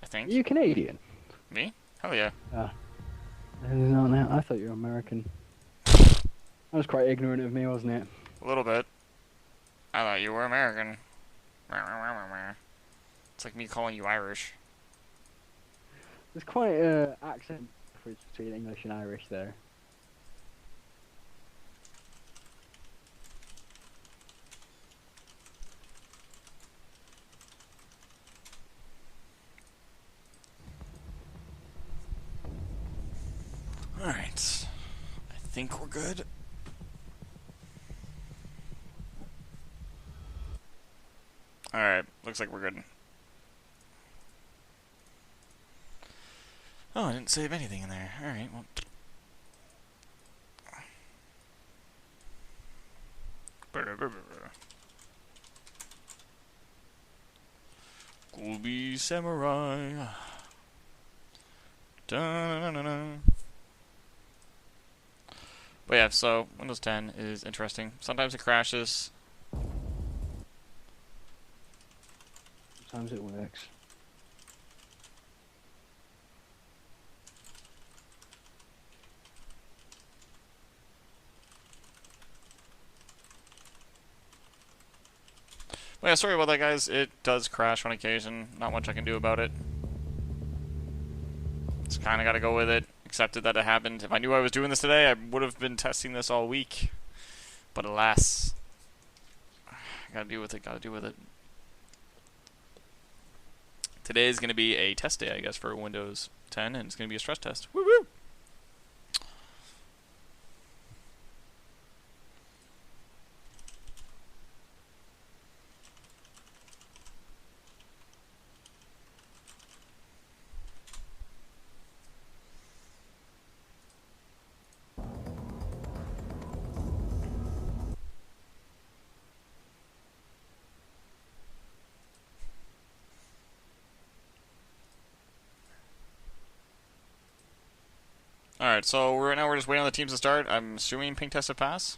think. Are you Canadian? Me? Hell yeah. No, no, I thought you were American. That was quite ignorant of me, wasn't it? A little bit. I thought you were American. It's like me calling you Irish. There's quite a accent difference between English and Irish there. Alright. I think we're good. Alright, looks like we're good. Oh, I didn't save anything in there. Alright, well. Gobi Samurai. Dun-dun-dun-dun. But yeah, so Windows 10 is interesting. Sometimes it crashes. Sometimes it works. Well, yeah, sorry about that, guys. It does crash on occasion. Not much I can do about it. Just kind of got to go with it. Accepted that it happened. If I knew I was doing this today, I would have been testing this all week. But alas, gotta deal with it. Gotta deal with it. Today is going to be a test day, I guess, for Windows 10, and it's going to be a stress test. Woo woo! Alright, so right now we're just waiting on the teams to start. I'm assuming pink test to pass.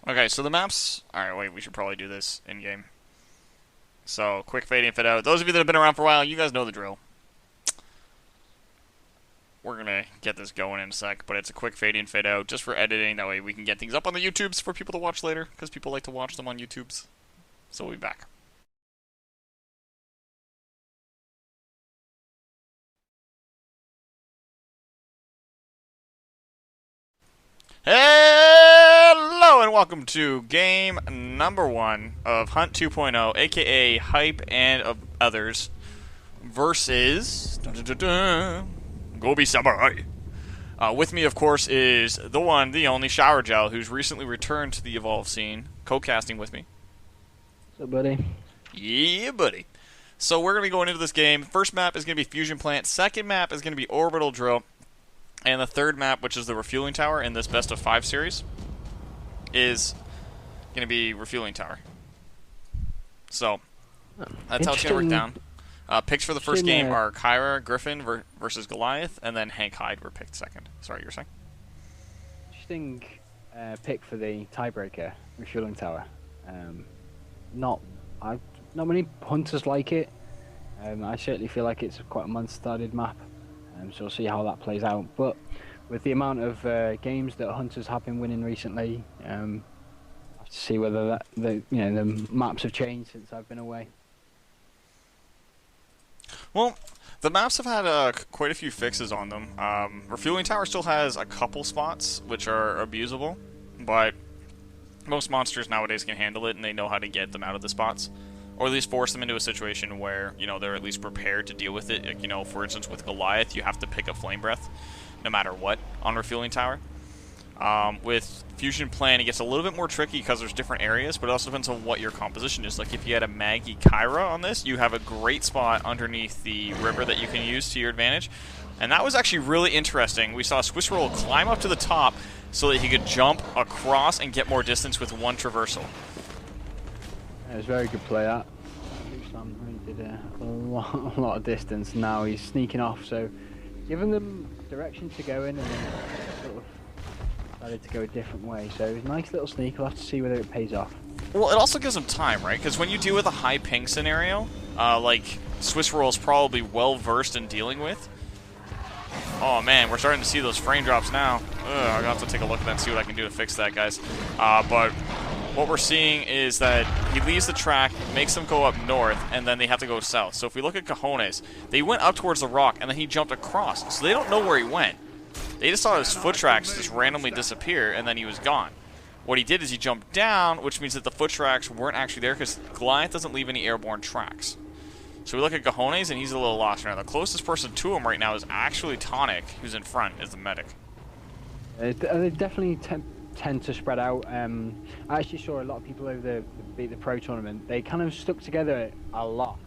Okay, so the maps... Alright, wait, we should probably do this in-game. So, quick fade in, fade out. Those of you that have been around for a while, you guys know the drill. We're gonna get this going in a sec, but it's a quick fade in, fade out, just for editing. That way we can get things up on the YouTubes for people to watch later, because people like to watch them on YouTubes. So we'll be back. Hello and welcome to game number 1 of Hunt 2.0, aka Hype and others, versus Gobi Samurai. With me, of course, is the one, the only Shower Gel, who's recently returned to the Evolve scene, co-casting with me. What's up, buddy? Yeah, buddy. So we're going to be going into this game. First map is going to be Fusion Plant. Second map is going to be Orbital Drill. And the third map, which is the Refueling Tower in this Best of 5 series, is going to be Refueling Tower. So, that's how it's going to work down. Picks for the first game are Kyra Griffin versus Goliath, and then Hank Hyde were picked second. Sorry, you were saying? Interesting pick for the tiebreaker, Refueling Tower. Not many hunters like it. I certainly feel like it's quite a monster-studded map. So we'll see how that plays out. But with the amount of games that hunters have been winning recently, I have to see whether the maps have changed since I've been away. Well, the maps have had quite a few fixes on them. Refueling Tower still has a couple spots which are abusable, but most monsters nowadays can handle it and they know how to get them out of the spots. Or at least force them into a situation where, they're at least prepared to deal with it. Like, for instance, with Goliath, you have to pick a Flame Breath, no matter what, on Refueling Tower. With Fusion Plant, it gets a little bit more tricky because there's different areas, but it also depends on what your composition is. Like, if you had a Maggie Kyra on this, you have a great spot underneath the river that you can use to your advantage. And that was actually really interesting. We saw Swiss Roll climb up to the top so that he could jump across and get more distance with one traversal. It was a very good play that. Sam really did a lot of distance. Now he's sneaking off, so giving them direction to go in, and then sort of decided to go a different way. So it was a nice little sneak. We'll have to see whether it pays off. Well, it also gives them time, right? Because when you deal with a high ping scenario, like Swiss Roll is probably well versed in dealing with. Oh man, we're starting to see those frame drops now. I'm gonna have to take a look at that and see what I can do to fix that, guys. But what we're seeing is that he leaves the track, makes them go up north, and then they have to go south. So if we look at Cajones, they went up towards the rock, and then he jumped across. So they don't know where he went. They just saw his foot tracks just randomly disappear, and then he was gone. What he did is he jumped down, which means that the foot tracks weren't actually there, because Goliath doesn't leave any airborne tracks. So we look at Cajones, and he's a little lost right now. The closest person to him right now is actually Tonic, who's in front, is the medic. They definitely tend to spread out. I actually saw a lot of people over the pro tournament. They kind of stuck together a lot,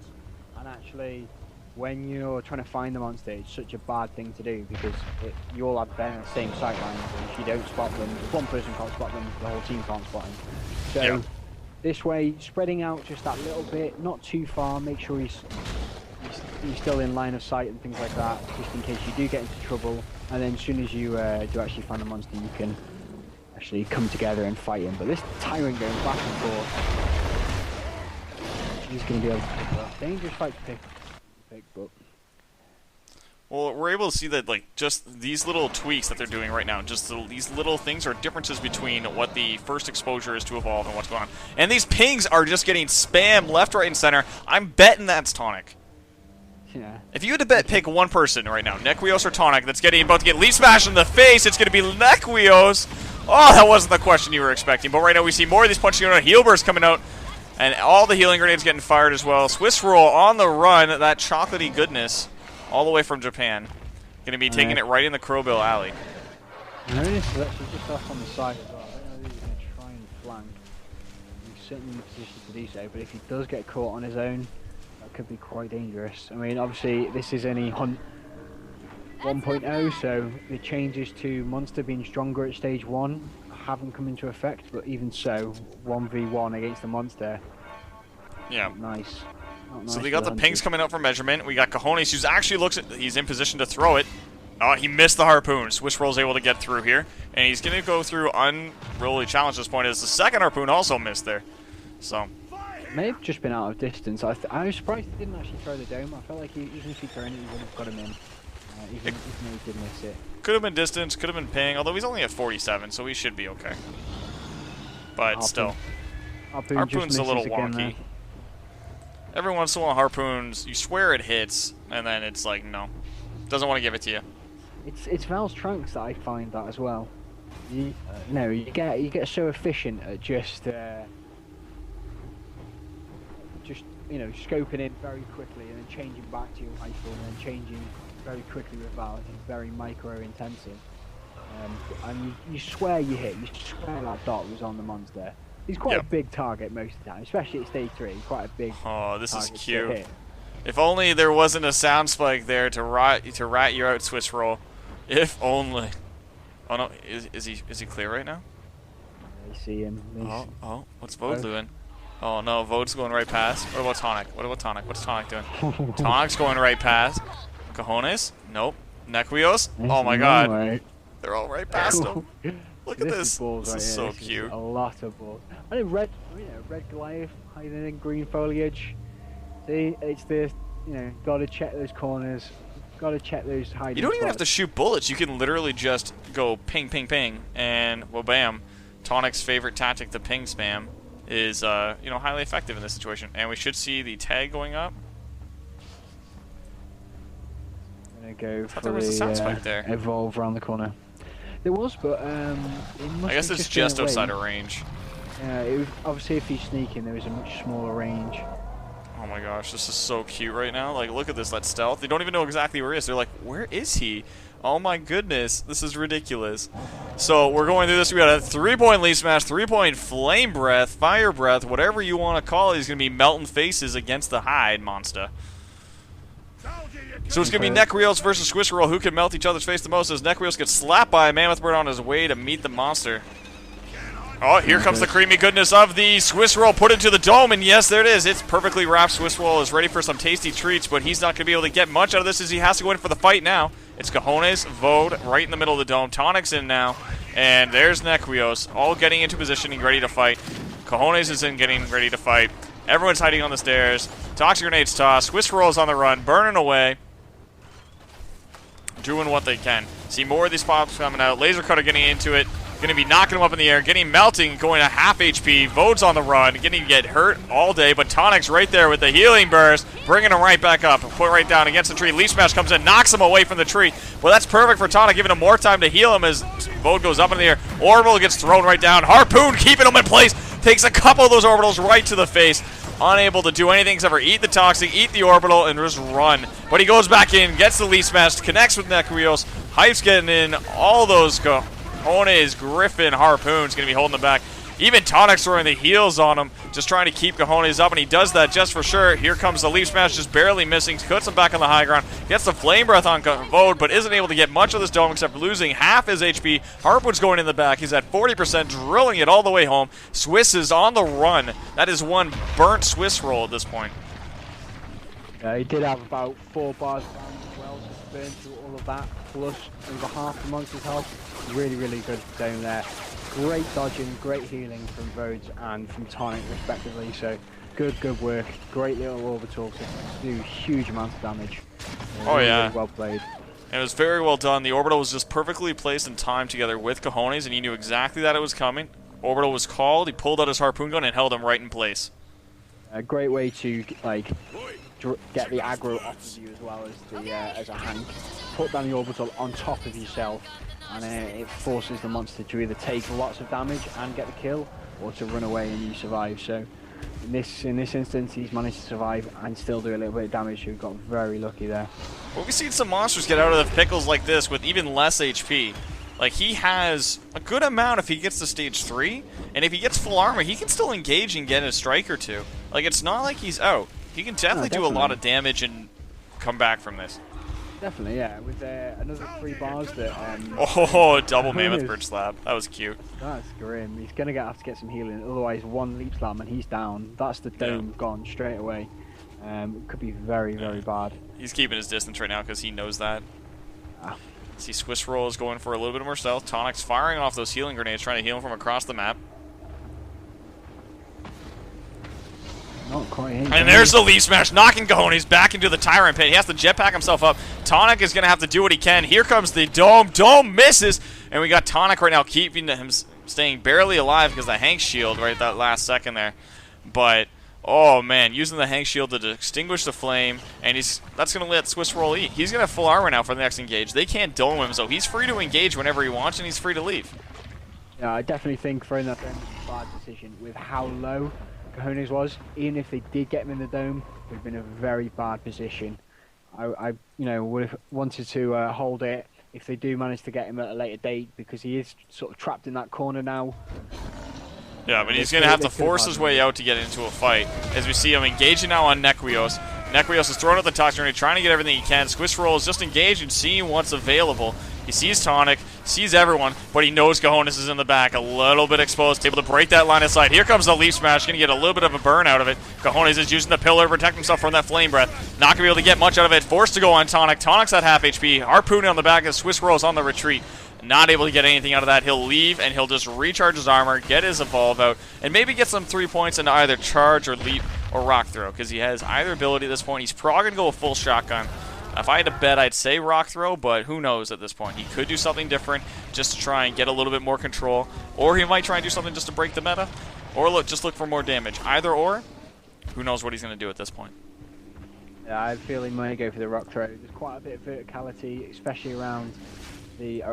and actually, when you're trying to find them on stage, it's such a bad thing to do because you all have been on the same sight lines, and if you don't spot them, if one person can't spot them, the whole team can't spot them. So yeah. This way, spreading out just that little bit, not too far, make sure he's still in line of sight and things like that, just in case you do get into trouble. And then as soon as you do actually find a monster, you can actually come together and fight him. But this Tyrant going back and forth, he's going to be able to pick it up. Dangerous fight to pick, but... Well, we're able to see that, like, just these little tweaks that they're doing right now, just these little things are differences between what the first exposure is to Evolve and what's going on. And these pings are just getting spammed left, right, and center. I'm betting that's Tonic. Yeah. If you had to pick one person right now, Nequios or Tonic, that's about to get leaf smash in the face, it's going to be Nequios. Oh, that wasn't the question you were expecting. But right now we see more of these punching out, heal bursts coming out, and all the healing grenades getting fired as well. Swiss Roll on the run, that chocolatey goodness. All the way from Japan. Going to be taking it right in the Crowbill alley. I noticed he's actually just off on the side as well. I don't know if he's going to try and flank. He's certainly in a position to do so, but if he does get caught on his own, that could be quite dangerous. I mean, obviously, this is only Hunt 1.0, so the changes to Monster being stronger at stage 1 haven't come into effect, but even so, 1v1 against the Monster. Yeah. Nice. So they got the pings coming out for measurement. We got Cajones, who's actually he's in position to throw it. Oh, he missed the harpoon. Swiss Roll's able to get through here. And he's going to go through unreally challenged at this point as the second harpoon also missed there. So. May have just been out of distance. I was surprised he didn't actually throw the dome. I felt like even if he thrown it, he would have got him in. Even though he did miss it. Could have been distance, could have been ping, although he's only at 47, so he should be okay. But still. Harpoon's a little wonky. Every once in a while, harpoons, you swear it hits, and then it's like, no. Doesn't want to give it to you. It's Val's Trunks that I find that as well. You get so efficient at just you know, scoping in very quickly and then changing back to your rifle and then changing very quickly with Val. It's very micro-intensive. And you swear you hit. You swear that dot was on the monster. He's quite a big target most of the time, especially at stage 3. Quite a big. Oh, this is cute. If only there wasn't a sound spike there to rat you out, Swiss Roll. If only. Oh no, is he clear right now? I see him. Oh, what's Vode doing? Oh no, Vode's going right past. What about Tonic? What's Tonic doing? Tonic's going right past. Cajones? Nope. Nequios? Oh my god. Right. They're all right past him. Look at this. This is so cute. A lot of balls. I think red Goliath hiding in green foliage. See, it's the, gotta check those corners. Gotta check those hiding You don't even spots. have to shoot bullets. You can literally just go ping, ping, ping, and well, bam. Tonic's favorite tactic, the ping spam, is highly effective in this situation. And we should see the tag going up. I'm gonna go for there was a sound spike there. Evolve around the corner. There was, but I guess it's just outside of range. It was, obviously, if he's sneaking, there was a much smaller range. Oh my gosh, this is so cute right now. Like, look at this, that stealth. They don't even know exactly where he is. They're like, where is he? Oh my goodness, this is ridiculous. So we're going through this. We got a 3-point leaf smash, 3-point flame breath, fire breath, whatever you want to call it. He's going to be melting faces against the hide monster. So it's going to be Necrios versus Swiss Roll. Who can melt each other's face the most as Necrios gets slapped by a Mammoth Bird on his way to meet the monster. Oh, here comes the creamy goodness of the Swiss roll put into the dome, and yes, there it is. It's perfectly wrapped. Swiss roll is ready for some tasty treats, but he's not going to be able to get much out of this as he has to go in for the fight now. It's Cojones, Vode, right in the middle of the dome. Tonic's in now, and there's Nequios, all getting into positioning, ready to fight. Cojones is in, getting ready to fight. Everyone's hiding on the stairs. Toxic grenades tossed. Swiss rolls on the run, burning away. Doing what they can. See more of these pops coming out. Laser Cutter getting into it. Going to be knocking him up in the air, getting melting, going to half HP. Vode's on the run, getting to get hurt all day, but Tonic's right there with the healing burst, bringing him right back up. Put right down against the tree. Leaf Smash comes in, knocks him away from the tree. Well, that's perfect for Tonic, giving him more time to heal him as Vode goes up in the air. Orbital gets thrown right down. Harpoon keeping him in place. Takes a couple of those orbitals right to the face. Unable to do anything except for eat the Toxic, eat the orbital, and just run. But he goes back in, gets the Leaf Smash, connects with Nequios. Hype's getting in. All those go. Cojones, Griffin, Harpoon's going to be holding them back. Even Tonic's throwing the heals on him, just trying to keep Cojones up, and he does that just for sure. Here comes the Leaf Smash, just barely missing, puts him back on the high ground, gets the Flame Breath on Vode, but isn't able to get much of this dome except losing half his HP. Harpoon's going in the back. He's at 40%, drilling it all the way home. Swiss is on the run. That is one burnt Swiss roll at this point. He did have about 4 bars down as well, so burn through all of that, plus over half the monster's health. Really, really good down there. Great dodging, great healing from Vodes and from Tonic respectively, so good work. Great little orbital to do huge amounts of damage. Oh really, yeah. Really well played. And it was very well done. The orbital was just perfectly placed in time together with Cojones, and he knew exactly that it was coming. Orbital was called, he pulled out his harpoon gun and held him right in place. A great way to like get the aggro off of you as well as a Hank. Put down the orbital on top of yourself, and it forces the monster to either take lots of damage and get the kill, or to run away and you survive. So in this instance, he's managed to survive and still do a little bit of damage. So we got very lucky there. Well, we've seen some monsters get out of the pickles like this with even less HP. Like, he has a good amount if he gets to stage 3, and if he gets full armor, he can still engage and get a strike or two. Like, it's not like he's out. He can definitely do a lot of damage and come back from this. Definitely, yeah. With another 3 bars that... oh, double Mammoth Bridge Slap. That was cute. That's grim. He's going to have to get some healing. Otherwise, 1 Leap Slam and he's down. That's the dome gone straight away. It could be very, very bad. He's keeping his distance right now because he knows that. See, Swiss Roll is going for a little bit more stealth. Tonic's firing off those healing grenades, trying to heal him from across the map. Not quite. And there's the Leaf Smash, knocking Cojones back into the Tyrant Pit. He has to jetpack himself up. Tonic is going to have to do what he can. Here comes the Dome. Dome misses. And we got Tonic right now keeping him staying barely alive because the Hank shield right that last second there. But, oh man, using the Hank shield to extinguish the flame. And that's going to let Swiss Roll eat. He's going to have full armor now for the next engage. They can't dome him, so he's free to engage whenever he wants, and he's free to leave. Yeah, I definitely think throwing that dome was a bad decision with how low Cojones was. Even if they did get him in the dome, it would have been a very bad position. I would have wanted to hold it if they do manage to get him at a later date, because he is sort of trapped in that corner now. Yeah, but he's going to have to force his way out to get into a fight. As we see him engaging now on Nequios. Nequios is throwing out the Toxic Grenade, trying to get everything he can. Swiss Roll is just engaged and seeing what's available. He sees Tonic, sees everyone, but he knows Cojones is in the back. A little bit exposed, able to break that line of sight. Here comes the Leaf Smash, going to get a little bit of a burn out of it. Cojones is using the pillar to protect himself from that Flame Breath. Not going to be able to get much out of it. Forced to go on Tonic. Tonic's at half HP. Harpoon on the back as Swiss Roll's on the retreat. Not able to get anything out of that. He'll leave, and he'll just recharge his armor, get his Evolve out, and maybe get some 3 points into either Charge or Leap or Rock Throw, because he has either ability at this point. He's probably going to go a full shotgun. If I had to bet, I'd say Rock Throw, but who knows at this point. He could do something different just to try and get a little bit more control, or he might try and do something just to break the meta, or just look for more damage. Either or, who knows what he's going to do at this point. Yeah, I feel he might go for the Rock Throw. There's quite a bit of verticality, especially around the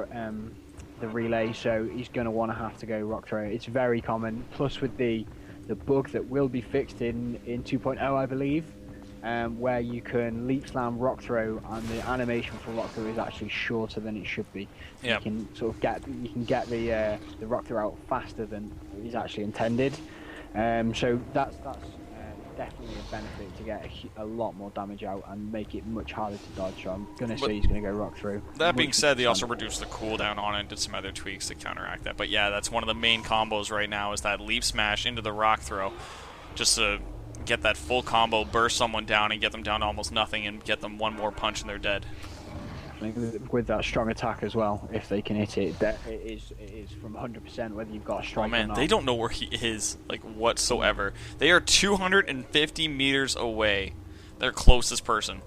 relay, so he's going to want to have to go Rock Throw. It's very common, plus with the bug that will be fixed in 2.0, I believe, where you can Leap Slam, Rock Throw, and the animation for Rock Throw is actually shorter than it should be. Yep. You can sort of get the Rock Throw out faster than is actually intended. So that's definitely a benefit to get a lot more damage out and make it much harder to dodge. So I'm gonna say he's gonna go rock through. That being said, they also reduced the cooldown on it and did some other tweaks to counteract that. But yeah, that's one of the main combos right now is that leap smash into the rock throw, just to get that full combo, burst someone down and get them down to almost nothing and get them one more punch and they're dead. With that strong attack as well, if they can hit it, that it is from 100% whether you've got a strike Oh man, or not. they don't know where he is, like, whatsoever. They are 250 meters away, their closest person.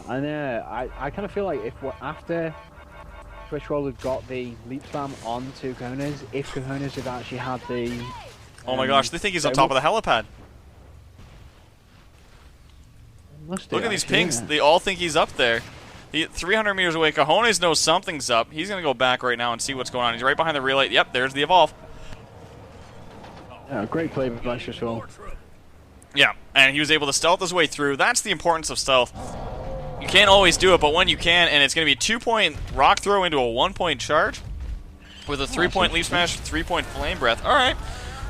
I kind of feel like after Switch Roll had got the leap spam onto Cojones, if Cojones had actually had the... Oh my gosh, they think he's on top of the helipad. Look at these pinks, they all think he's up there. 300 meters away, Cojones knows something's up. He's going to go back right now and see what's going on. He's right behind the relay. Yep, there's the Evolve. Yeah, great play by Switch Roll. Yeah, and he was able to stealth his way through. That's the importance of stealth. You can't always do it, but when you can, and it's going to be a 2-point rock throw into a 1-point charge with a 3-point leap smash, 3-point flame breath. All right,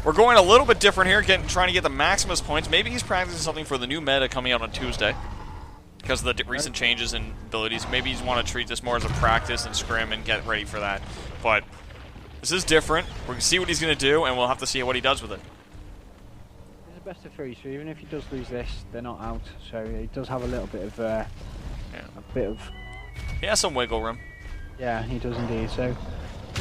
we're going a little bit different here, trying to get the Maximus points. Maybe he's practicing something for the new meta coming out on Tuesday because of the recent changes in abilities. Maybe he's want to treat this more as a practice and scrim and get ready for that. But this is different. We're going to see what he's going to do, and we'll have to see what he does with it. It's a best of 3, so even if he does lose this, they're not out. So he does have a little bit of He has some wiggle room. Yeah, he does indeed. So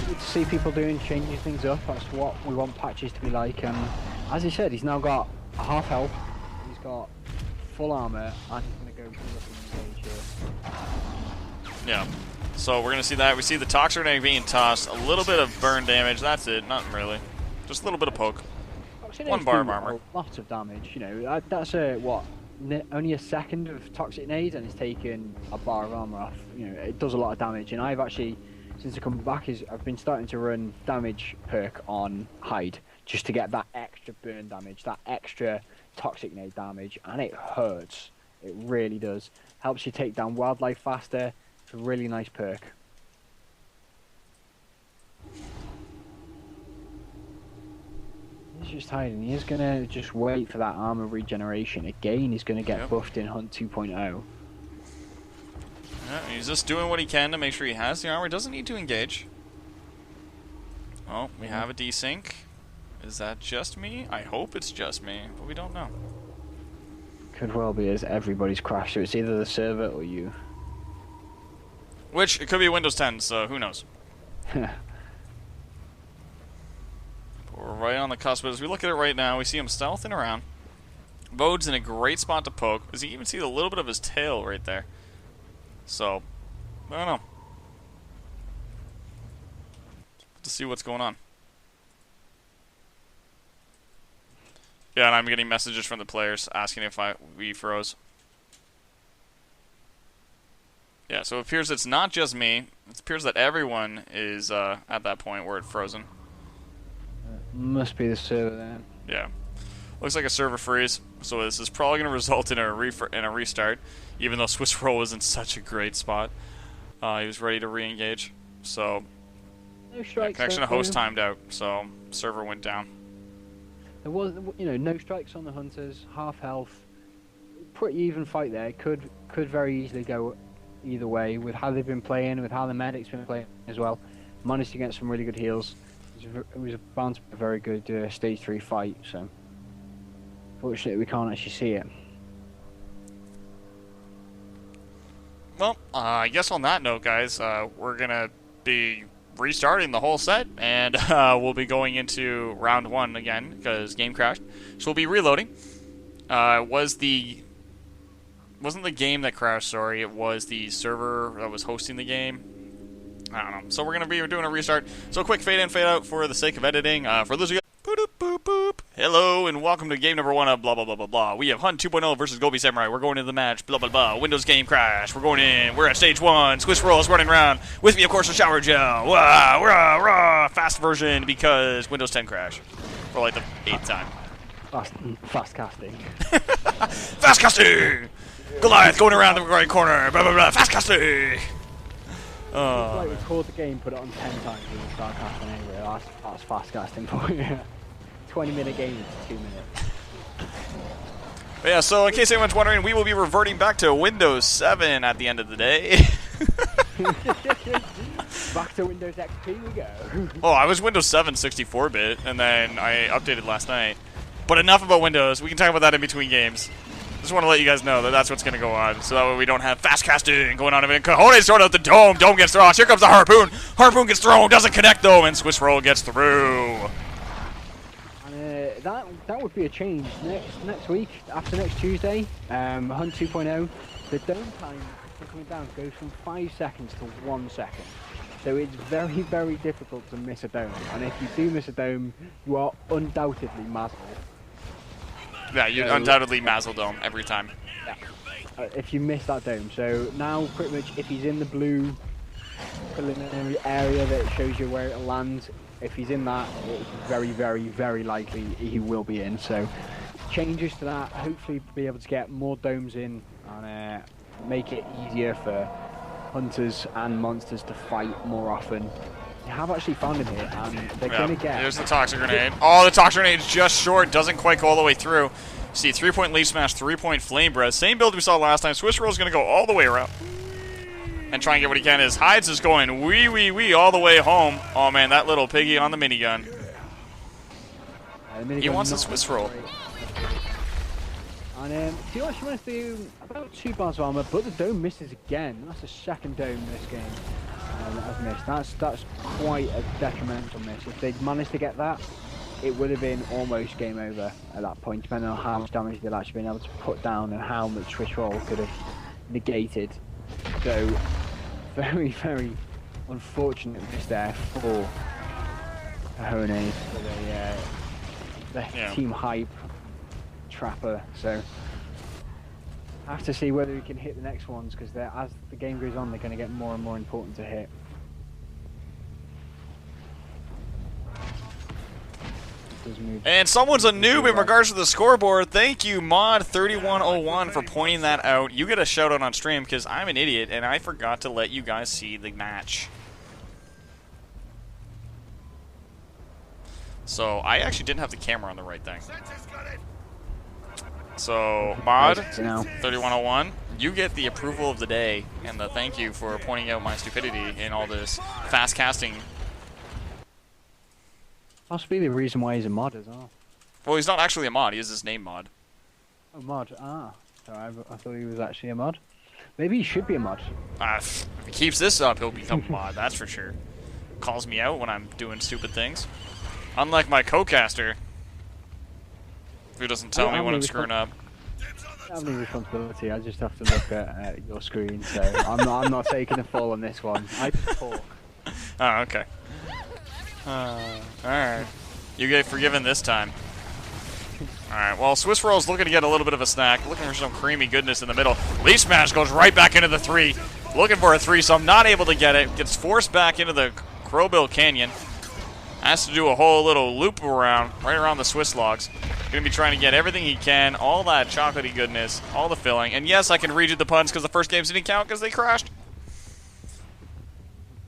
good to see people changing things up. That's what we want patches to be like. And as he said, he's now got a half health. He's got full armor, and he's going to go for engage here. Yeah. So we're going to see that. We see the Toxic Grenade being tossed. A little bit of burn damage. That's it. Nothing really. Just a little bit of poke. One bar of armor. Lots of damage. You know, that's only a second of Toxic Nade, and it's taken a bar of armor off. You know, it does a lot of damage. And I've actually, since I come back, I've been starting to run damage perk on Hide just to get that extra burn damage, that extra Toxic Nade damage, and it hurts. It really does. Helps you take down wildlife faster. It's a really nice perk. He's just hiding. He's gonna just wait for that armor regeneration. Again, he's gonna get buffed in Hunt 2.0. Yeah, he's just doing what he can to make sure he has the armor. He doesn't need to engage. Oh, we have a desync. Is that just me? I hope it's just me, but we don't know. Could well be as everybody's crashed, so it's either the server or you. Which, it could be Windows 10, so who knows. We're right on the cusp, but as we look at it right now, we see him stealthing around. Vode's in a great spot to poke, as you even see a little bit of his tail right there. So, I don't know. To see what's going on. Yeah, and I'm getting messages from the players asking if we froze. Yeah, so it appears it's not just me. It appears that everyone is at that point where it's frozen. Must be the server then. Yeah. Looks like a server freeze, so this is probably going to result in a restart, even though Swiss Roll was in such a great spot. He was ready to re-engage, so no strikes. Connection to host timed out, so server went down. There was, no strikes on the hunters, half health, pretty even fight there. Could very easily go either way with how they've been playing, with how the medic's been playing as well. Managed to get some really good heals. It was bound to be a very good stage 3 fight, so fortunately we can't actually see it. Well, I guess on that note, guys, we're going to be restarting the whole set, and we'll be going into round 1 again, because game crashed. So we'll be reloading. Wasn't the game that crashed, sorry, it was the server that was hosting the game. I don't know. So we're going to be doing a restart. So quick fade in, fade out for the sake of editing. For those of you boop, boop, boop. Hello, and welcome to game number 1 of blah, blah, blah, blah, blah. We have Hunt 2.0 versus Gobi Samurai. We're going into the match, blah, blah, blah. Windows game crash. We're going in. We're at stage 1. Swiss Roll is running around. With me, of course, the shower gel. Wah, rah, rah. Fast version because Windows 10 crash. For like the 8th time. Fast casting. Fast casting! Goliath going around the right corner. Blah, blah, blah. Fast casting! Like record the game, put it on 10 times and then start casting anyway. That's fast casting for you. 20-minute game is 2 minutes. But yeah, so in case anyone's wondering, we will be reverting back to Windows 7 at the end of the day. Back to Windows XP we go. Oh, I was Windows 7 64-bit, and then I updated last night. But enough about Windows. We can talk about that in between games. Just want to let you guys know that that's what's going to go on, so that way we don't have fast casting going on. Cajones throwing out the dome. Dome gets thrown. Here comes the harpoon. Harpoon gets thrown. Doesn't connect, though, and Swiss Roll gets through. And that would be a change next week, after next Tuesday. Hunt 2.0. The dome time for coming down goes from 5 seconds to 1 second. So it's very, very difficult to miss a dome. And if you do miss a dome, you are undoubtedly Mazel. Yeah, you undoubtedly Mazel Dome every time. Yeah. If you miss that dome. So now, pretty much, if he's in the blue preliminary area that shows you where it lands, if he's in that, it's very, very, very likely he will be in. So changes to that, hopefully be able to get more domes in and make it easier for hunters and monsters to fight more often. They have actually found him here, and they're going to get... There's the Toxic Grenade. Oh, the Toxic Grenade's just short. Doesn't quite go all the way through. See, 3-point Leaf Smash, 3-point Flame Breath. Same build we saw last time. Swiss Roll's going to go all the way around and try and get what he can. His Hides is going wee all the way home. Oh, man, that little piggy on the minigun. He wants a Swiss Roll. And he actually managed to do about 2 bars of armor, but the dome misses again. That's the second dome this game that I've missed. That's quite a detrimental miss. If they'd managed to get that, it would have been almost game over at that point, depending on how much damage they'd actually been able to put down and how much Swiss Roll could have negated. So, very, very unfortunate miss there for Cajones, for the team hype trapper. So I have to see whether we can hit the next ones, because as the game goes on, they're going to get more and more important to hit. And someone's a noob in regards to the scoreboard. Thank you, Mod3101, for pointing that out. You get a shout out on stream because I'm an idiot and I forgot to let you guys see the match. So I actually didn't have the camera on the right thing. So, Mod3101, you get the approval of the day and the thank you for pointing out my stupidity in all this fast casting. Possibly the reason why he's a mod as well. Well, he's not actually a mod. He has his name Mod. Oh, mod. Ah. So I thought he was actually a mod. Maybe he should be a mod. If he keeps this up, he'll become a mod, that's for sure. Calls me out when I'm doing stupid things. Unlike my co-caster, who doesn't tell me when I'm screwing up. I don't have any responsibility. I just have to look at your screen, so I'm not taking the fall on this one. I just talk. Oh, okay. Alright. You get forgiven this time. Alright, well, Swiss Roll's looking to get a little bit of a snack. Looking for some creamy goodness in the middle. Leaf Smash goes right back into the 3. Looking for a 3-some. Not able to get it. Gets forced back into the Crowbill Canyon. Has to do a whole little loop around, right around the Swiss logs. Going to be trying to get everything he can. All that chocolatey goodness. All the filling. And yes, I can redo the puns because the first games didn't count because they crashed.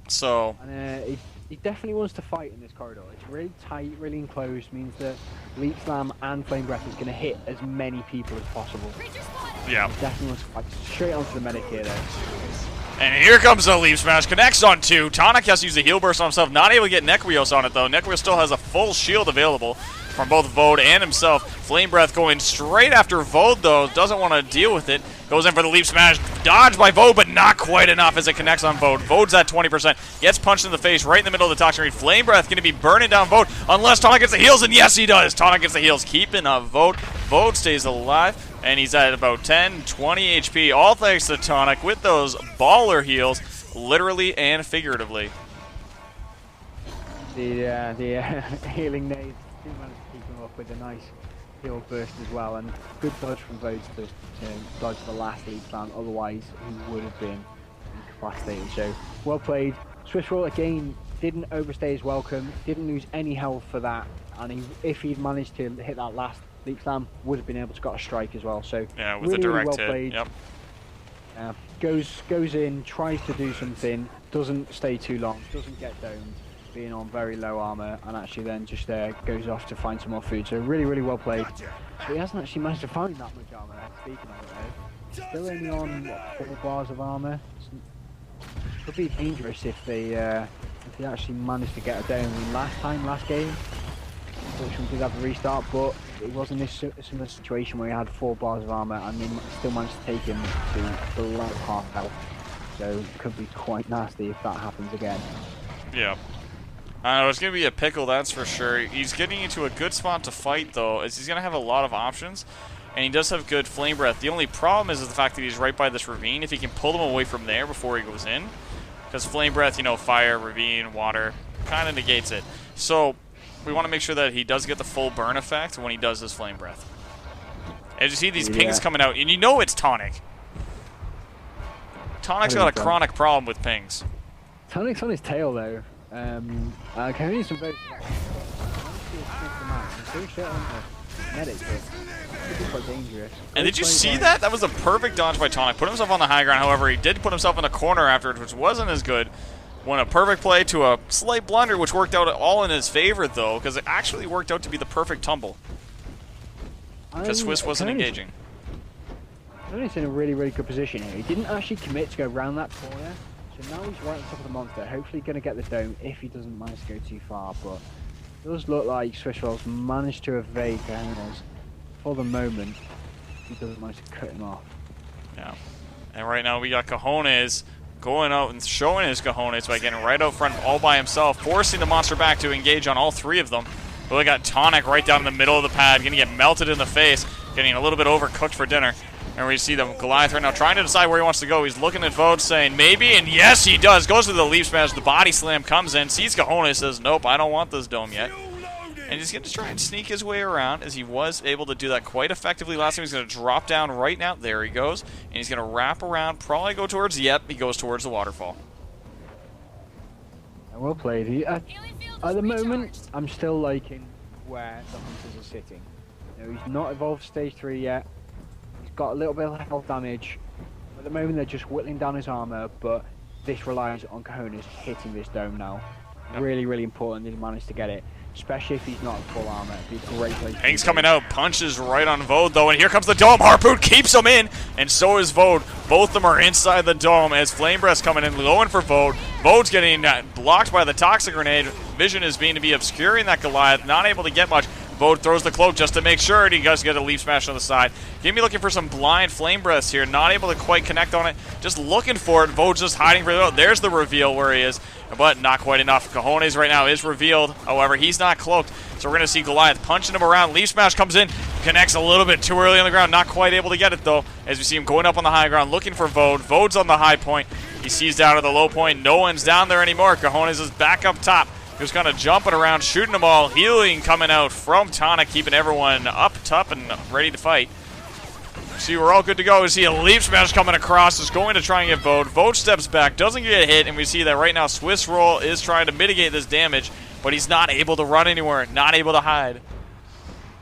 So... And, he definitely wants to fight in this corridor. It's really tight, really enclosed, means that Leap Slam and Flame Breath is going to hit as many people as possible. Yeah. He definitely wants to fight straight onto the medic here, though. And here comes the Leaf Smash. Connects on 2. Tonic has to use the heal burst on himself. Not able to get Nequios on it, though. Nequios still has a full shield available from both Vode and himself. Flame Breath going straight after Vode, though. Doesn't want to deal with it. Goes in for the Leaf Smash. Dodged by Vode, but not quite enough as it connects on Vode. Vode's at 20%. Gets punched in the face right in the middle of the Toxic Grenade. Flame Breath going to be burning down Vode unless Tonic gets the heals, and yes, he does. Tonic gets the heals, keeping up Vode. Vode stays alive, and he's at about 10, 20 HP, all thanks to Tonic with those baller heals, literally and figuratively. The healing nades do manage to keep him up with a nice heal burst as well, and good dodge from Vode to dodge the last lead plan, otherwise he would have been incapacitated. So, well played. Swiss Roll again didn't overstay his welcome, didn't lose any health for that, and if he'd managed to hit that last Leap Slam, would have been able to got a strike as well. So yeah, with really, a direct really well hit. played. Yep. Goes in, tries to do something, doesn't stay too long, doesn't get domed, being on very low armor, and actually then just goes off to find some more food. So really, really well played. But he hasn't actually managed to find that much armor. Speaking of it, though, still only on what, 4 bars of armor. Could be dangerous if they actually managed to get a dome. I mean, last game, unfortunately did have a restart, but it wasn't this similar situation where he had 4 bars of armor and they still managed to take him to below half health. So it could be quite nasty if that happens again. Yeah. It's going to be a pickle, that's for sure. He's getting into a good spot to fight, though, as he's going to have a lot of options. And he does have good flame breath. The only problem is the fact that he's right by this ravine. If he can pull them away from there before he goes in. Because flame breath, you know, fire, ravine, water, kind of negates it. So we want to make sure that he does get the full burn effect when he does his flame breath. As you see these pings coming out, and you know it's Tonic. Tonic's got a chronic problem with pings. Tonic's on his tail, though. Can use some very... Quite dangerous. And did you see that? That was a perfect dodge by Tonic. Put himself on the high ground, however, he did put himself in the corner afterwards, which wasn't as good. Won a perfect play to a slight blunder, which worked out all in his favor, though, because it actually worked out to be the perfect tumble. Because Swiss wasn't engaging. He's in a really, really good position here. He didn't actually commit to go around that corner, so now he's right on top of the monster. Hopefully going to get the dome if he doesn't manage to go too far, but it does look like Swisswell's managed to evade Cojones for the moment. He doesn't manage to cut him off. Yeah. And right now we got Cojones going out and showing his cojones by getting right out front all by himself, forcing the monster back to engage on all 3 of them. But we got Tonic right down in the middle of the pad, going to get melted in the face, getting a little bit overcooked for dinner. And we see the Goliath right now trying to decide where he wants to go. He's looking at Vode saying maybe, and yes he does. Goes to the leaf smash, the body slam comes in, sees Cojones, says nope, I don't want this dome yet. And he's going to try and sneak his way around, as he was able to do that quite effectively last time. He's going to drop down right now. There he goes. And he's going to wrap around, probably go towards, yep, he goes towards the waterfall. Well played. At the moment, I'm still liking where the hunters are sitting. You know, he's not evolved stage 3 yet. He's got a little bit of health damage. At the moment, they're just whittling down his armor, but this relies on Cojones hitting this dome now. Yep. Really, really important that he managed to get it. Especially if he's not in full armor. It'd be a great place. Ping's coming out, punches right on Vode though, and here comes the dome. Harpoon keeps him in, and so is Vode. Both of them are inside the dome as Flame Breath's coming in, going for Vode. Vode's getting blocked by the Toxic Grenade. Vision is being to be obscuring that Goliath, not able to get much. Vode throws the cloak just to make sure, and he does get a leaf smash on the side. Give me looking for some blind Flame Breaths here, not able to quite connect on it. Just looking for it. Vode's just hiding for it. There's the reveal where he is, but not quite enough. Cojones right now is revealed. However, he's not cloaked, so we're going to see Goliath punching him around. Leaf smash comes in, connects a little bit too early on the ground. Not quite able to get it, though, as we see him going up on the high ground, looking for Vode. Vode's on the high point. He sees down at the low point. No one's down there anymore. Cojones is back up top. He was kind of jumping around, shooting them all. Healing coming out from Tonic, keeping everyone up top and ready to fight. See, we're all good to go. We see a leaf smash coming across. Is going to try and get Vode. Vode steps back, doesn't get hit, and we see that right now Swiss Roll is trying to mitigate this damage, but he's not able to run anywhere, not able to hide.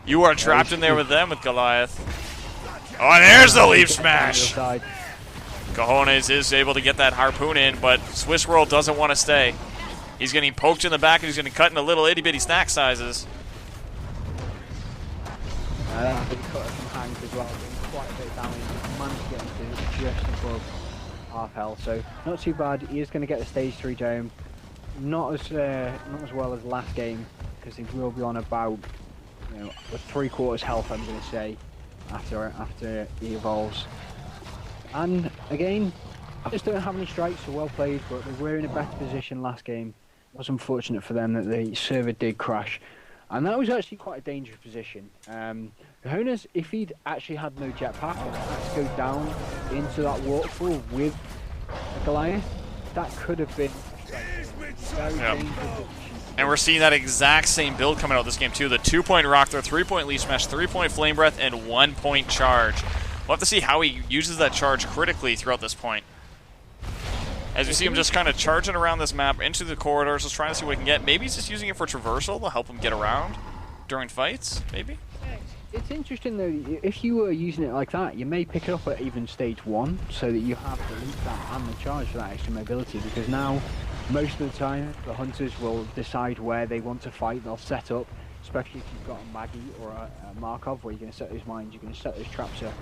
You are trapped in there with them with Goliath. Oh, and there's the leaf smash. Cojones is able to get that harpoon in, but Swiss Roll doesn't want to stay. He's getting poked in the back, and he's going to cut into little itty-bitty snack sizes. Been cut from hangs as well, doing quite a bit of damage. Managed to get into just above half health, so not too bad. He is going to get the stage 3 dome. Not as well as last game, because he will be on about, you know, a 3/4 health, I'm going to say, after he evolves. And again, I just don't have any strikes, so well played, but they were in a better position last game. It was unfortunate for them that the server did crash. And that was actually quite a dangerous position. Cojones, if he'd actually had no jetpack and had to go down into that waterfall with a Goliath, that could have been very dangerous. And we're seeing that exact same build coming out this game too. The 2-point Rock Throw, 3-point Leaf Smash, 3-point Flame Breath, and 1-point Charge. We'll have to see how he uses that charge critically throughout this point. As you see him just kind of charging around this map into the corridors, just trying to see what he can get. Maybe he's just using it for traversal to help him get around during fights, maybe? It's interesting though, if you were using it like that, you may pick it up at even stage 1, so that you have the leap that and the charge for that extra mobility, because now Most of the time, the hunters will decide where they want to fight. They'll set up, especially if you've got a Maggie or a Markov, where you're going to set those mines, you're going to set those traps up.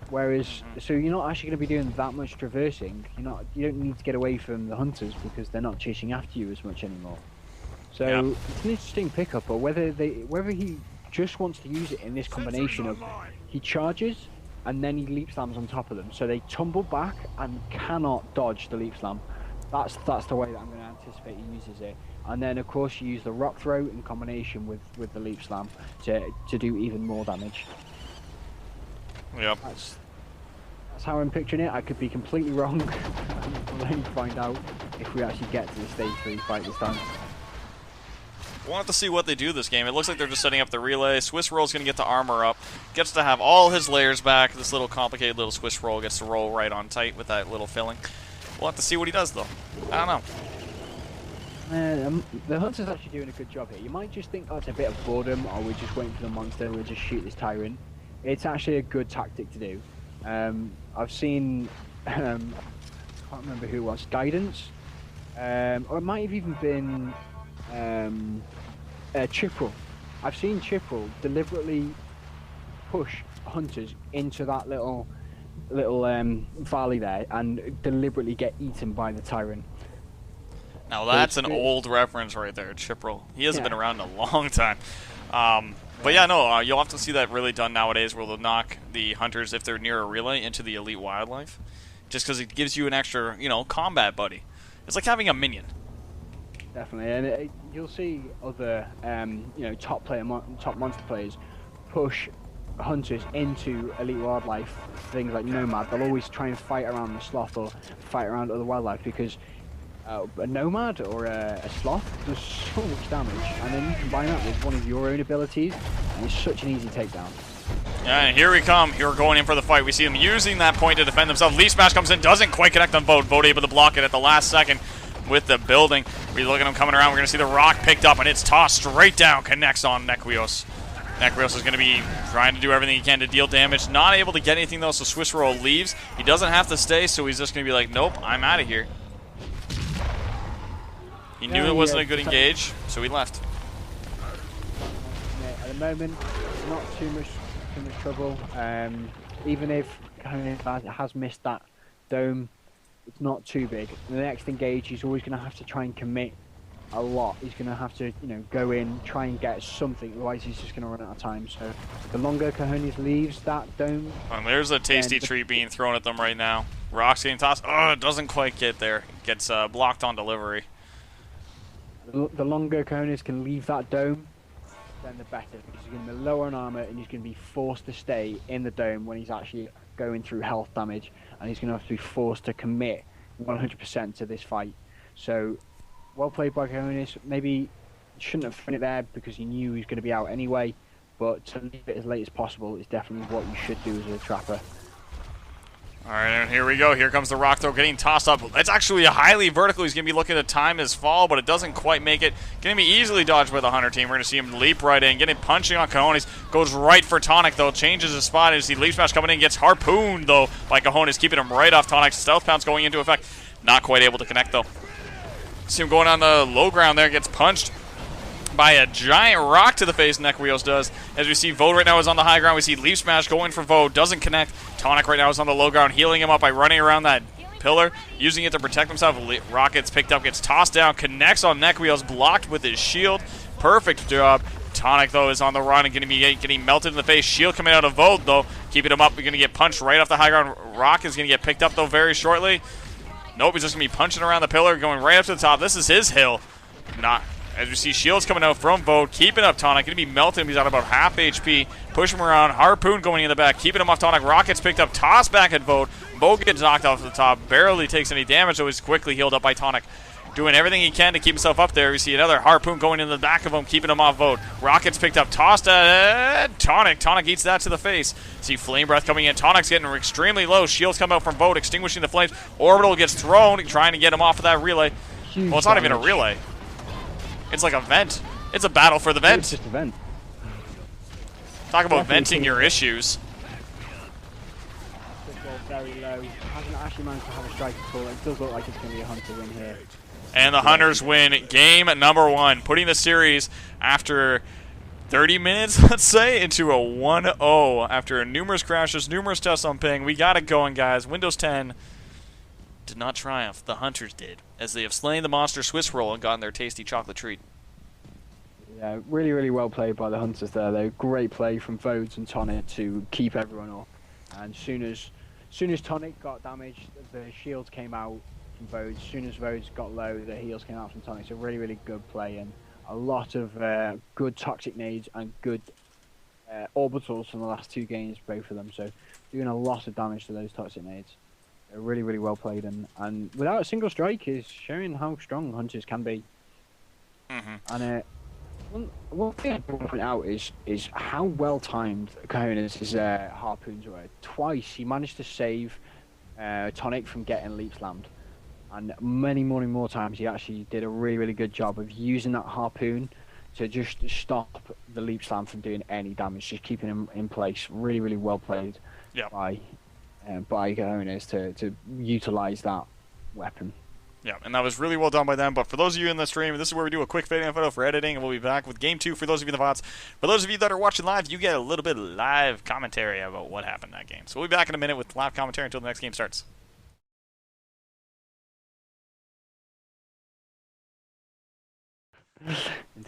Whereas, so you're not actually going to be doing that much traversing. You don't need to get away from the hunters because they're not chasing after you as much anymore. So it's an interesting pickup, but whether he just wants to use it in this combination of he charges and then he leap slams on top of them, so they tumble back and cannot dodge the leap slam. That's the way that I'm going to anticipate he uses it. And then of course you use the rock throw in combination with the leap slam to do even more damage. Yep. That's how I'm picturing it. I could be completely wrong. We'll only find out if we actually get to the stage 3 fight this time. We'll have to see what they do this game. It looks like they're just setting up the relay. Swiss Roll's going to get the armor up. Gets to have all his layers back. This little complicated little Swiss Roll gets to roll right on tight with that little filling. We'll have to see what he does, though. I don't know. The Hunter's actually doing a good job here. You might just think, oh, it's a bit of boredom, or we're just waiting for the monster, we'll just shoot this Tyrant. It's actually a good tactic to do. I've seen, I can't remember who it was, Guidance, or it might have even been Chippewa. I've seen Chippewa deliberately push Hunters into that little valley there and deliberately get eaten by the Tyrant. Now that's an old reference right there, Chippewa. He hasn't been around in a long time. But yeah, no, you'll have to see that really done nowadays, where they'll knock the hunters, if they're near a relay, into the elite wildlife, just because it gives you an extra, combat buddy. It's like having a minion. Definitely, and you'll see other, top monster players push hunters into elite wildlife, things like Nomad. They'll always try and fight around the sloth or fight around other wildlife because a Nomad or a sloth does so much damage, and then you combine that with one of your own abilities, and it's such an easy takedown. Yeah, and here we come. Here we're going in for the fight. We see them using that point to defend themselves. Leaf Smash comes in, doesn't quite connect on Vote. Vote able to block it at the last second with the building. We look at him coming around. We're going to see the rock picked up, and it's tossed straight down. Connects on Nekrios. Nekrios is going to be trying to do everything he can to deal damage. Not able to get anything, though, so Swiss Roll leaves. He doesn't have to stay, so he's just going to be like, nope, I'm out of here. He knew it wasn't a good engage, so he left. At the moment, not too much trouble. Even if has missed that dome, it's not too big. In the next engage, he's always going to have to try and commit a lot. He's going to have to, go in, try and get something. Otherwise, he's just going to run out of time. So the longer Cojones leaves that dome, and there's a tasty treat being thrown at them right now. Rock's getting tossed. Oh, it doesn't quite get there. Gets blocked on delivery. The longer Cojones can leave that dome, then the better, because he's going to be lower on armor and he's going to be forced to stay in the dome when he's actually going through health damage, and he's going to have to be forced to commit 100% to this fight. So, well played by Cojones. Maybe shouldn't have thrown it there because he knew he was going to be out anyway, but to leave it as late as possible is definitely what you should do as a trapper. Alright, and here we go. Here comes the rock throw getting tossed up. It's actually a highly vertical. He's going to be looking to time his fall, but it doesn't quite make it. Going to be easily dodged by the Hunter team. We're going to see him leap right in, getting punching on Cojones. Goes right for Tonic, though. Changes his spot. As you see Leap Smash coming in, gets harpooned, though, by Cojones, keeping him right off Tonic's Stealth Pounce going into effect. Not quite able to connect, though. See him going on the low ground there. Gets punched by a giant rock to the face, Nekrios does. As we see, Vote right now is on the high ground. We see Leaf Smash going for Vote. Doesn't connect. Tonic right now is on the low ground, healing him up by running around that pillar, using it to protect himself. Rock gets picked up, gets tossed down, connects on Nekrios, blocked with his shield. Perfect job. Tonic, though, is on the run and going to be getting melted in the face. Shield coming out of Vote, though. Keeping him up. We're going to get punched right off the high ground. Rock is going to get picked up, though, very shortly. Nope, he's just going to be punching around the pillar, going right up to the top. This is his hill. Not... As we see shields coming out from Vote, keeping up Tonic, going to be melting. He's at about half HP. Push him around. Harpoon going in the back, keeping him off Tonic. Rockets picked up, tossed back at Vote. Vote gets knocked off the top, barely takes any damage, so he's quickly healed up by Tonic. Doing everything he can to keep himself up there. We see another Harpoon going in the back of him, keeping him off Vote. Rockets picked up, tossed at Tonic. Tonic eats that to the face. See Flame Breath coming in. Tonic's getting extremely low. Shields come out from Vote, extinguishing the flames. Orbital gets thrown, trying to get him off of that relay. Well, it's not even a relay. It's like a vent. It's a battle for the vent. It's just a vent. Talk about venting your issues. Very low. Hasn't actually managed to have a strike at all. It does look like it's going to be a Hunter win here. And the Hunters win game number 1, putting the series after 30 minutes, let's say, into a 1-0 after numerous crashes, numerous tests on ping. We got it going, guys. Windows 10 did not triumph. The Hunters did, as they have slain the monster Swiss roll and gotten their tasty chocolate treat. Yeah, really, really well played by the Hunters there, though. Great play from Vodes and Tonic to keep everyone up. And soon as Tonic got damaged, the shields came out from Vodes. As soon as Vodes got low, the heals came out from Tonic. So really, really good play and a lot of good toxic nades and good orbitals from the last 2 games, both of them. So doing a lot of damage to those toxic nades. They're really, really well played and without a single strike is showing how strong Hunters can be. And one thing I want to point out is how well timed Cojones' harpoons were. Twice he managed to save Tonic from getting leap slammed, and many more times he actually did a really, really good job of using that harpoon to just stop the leap slam from doing any damage, just keeping him in place. Really, really well played by Cojones to utilize that weapon. Yeah, and that was really well done by them. But for those of you in the stream, this is where we do a quick fade-in photo for editing, and we'll be back with Game 2 for those of you in the VODs. For those of you that are watching live, you get a little bit of live commentary about what happened in that game. So we'll be back in a minute with live commentary until the next game starts.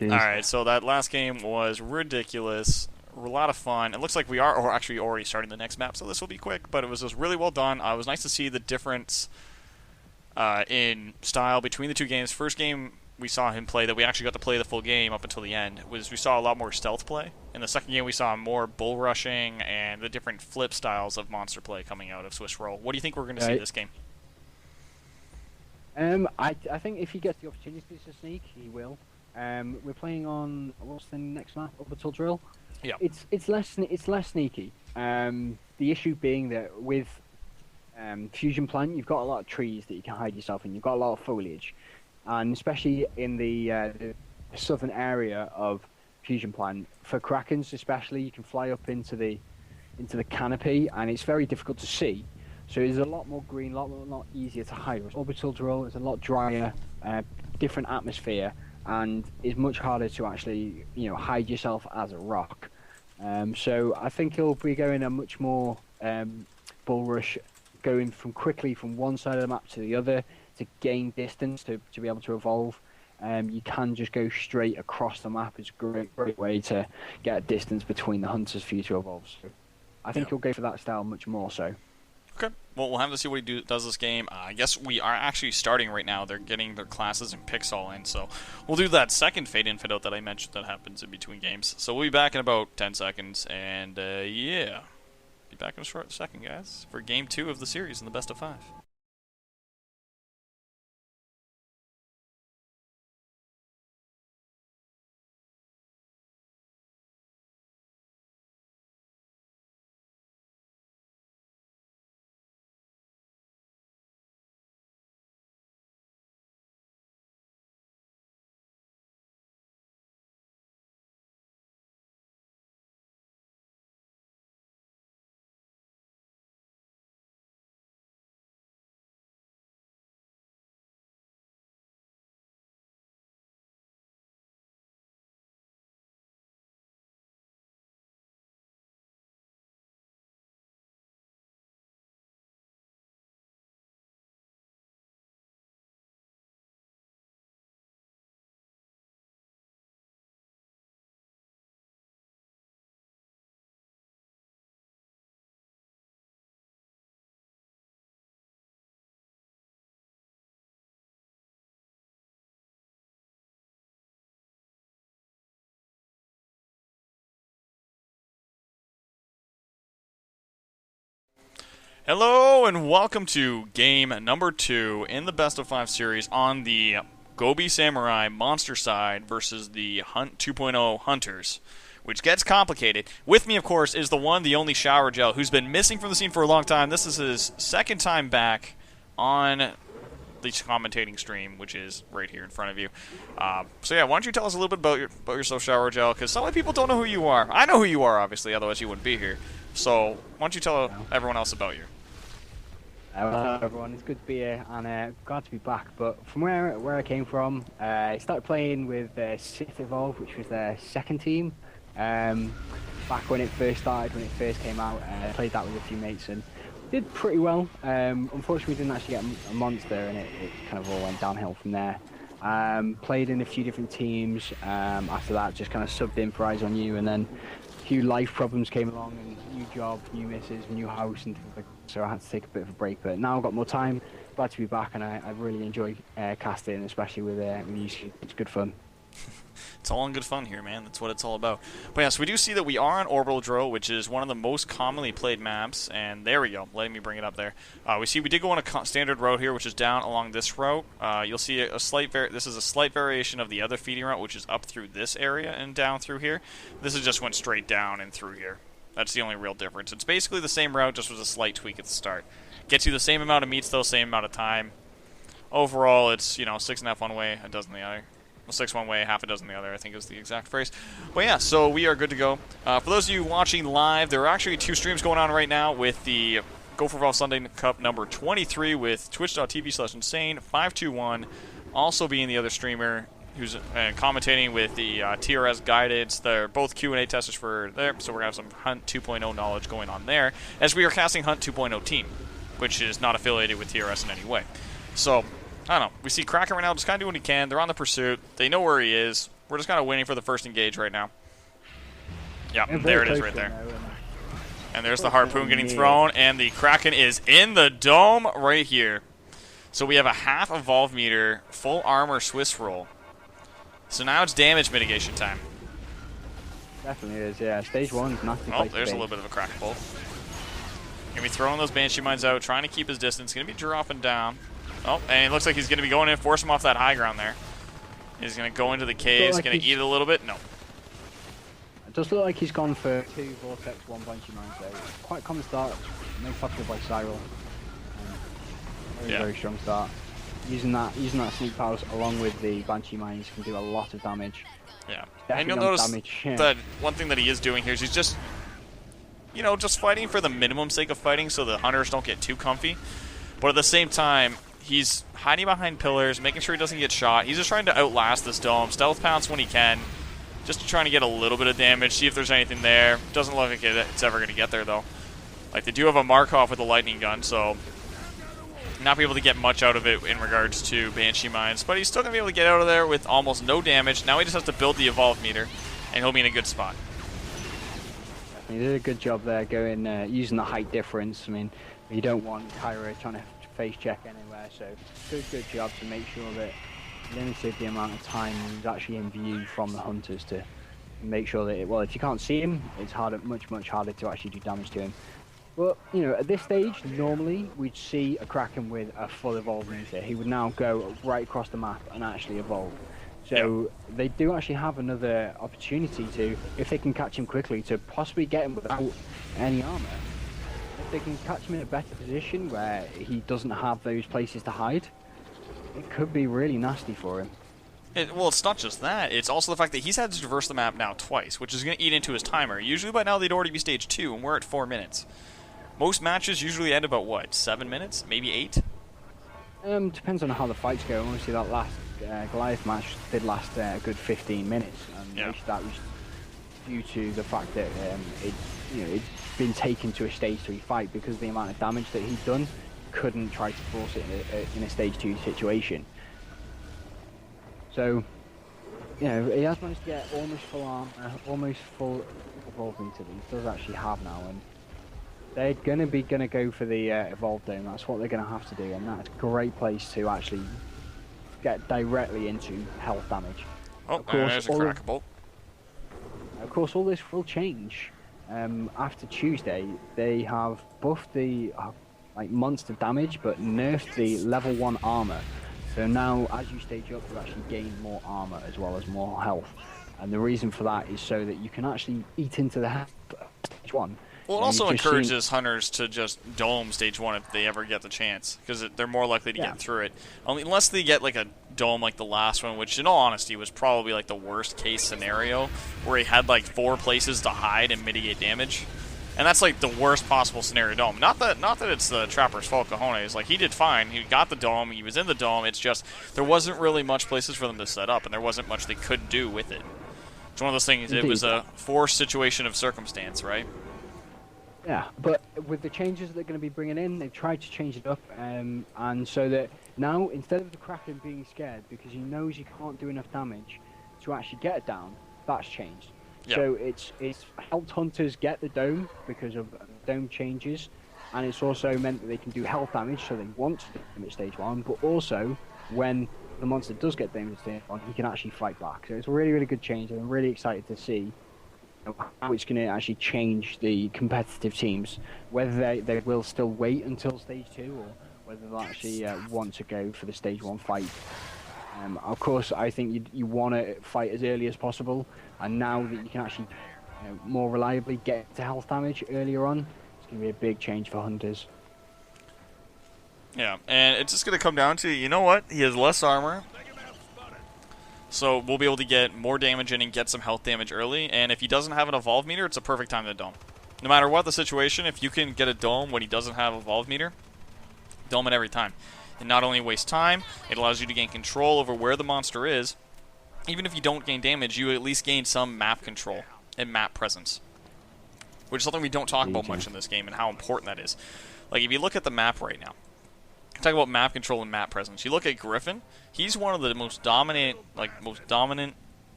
Alright, so that last game was ridiculous. A lot of fun. It looks like we are actually already starting the next map, so this will be quick, but it was just really well done. It was nice to see the difference in style between the 2 games. First game we saw him play that we actually got to play the full game up until the end was we saw a lot more stealth play. In the second game we saw more bull rushing and the different flip styles of monster play coming out of Swiss Roll. What do you think we're going to see this game? I think if he gets the opportunity to sneak, he will. We're playing on what's the next map? Orbital Drill. Yeah. It's less sneaky. The issue being that with Fusion Plant, you've got a lot of trees that you can hide yourself in. You've got a lot of foliage, and especially in the southern area of Fusion Plant, for Krakens especially, you can fly up into the canopy, and it's very difficult to see. So there's a lot more green, a lot easier to hide. Orbital Drill is a lot drier, different atmosphere, and is much harder to actually hide yourself as a rock. So I think he'll be going a much more bull rush, going quickly from one side of the map to the other to gain distance to be able to evolve. You can just go straight across the map. It's a great way to get a distance between the hunters for you to evolve. So I think he'll go for that style much more so. Okay. Well, we'll have to see what he does this game. I guess we are actually starting right now. They're getting their classes and picks all in, so we'll do that second fade-in, fade-out that I mentioned that happens in between games. So we'll be back in about 10 seconds, and yeah. Be back in a short second, guys, for Game 2 of the series in the best of 5. Hello and welcome to game number 2 in the best of 5 series on the Gobi Samurai monster side versus the Hunt 2.0 Hunters, which gets complicated. With me, of course, is the one, the only Shower Gel, who's been missing from the scene for a long time. This is his second time back on the commentating stream, which is right here in front of you. So yeah, why don't you tell us a little bit about yourself, Shower Gel, because some people don't know who you are. I know who you are, obviously, otherwise you wouldn't be here. So why don't you tell everyone else about you? Hello everyone, it's good to be here and glad to be back. But from where I came from, I started playing with Go4Evolve, which was their second team. Back when it first started, when it first came out, I played that with a few mates and did pretty well. Unfortunately, we didn't actually get a monster, and it kind of all went downhill from there. Played in a few different teams. After that, just kind of subbed in for Eyes on You, and then a few life problems came along, and new job, new missus, new house, and things like that. So I had to take a bit of a break. But now I've got more time. Glad to be back, and I really enjoy casting, especially with you. It's good fun. It's all in good fun here, man. That's what it's all about. But yeah, so we do see that we are on Orbital Drill, which is one of the most commonly played maps. And there we go. Letting me bring it up there. We see we did go on a standard route here, which is down along this route. You'll see a slight this is a slight variation of the other feeding route, which is up through this area and down through here. This is just went straight down and through here. That's the only real difference. It's basically the same route, just with a slight tweak at the start. Gets you the same amount of meats, though, same amount of time. Overall, it's, 6.5 one way, a dozen the other. 6 one way, half a dozen the other, I think is the exact phrase. But yeah, so we are good to go. For those of you watching live, there are actually 2 streams going on right now with the Go4Evolve Sunday Cup number 23 with twitch.tv/insane521 also being the other streamer who's commentating with the TRS guidance. They're both Q&A testers for there, so we're going to have some Hunt 2.0 knowledge going on there, as we are casting Hunt 2.0 team, which is not affiliated with TRS in any way. So I don't know. We see Kraken right now just kind of doing what he can. They're on the pursuit. They know where he is. We're just kind of waiting for the first engage right now. Yeah, there it is right there. And there's the harpoon getting thrown, and the Kraken is in the dome right here. So we have a half evolve meter, full armor Swiss roll. So now it's damage mitigation time. Definitely is, yeah. Stage 1's nasty. Oh, there's a little bit of a Kraken bolt. Gonna be throwing those Banshee Mines out, trying to keep his distance. Gonna be dropping down. Oh, and it looks like he's going to be going in, force him off that high ground there. He's going to go into the caves, like going to eat it a little bit. No. It does look like he's gone for 2 Vortex, 1 Banshee Mines there. Quite a common start, made popular by Cyril. Very strong start. Using that sneak powers along with the Banshee Mines can do a lot of damage. Yeah. Definitely and you'll notice that one thing that he is doing here is he's just, just fighting for the minimum sake of fighting so the hunters don't get too comfy. But at the same time, he's hiding behind pillars, making sure he doesn't get shot. He's just trying to outlast this dome, stealth pounce when he can, just trying to get a little bit of damage, see if there's anything there. Doesn't look like it's ever going to get there, though. Like, they do have a Markov with a lightning gun, so not be able to get much out of it in regards to Banshee Mines. But he's still going to be able to get out of there with almost no damage. Now he just has to build the evolve meter, and he'll be in a good spot. He did a good job there, going using the height difference. I mean, you don't want Kyra trying to face check anywhere, so good job to make sure that limited the amount of time he's actually in view from the hunters to make sure that if you can't see him, it's much harder to actually do damage to him. But at this stage, normally we'd see a Kraken with a full evolve meter. He would now go right across the map and actually evolve. So they do actually have another opportunity to, if they can catch him quickly, to possibly get him without any armor. If they can catch him in a better position where he doesn't have those places to hide, it could be really nasty for him. Well, it's not just that. It's also the fact that he's had to traverse the map now twice, which is going to eat into his timer. Usually by now they'd already be stage 2, and we're at 4 minutes. Most matches usually end about, what, 7 minutes? Maybe 8? Depends on how the fights go. Obviously that last Goliath match did last a good 15 minutes, and most of that was due to the fact that it'd been taken to a stage 3 fight because of the amount of damage that he'd done. Couldn't try to force it in a stage 2 situation. So, he has managed to get almost full armor, almost full evolve meter that he does actually have now, and they're gonna go for the evolve dome. That's what they're gonna have to do, and that's a great place to actually get directly into health damage. Oh, of course, there's a Kraken bolt. Of course, all this will change after Tuesday. They have buffed the monster damage, but nerfed the level 1 armor. So now, as you stage up, you actually gain more armor as well as more health. And the reason for that is so that you can actually eat into the health of stage 1. Well, it also encourages hunters to just dome stage 1 if they ever get the chance, because they're more likely to get through it. Unless they get like a dome like the last one, which in all honesty was probably like the worst case scenario, where he had like 4 places to hide and mitigate damage. And that's like the worst possible scenario dome. Not that it's the Trapper's fault, Cojones. Like, he did fine. He got the dome. He was in the dome. It's just there wasn't really much places for them to set up, and there wasn't much they could do with it. It's one of those things. It was a forced situation of circumstance, right? Yeah, but with the changes that they're going to be bringing in, they've tried to change it up, and so that now, instead of the Kraken being scared because he knows he can't do enough damage to actually get it down, that's changed. Yeah. So it's helped hunters get the dome because of dome changes, and it's also meant that they can do health damage, so they want to do them at stage 1, but also when the monster does get damage at stage 1, he can actually fight back. So it's a really, really good change, and I'm really excited to see how it's going to actually change the competitive teams, whether they will still wait until stage 2 or whether they'll actually want to go for the stage 1 fight. Of course, I think you want to fight as early as possible, and now that you can actually more reliably get to health damage earlier on, it's going to be a big change for hunters. Yeah, and it's just going to come down to, you know what, he has less armor, so we'll be able to get more damage in and get some health damage early, and if he doesn't have an evolve meter, it's a perfect time to dome. No matter what the situation, if you can get a dome when he doesn't have evolve meter, dome it every time. It not only wastes time, it allows you to gain control over where the monster is. Even if you don't gain damage, you at least gain some map control and map presence, which is something we don't talk about much in this game and how important that is. Like, if you look at the map right now, talk about map control and map presence. You look at Griffin, he's one of the most dominant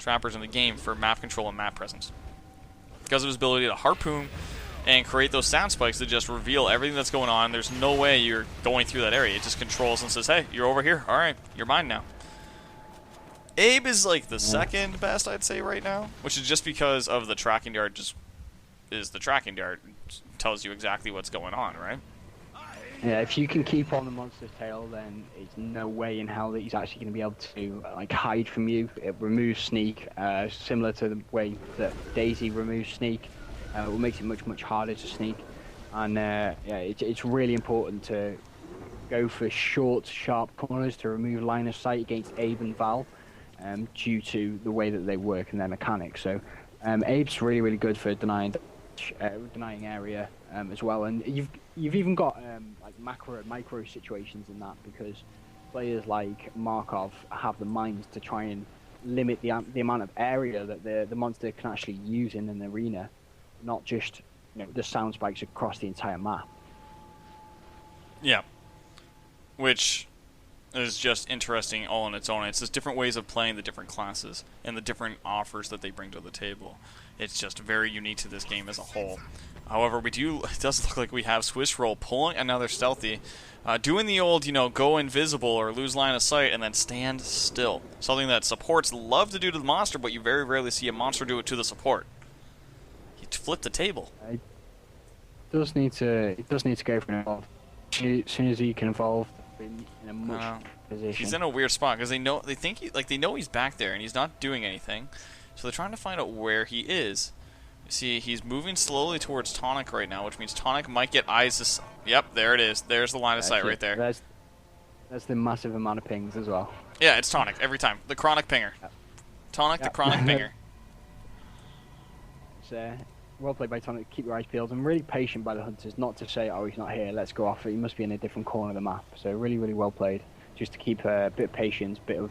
trappers in the game for map control and map presence because of his ability to harpoon and create those sound spikes that just reveal everything that's going on. There's no way you're going through that area. It just controls and says, hey, you're over here. All right, you're mine now. Abe is like the second best, I'd say, right now, which is just because of the tracking dart. Just is the tracking dart tells you exactly what's going on, right? Yeah, if you can keep on the monster's tail, then it's no way in hell that he's actually going to be able to hide from you. It removes sneak, similar to the way that Daisy removes sneak. It makes it much, much harder to sneak. And yeah, it's really important to go for short, sharp corners to remove line of sight against Abe and Val, due to the way that they work and their mechanics. So Abe's really, really good for denying area as well. And you've even got like macro and micro situations in that, because players like Markov have the minds to try and limit the amount of area that the monster can actually use in an arena, not just the sound spikes across the entire map. Yeah, which is just interesting all on its own. It's just different ways of playing the different classes and the different offers that they bring to the table. It's just very unique to this game as a whole. However, it does look like we have Swiss Roll pulling another stealthy, doing the old, go invisible or lose line of sight and then stand still. Something that supports love to do to the monster, but you very rarely see a monster do it to the support. He flipped the table. It does need to go for an evolve. As soon as he can evolve in a much position. He's in a weird spot because they know he's back there and he's not doing anything, so they're trying to find out where he is. You see, he's moving slowly towards Tonic right now, which means Tonic might get eyes. Yep, there it is. There's the line of sight right there. That's the massive amount of pings as well. Yeah, it's Tonic every time. The chronic pinger. Yep. Tonic, the chronic pinger. It's well played by Tonic. Keep your eyes peeled and really patient by the hunters, not to say, oh, he's not here, let's go off. He must be in a different corner of the map. So really, really well played. Just to keep a bit of patience, bit of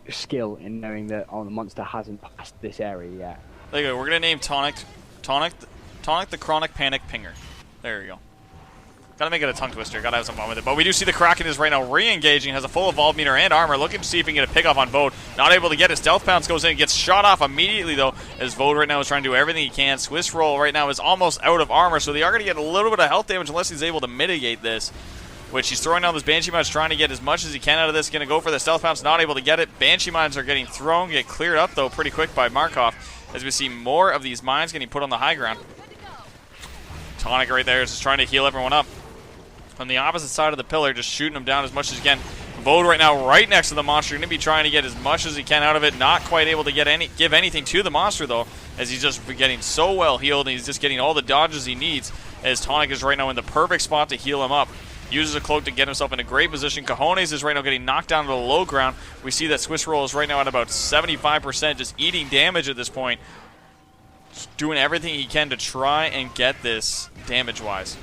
skill in knowing that the monster hasn't passed this area yet. There you go. We're gonna name Tonic the chronic panic pinger. There you go. Gotta make it a tongue twister. Gotta have some fun with it. But we do see the Kraken is right now re-engaging. Has a full evolve meter and armor. Looking to see if he can get a pick off on Vode. Not able to get it. Stealth Pounce goes in. Gets shot off immediately, though, as Vode right now is trying to do everything he can. Swiss Roll right now is almost out of armor, so they are going to get a little bit of health damage unless he's able to mitigate this. Which he's throwing down this Banshee Mines, trying to get as much as he can out of this. Going to go for the Stealth Pounce. Not able to get it. Banshee Mines are getting thrown. Get cleared up, though, pretty quick by Markov. As we see more of these mines getting put on the high ground. Tonic right there is just trying to heal everyone up. On the opposite side of the pillar, just shooting them down as much as you can. Vode right now right next to the monster. Going to be trying to get as much as he can out of it. Not quite able to give anything to the monster, though, as he's just getting so well healed. And he's just getting all the dodges he needs, as Tonic is right now in the perfect spot to heal him up. Uses a cloak to get himself in a great position. Cojones is right now getting knocked down to the low ground. We see that Swiss Roll is right now at about 75%, just eating damage at this point. doing everything he can to try and get this damage-wise.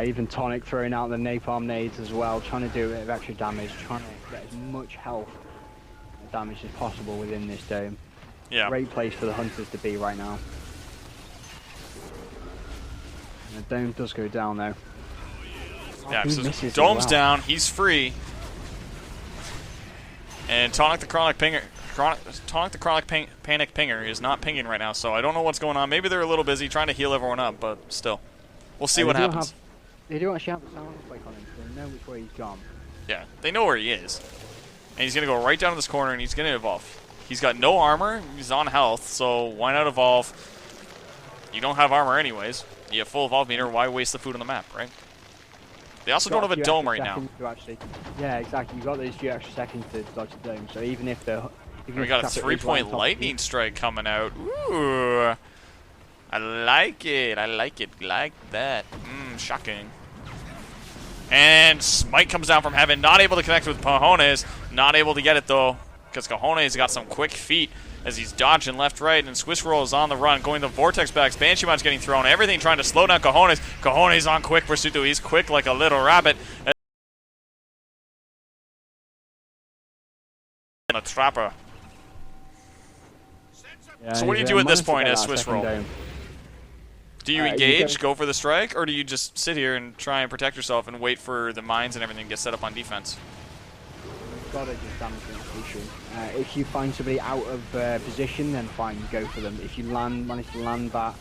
Even Tonic throwing out the napalm nades as well, trying to do a bit of extra damage, trying to get as much health and damage as possible within this dome. Yeah. Great place for the hunters to be right now. And the dome does go down though. Yeah, so dome's down, he's free. And Tonic the Chronic Panic Pinger is not pinging right now, so I don't know what's going on. Maybe they're a little busy trying to heal everyone up, but still. We'll see what happens. They do actually have the sound spike on him, so they know which way he's gone. Yeah, they know where he is. And he's going to go right down to this corner, and he's going to evolve. He's got no armor, he's on health, so why not evolve? You don't have armor anyways. You have full evolve meter, why waste the food on the map, right? They also don't have a dome right now. Yeah, exactly. You got those few extra seconds to dodge the dome, so even if the... We got a 3-point lightning strike coming out. Ooh. I like it. I like it like that. Shocking. And Smite comes down from heaven. Not able to connect with Cajones. Not able to get it, though, because Cajones got some quick feet as he's dodging left, right, and Swiss Roll is on the run, going to Vortex backs. Banshee Mod's getting thrown. Everything trying to slow down Cajones. Cajones on quick pursuit, though. He's quick like a little rabbit. And a trapper. Yeah, so what do you do at this point as Swiss Roll? Do you engage, go for the strike, or do you just sit here and try and protect yourself and wait for the mines and everything to get set up on defense? You've got to just damage the station. If you find somebody out of position, then fine, you go for them. If you manage to land that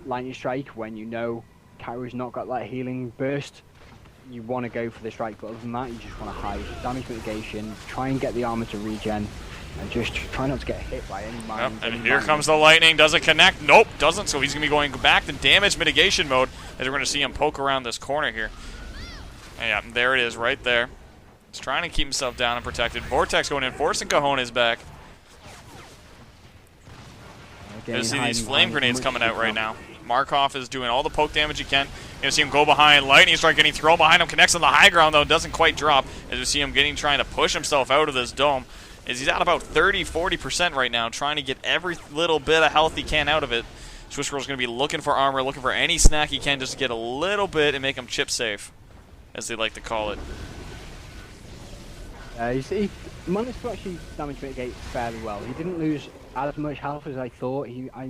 lightning strike when you know Kairo's not got that healing burst, you want to go for the strike. But other than that, you just want to hide. Damage mitigation, try and get the armor to regen. And just try not to get hit by any mines. Yep, and here comes the lightning. Does it connect? Nope, doesn't. So he's going to be going back to damage mitigation mode as we're going to see him poke around this corner here. And yeah, there it is right there. He's trying to keep himself down and protected. Vortex going in, forcing Cajones back. You're going to see these flame grenades coming out right now. Markov is doing all the poke damage he can. You're going to see him go behind. Lightning strike getting thrown behind him. Connects on the high ground, though. Doesn't quite drop. As you see him trying to push himself out of this dome. Is he's at about 30–40% right now, trying to get every little bit of health he can out of it. Swiss Roll's going to be looking for armor, looking for any snack he can just to get a little bit and make him chip safe, as they like to call it. He managed to actually damage mitigate fairly well. He didn't lose as much health as I thought. I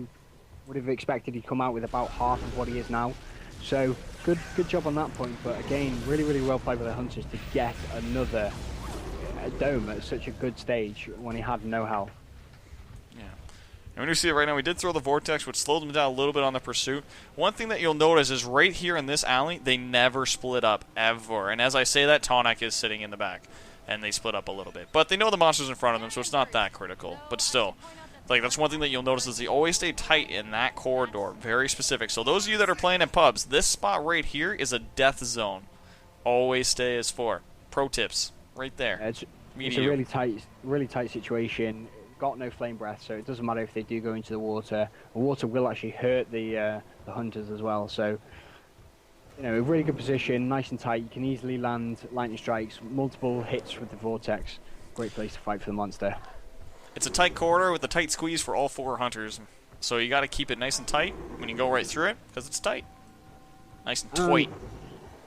would have expected he'd come out with about half of what he is now. So good job on that point. But again, really well played by the Hunters to get another dome at such a good stage when he had no health. Yeah. And when you see it right now, we did throw the Vortex, which slowed them down a little bit on the pursuit. One thing that you'll notice is right here in this alley, they never split up, ever. And as I say that, Tonic is sitting in the back, and they split up a little bit. But they know the monster's in front of them, so it's not that critical. But still, like, that's one thing that you'll notice is they always stay tight in that corridor, very specific. So those of you that are playing in pubs, this spot right here is a death zone. Always stay as 4. Pro tips. Right there. It's a really tight situation. Got no flame breath, so it doesn't matter if they do go into the water. The water will actually hurt the hunters as well. So, you know, a really good position, nice and tight. You can easily land lightning strikes, multiple hits with the vortex. Great place to fight for the monster. It's a tight corridor with a tight squeeze for all 4 hunters. So you got to keep it nice and tight when you go right through it, because it's tight. Nice and tight.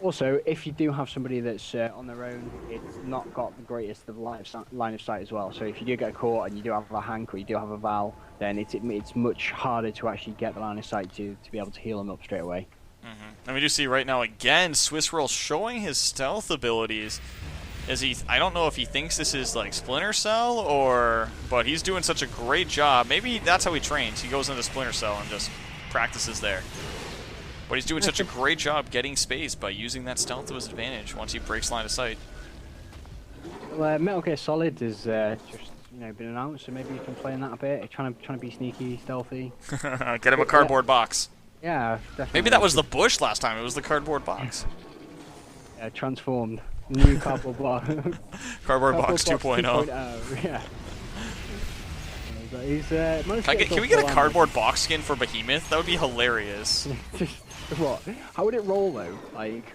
Also, if you do have somebody that's on their own, it's not got the greatest of line of sight as well. So if you do get caught and you do have a Hank or you do have a Val, then it's much harder to actually get the line of sight to be able to heal them up straight away. And we do see right now again Swiss Roll showing his stealth abilities. I don't know if he thinks this is like Splinter Cell but he's doing such a great job. Maybe that's how he trains. He goes into Splinter Cell and just practices there. But he's doing such a great job getting space by using that stealth to his advantage once he breaks line of sight. Well, Metal Gear Solid is just been announced, so maybe you can play in that a bit. Trying to be sneaky, stealthy. Get him a cardboard box. Yeah, definitely. Maybe that was the bush last time. It was the cardboard box. Yeah, transformed. New cardboard box. Cardboard box 2.0. Yeah. Can we get a cardboard box skin for Behemoth? That would be hilarious. What? How would it roll though?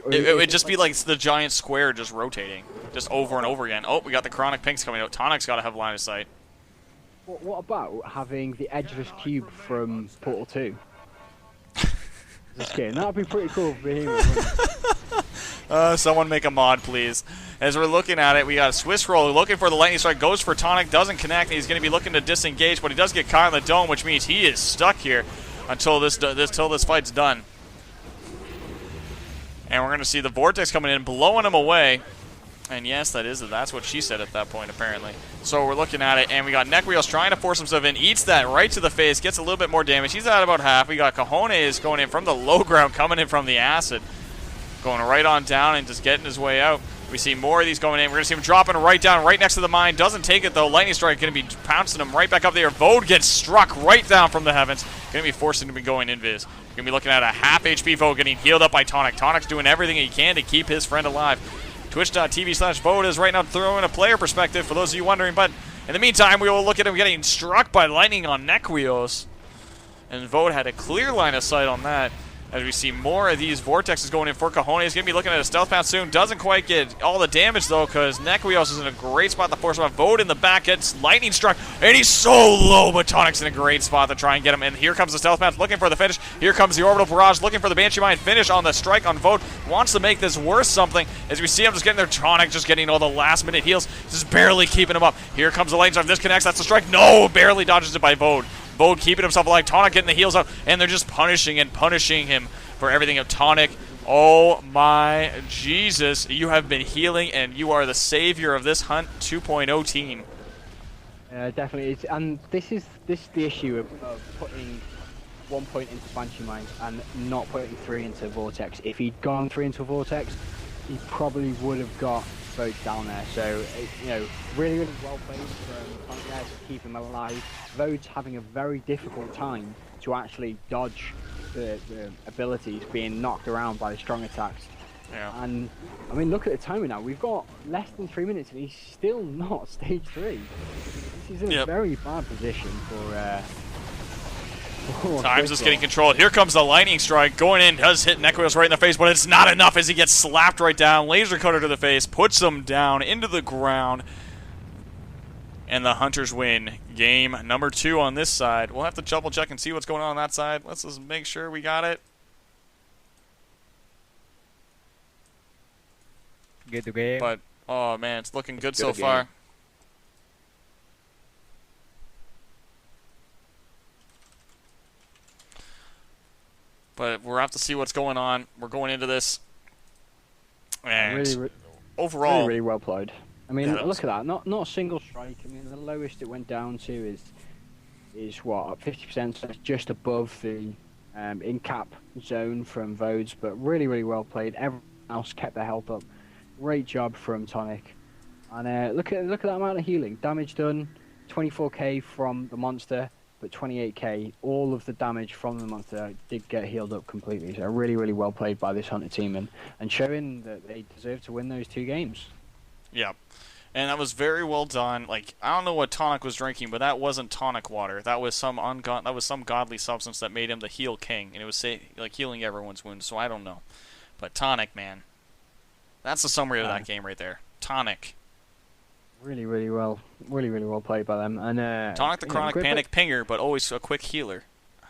It would just be like the giant square just rotating, just over and over again. Oh, we got the Chronic Pinks coming out. Tonic's got to have line of sight. What about having the edgeless cube from Portal 2? The skin. That'd be pretty cool for him, wouldn't it? Someone make a mod, please. As we're looking at it, we got a Swiss roll looking for the lightning strike. Goes for tonic, doesn't connect. He's going to be looking to disengage, but he does get caught in the dome, which means he is stuck here until this fight's done. And we're going to see the vortex coming in, blowing him away. And yes, that's what she said at that point, apparently. So we're looking at it, and we got Nequios trying to force himself in, eats that right to the face, gets a little bit more damage. He's at about half. We got Cajones going in from the low ground, coming in from the acid, going right on down and just getting his way out. We see more of these going in. We're going to see him dropping right down, right next to the mine. Doesn't take it, though. Lightning Strike going to be pouncing him right back up there. Vode gets struck right down from the heavens. Going to be forcing him to be going invis. Going to be looking at a half HP Vode getting healed up by Tonic. Tonic's doing everything he can to keep his friend alive. Twitch.tv/Vode is right now throwing a player perspective for those of you wondering. But in the meantime, we will look at him getting struck by lightning on Nequios. And Vode had a clear line of sight on that. As we see more of these vortexes going in for Cajones. He's going to be looking at a stealth path soon. Doesn't quite get all the damage, though, because Nequios is in a great spot to force him out. Vode in the back gets lightning struck, and he's so low, but Tonic's in a great spot to try and get him. And here comes the stealth path looking for the finish. Here comes the orbital barrage looking for the Banshee Mine finish on the strike on Vode. Wants to make this worth something. As we see him just getting there, Tonic just getting all the last-minute heals, just barely keeping him up. Here comes the lightning strike. This connects. That's the strike. No, barely dodges it by Vode. Vode keeping himself alive. Tonic getting the heals up, and they're just punishing him for everything of Tonic. Oh my Jesus, you have been healing and you are the savior of this Hunt 2.0 team. Definitely, and this is the issue of putting 1 point into Banshee Mines and not putting 3 into Vortex. If he'd gone 3 into Vortex, he probably would have got both down there. So, really, really well played from Tonic there to keep him alive. Vode's having a very difficult time to actually dodge the abilities being knocked around by the strong attacks. Yeah. And I mean, look at the timer now. We've got less than 3 minutes, and he's still not stage 3. This is in a very bad position for. Time's just getting controlled. Here comes the lightning strike going in. Does hit Nequios right in the face, but it's not enough as he gets slapped right down. Laser cutter to the face, puts him down into the ground. And the Hunters win game number 2 on this side. We'll have to double check and see what's going on that side. Let's just make sure we got it. Good game. But, oh man, it's looking good so far. But we'll have to see what's going on. We're going into this. And overall, really well played. I mean, look at that. Not a single strike. I mean, the lowest it went down to is what, 50%, so it's just above the in-cap zone from Vodes, but really, really well played. Everyone else kept their health up. Great job from Tonic. And look at that amount of healing. Damage done, 24k from the monster, but 28k. All of the damage from the monster did get healed up completely. So really, really well played by this Hunter team and showing that they deserve to win those 2 games. Yeah. And that was very well done. Like, I don't know what Tonic was drinking, but that wasn't tonic water. That was some godly substance that made him the heal king, and it was like healing everyone's wounds. So I don't know, but Tonic, man, that's the summary of that game right there. Tonic. Really, really well played by them. And Tonic, the chronic panic pinger, but always a quick healer.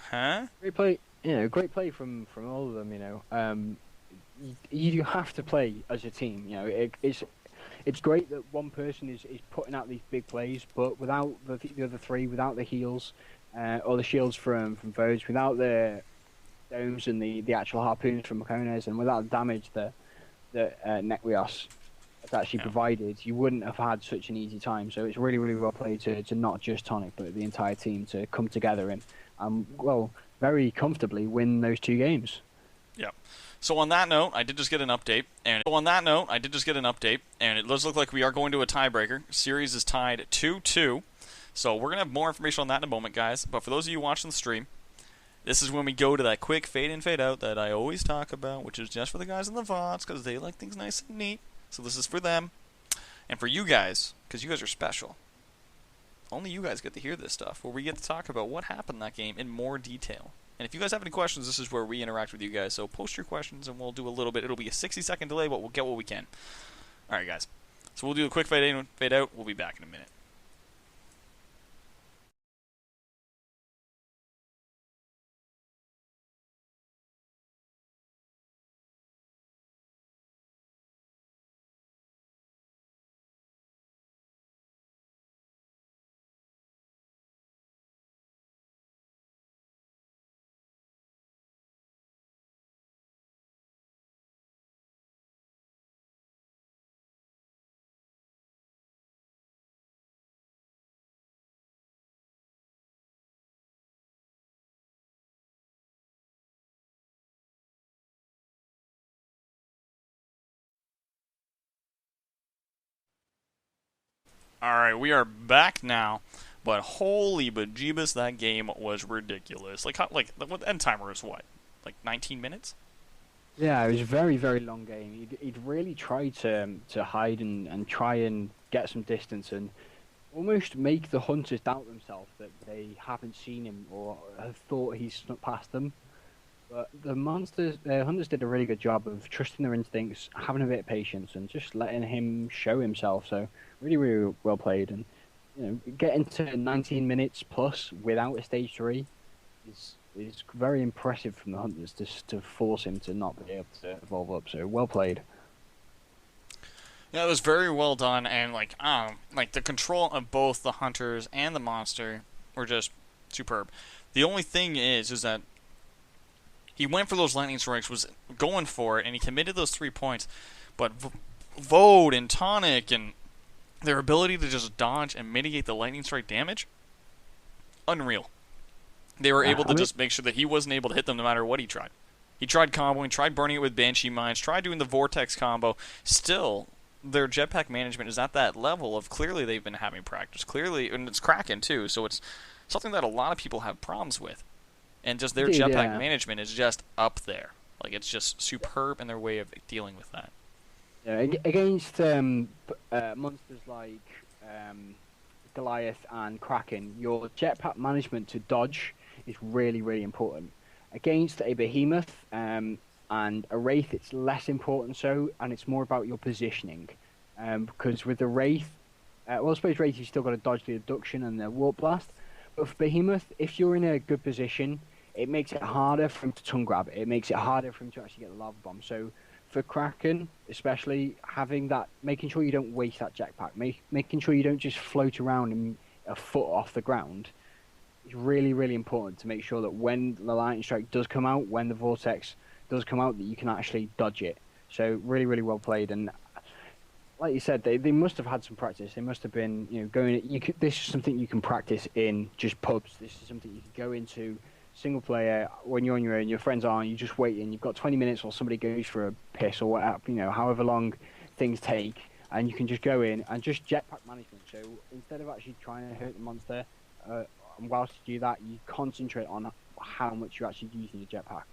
Huh? Great play. Great play from all of them. You have to play as a team. It's great that one person is putting out these big plays, but without the other 3, without the heals or the shields from Vodes, without the domes and the actual harpoons from Macones, and without the damage that Nequios has actually provided, you wouldn't have had such an easy time. So it's really, really well played to not just Tonic, but the entire team to come together and very comfortably win those 2 games. Yeah. So on that note, I did just get an update, and it does look like we are going to a tiebreaker. Series is tied 2-2, so we're going to have more information on that in a moment, guys. But for those of you watching the stream, this is when we go to that quick fade in, fade out that I always talk about, which is just for the guys in the VODs, because they like things nice and neat. So this is for them, and for you guys, because you guys are special. Only you guys get to hear this stuff, where we get to talk about what happened in that game in more detail. And if you guys have any questions, this is where we interact with you guys. So post your questions, and we'll do a little bit. It'll be a 60-second delay, but we'll get what we can. All right, guys. So we'll do a quick fade in, fade out. We'll be back in a minute. Alright, we are back now. But holy bejeebus, that game was ridiculous. What end timer is what? Like 19 minutes? Yeah, it was a very, very long game. He'd really tried to hide and try and get some distance and almost make the hunters doubt themselves that they haven't seen him or have thought he's snuck past them. But the hunters did a really good job of trusting their instincts, having a bit of patience, and just letting him show himself. So really, really well played. And getting to 19 minutes plus without a stage 3 is very impressive from the hunters to force him to not be able to evolve up. So well played. Yeah, it was very well done, and the control of both the hunters and the monster were just superb. The only thing is that he went for those lightning strikes, was going for it, and he committed those 3 points. But Vode and Tonic and their ability to just dodge and mitigate the lightning strike damage, unreal. They were able to just make sure that he wasn't able to hit them no matter what he tried. He tried comboing, tried burning it with Banshee Mines, tried doing the Vortex combo. Still, their jetpack management is at that level of clearly they've been having practice. Clearly, and it's Kraken too, so it's something that a lot of people have problems with. And just their jetpack management is just up there. Like, it's just superb in their way of dealing with that. Yeah, against monsters like Goliath and Kraken, your jetpack management to dodge is really, really important. Against a Behemoth and a Wraith, it's less important so, and it's more about your positioning. Because with the Wraith, I suppose Wraith, you've still got to dodge the Abduction and the Warp Blast. But for Behemoth, if you're in a good position, it makes it harder for him to tongue grab. It makes it harder for him to actually get the lava bomb. So for Kraken, especially, having that, making sure you don't waste that jetpack, making sure you don't just float around and a foot off the ground, is really, really important to make sure that when the lightning strike does come out, when the vortex does come out, that you can actually dodge it. So really, really well played. And like you said, they must have had some practice. They must have been, this is something you can practice in just pubs. This is something you can go into single player when you're on your own. Your friends aren't. You just wait, and you've got 20 minutes while somebody goes for a piss or whatever. However long things take, and you can just go in and just jetpack management. So instead of actually trying to hurt the monster, whilst you do that, you concentrate on how much you're actually using your jetpack.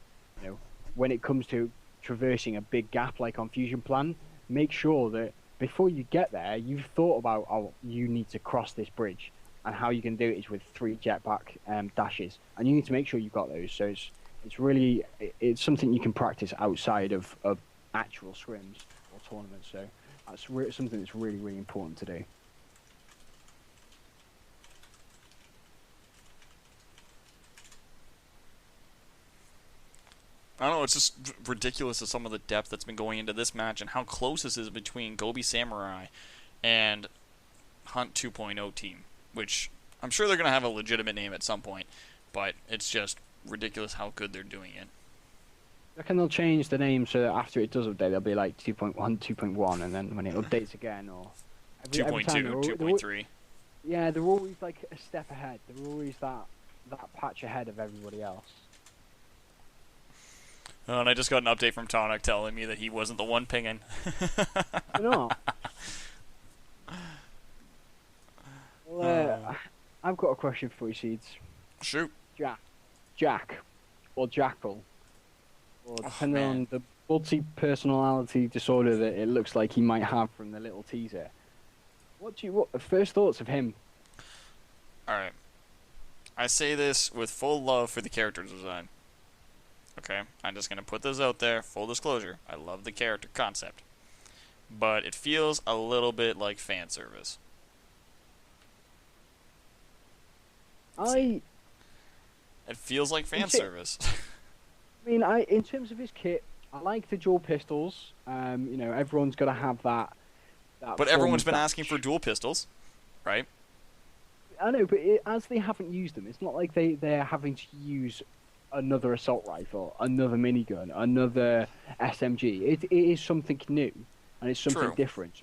When it comes to traversing a big gap like on Fusion Plan, make sure that before you get there, you've thought about, you need to cross this bridge, and how you can do it is with 3 jetpack dashes, and you need to make sure you've got those. So it's something you can practice outside of actual scrims or tournaments. So that's something that's really, really important to do. I don't know, it's just ridiculous of some of the depth that's been going into this match and how close this is between Gobi Samurai and Hunt 2.0 team, which I'm sure they're going to have a legitimate name at some point, but it's just ridiculous how good they're doing it. I reckon they'll change the name so that after it does update, they'll be like 2.1, 2.1, and then when it updates again, or 2.2, 2.3. Yeah, they're always like a step ahead. They're always that patch ahead of everybody else. Oh, and I just got an update from Tonic telling me that he wasn't the one pinging. No. Well, I've got a question for you, Seeds. Shoot. Jack, or Jackal, or depending on the multi-personality disorder that it looks like he might have from the little teaser. What first thoughts of him? Alright. I say this with full love for the character design. Okay, I'm just going to put this out there, full disclosure. I love the character concept. But it feels a little bit like fan service. It feels like fan service. I mean, in terms of his kit, I like the dual pistols. Everyone's got to have that but everyone's been asking for dual pistols, right? I know, but as they haven't used them, it's not like they're having to use another assault rifle, another minigun, another SMG. It is something new, and it's something different.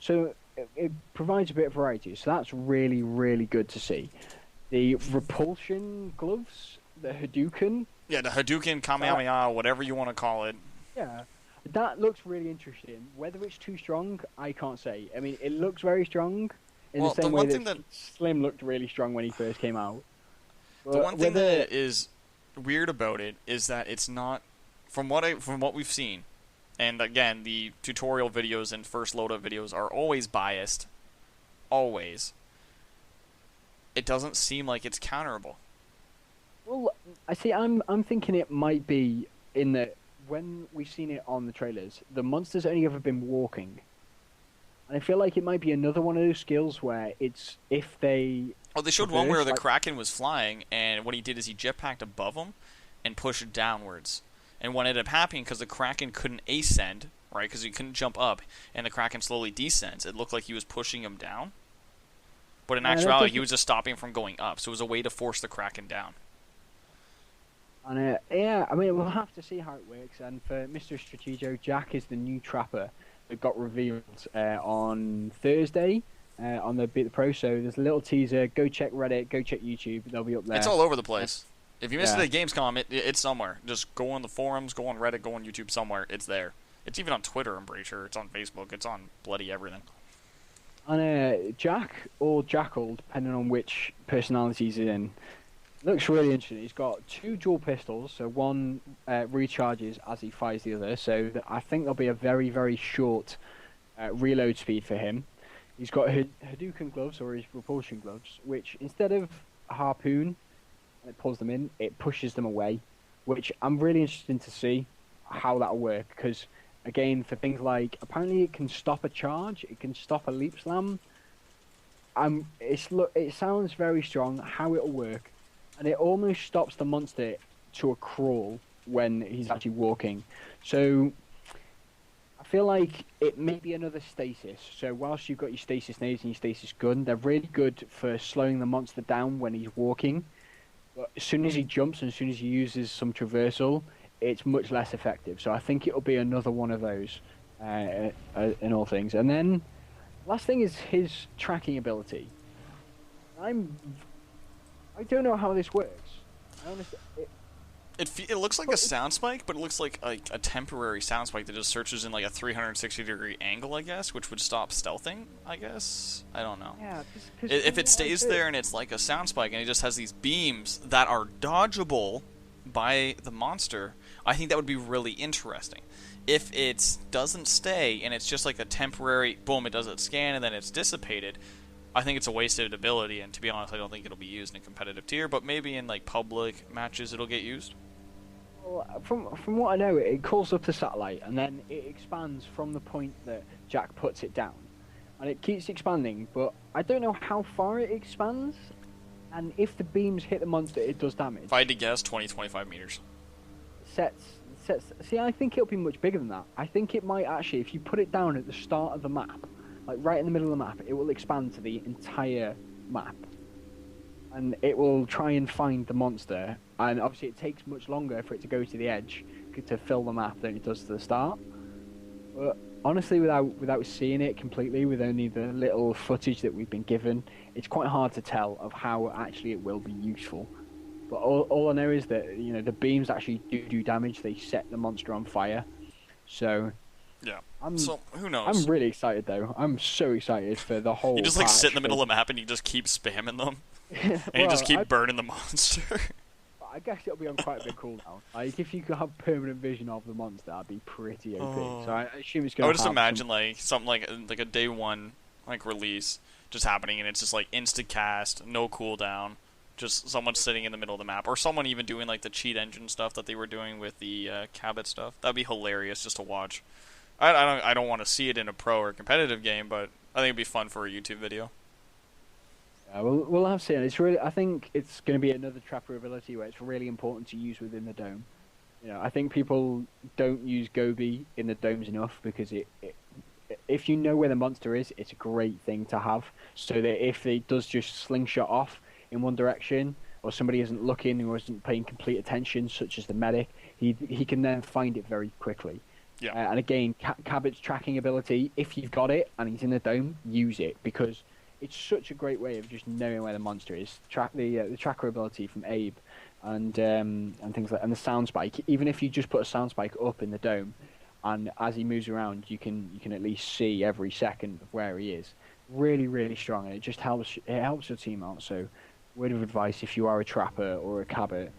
So it provides a bit of variety. So that's really, really good to see. The repulsion gloves, the Hadouken. Yeah, the Hadouken, Kamehameha, whatever you want to call it. Yeah, that looks really interesting. Whether it's too strong, I can't say. I mean, it looks very strong. In the Well, the same way one that thing that Slim looked really strong when he first came out. the But one thing whether that is weird about it is that it's not from what we've seen. And again, the tutorial videos and first loadout videos are always biased. Always. It doesn't seem like it's counterable. well, I see. I'm thinking it might be in that when we've seen it on the trailers, the monster's only ever been walking, and I feel like it might be another one of those skills where it's if they Oh, they showed one where traverse, the like, Kraken was flying, and what he did is he jetpacked above him and pushed downwards. And what ended up happening, because the Kraken couldn't ascend, right, because he couldn't jump up, and the Kraken slowly descends, it looked like he was pushing him down. But in actuality, he was just stopping him from going up, so it was a way to force the Kraken down. And yeah, I mean, we'll have to see how it works. And for Mr. Stratejo, Jack is the new trapper that got revealed on Thursday on the Beat the Pro. So there's a little teaser. Go check Reddit. Go check YouTube. They'll be up there. It's all over the place. If you missed Yeah. it at Gamescom, it's somewhere. Just go on the forums, go on Reddit, go on YouTube somewhere. It's there. It's even on Twitter, I'm pretty sure. It's on Facebook. It's on bloody everything. And Jack or Jackal, depending on which personality he's in, looks really interesting. He's got 2 dual pistols, so one recharges as he fires the other. So I think there'll be a very, very short reload speed for him. He's got Hadouken gloves, or his repulsion gloves, which instead of a harpoon, and it pulls them in, it pushes them away, which I'm really interested to see how that'll work, because again, for things like, apparently it can stop a charge, it can stop a leap slam. It sounds very strong how it'll work, and it almost stops the monster to a crawl when he's actually walking. So I feel like it may be another stasis. So whilst you've got your stasis nades and your stasis gun, they're really good for slowing the monster down when he's walking. But as soon as he jumps and as soon as he uses some traversal, it's much less effective. So I think it'll be another one of those in all things. And then last thing is his tracking ability. I don't know how this works. I honestly, It looks like a sound spike, but it looks like a temporary sound spike that just searches in like a 360-degree angle, I guess, which would stop stealthing, I guess. I don't know. yeah, cause If it stays there and it's like a sound spike and it just has these beams that are dodgeable by the monster, I think that would be really interesting. If it doesn't stay and it's just like a temporary, boom, it does its scan and then it's dissipated, I think it's a wasted ability, and to be honest, I don't think it'll be used in a competitive tier, but maybe in like public matches it'll get used. Well, from what I know, it calls up the satellite and then it expands from the point that Jack puts it down, and it keeps expanding. But I don't know how far it expands, and if the beams hit the monster, it does damage. If I had to guess, 20-25 meters. Sets. See, I think it'll be much bigger than that. I think it might actually, if you put it down at the start of the map, like right in the middle of the map, it will expand to the entire map. And it will try and find the monster. And obviously it takes much longer for it to go to the edge to fill the map than it does to the start. But honestly, without seeing it completely, with only the little footage that we've been given, it's quite hard to tell of how actually it will be useful. But all I know is that the beams actually do damage. They set the monster on fire. So Yeah. So who knows? I'm really excited though. I'm so excited for the whole. You just like patch. sit in the middle of the map and you just keep spamming them, and you Well, just keep burning the monster. I guess it'll be on quite a big cooldown. Like if you could have permanent vision of the monster, that'd be pretty OP. Oh. So I assume it's I going would to. just imagine like something like a day one like release just happening, and it's just like instant cast, no cooldown, just someone sitting in the middle of the map, or someone even doing like the cheat engine stuff that they were doing with the Cabot stuff. That'd be hilarious just to watch. I don't want to see it in a pro or competitive game, but I think it'd be fun for a YouTube video. We'll have to see. It's really. I think it's going to be another trapper ability where it's really important to use within the dome. I think people don't use Gobi in the domes enough because if you know where the monster is, it's a great thing to have. So that if it does just slingshot off in one direction, or somebody isn't looking or isn't paying complete attention, such as the medic, he can then find it very quickly. Yeah. And again, Cabot's tracking ability, if you've got it and he's in the dome, use it because it's such a great way of just knowing where the monster is. The tracker ability from Abe, and things like, and the sound spike. Even if you just put a sound spike up in the dome, and as he moves around, you can at least see every second of where he is. really, really strong, and it helps your team out. So, word of advice: if you are a trapper or a cabot,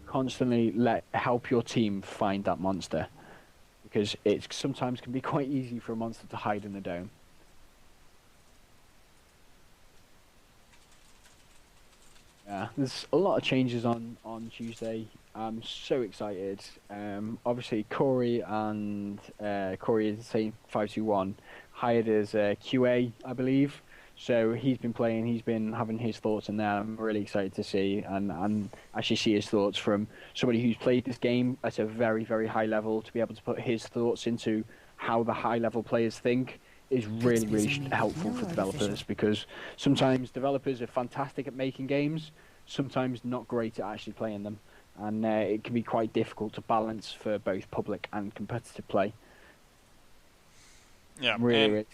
constantly help your team find that monster because it sometimes can be quite easy for a monster to hide in the dome. Yeah, there's a lot of changes on Tuesday. I'm so excited. Obviously Corey is the same 521 hired as a QA, I believe. So he's been playing. He's been having his thoughts in there. I'm really excited to see and actually see his thoughts from somebody who's played this game at a very very high level to be able to put his thoughts into how the high level players think is really, really helpful for developers because sometimes developers are fantastic at making games, sometimes not great at actually playing them, and it can be quite difficult to balance for both public and competitive play. Yeah, Really, and really.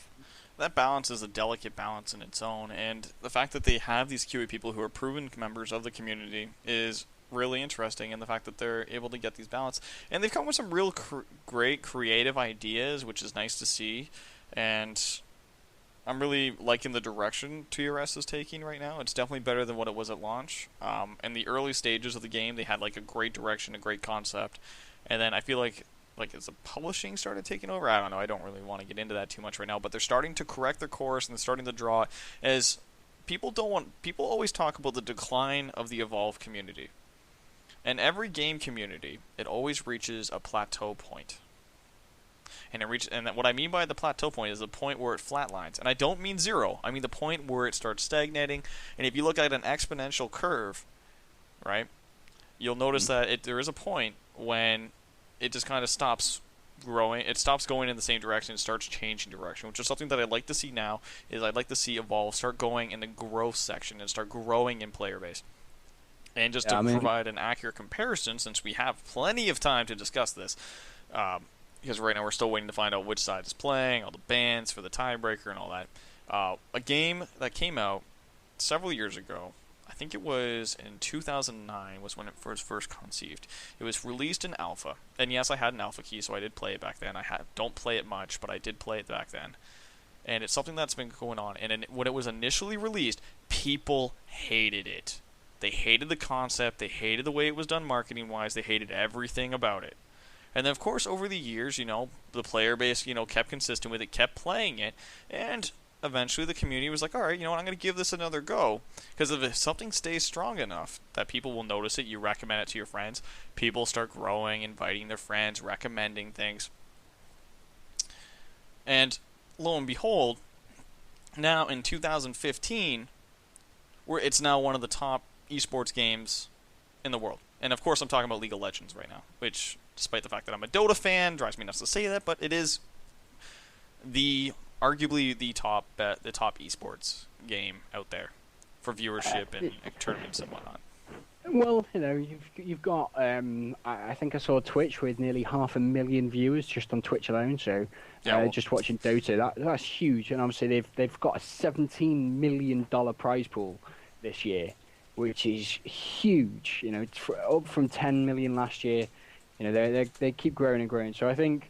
that balance is a delicate balance in its own, and the fact that they have these QA people who are proven members of the community is really interesting, and the fact that they're able to get these balance, and they've come with some real great creative ideas, which is nice to see, and I'm really liking the direction TRS is taking right now. It's definitely better than what it was at launch. In the early stages of the game, they had like a great direction, a great concept, and then I feel like as the publishing started taking over, I don't know. I don't really want to get into that too much right now, but they're starting to correct their course and they're starting to draw as people always talk about the decline of the Evolve community. And every game community, it always reaches a plateau point. And what I mean by the plateau point is the point where it flatlines. And I don't mean zero. I mean the point where it starts stagnating. And if you look at an exponential curve, right, you'll notice that there is a point when it just kind of stops growing. It stops going in the same direction and starts changing direction, which is something that I'd like to see now. I'd like to see Evolve start going in the growth section and start growing in player base. And just to provide an accurate comparison, since we have plenty of time to discuss this, because right now we're still waiting to find out which side is playing, all the bans for the tiebreaker and all that. A game that came out several years ago, I think it was in 2009 was when it was first conceived. It was released in alpha, and yes, I had an alpha key, so I did play it back then. Don't play it much, but I did play it back then. And it's something that's been going on. And when it was initially released, people hated it. They hated the concept. They hated the way it was done marketing-wise. They hated everything about it. And then, of course, over the years, the player base, kept consistent with it, kept playing it, and eventually the community was like, all right, I'm going to give this another go. Because if something stays strong enough that people will notice it, you recommend it to your friends, people start growing, inviting their friends, recommending things. And lo and behold, now in 2015, it's now one of the top esports games in the world. And of course I'm talking about League of Legends right now, which, despite the fact that I'm a Dota fan, drives me nuts to say that, but it is arguably the top esports game out there for viewership and tournaments and whatnot. Well, you've got I think I saw Twitch with nearly 500,000 viewers just on Twitch alone. So just watching Dota, that's huge. And obviously they've got a $17 million prize pool this year, which is huge. It's up from 10 million last year. They keep growing and growing. So I think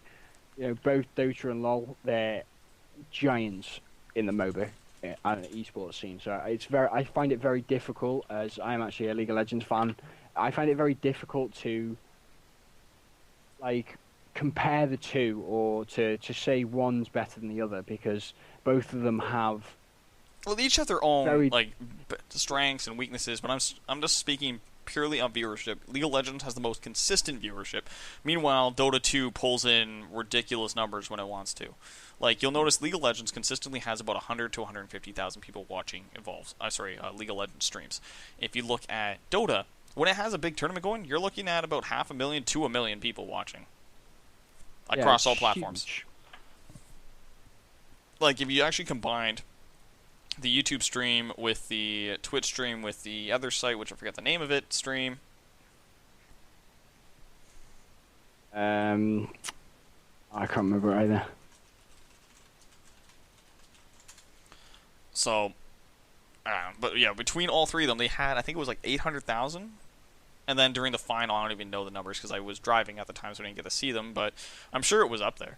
both Dota and LoL, they're giants in the MOBA and esports scene. So I find it very difficult, as I am actually a League of Legends fan. I find it very difficult to compare the two or to say one's better than the other, because both of them have they each have their own strengths and weaknesses. But I'm just speaking purely on viewership. League of Legends has the most consistent viewership. Meanwhile, Dota 2 pulls in ridiculous numbers when it wants to. You'll notice League of Legends consistently has about 100 to 150,000 people watching League of Legends streams. If you look at Dota, when it has a big tournament going, you're looking at about 500,000 to 1 million people watching across all platforms. Huge. If you actually combined the YouTube stream with the Twitch stream with the other site, which I forget the name of it, stream. I can't remember either. So, but yeah, between all three of them, they had, I think it was 800,000. And then during the final, I don't even know the numbers because I was driving at the time, so I didn't get to see them, but I'm sure it was up there.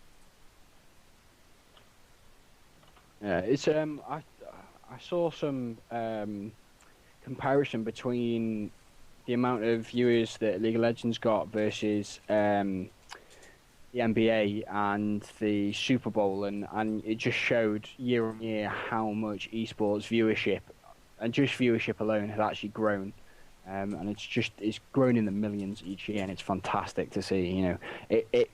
Yeah, it's I saw some comparison between the amount of viewers that League of Legends got versus the NBA and the Super Bowl, and it just showed year on year how much esports viewership and just viewership alone had actually grown. And it's grown in the millions each year, and it's fantastic to see. You know,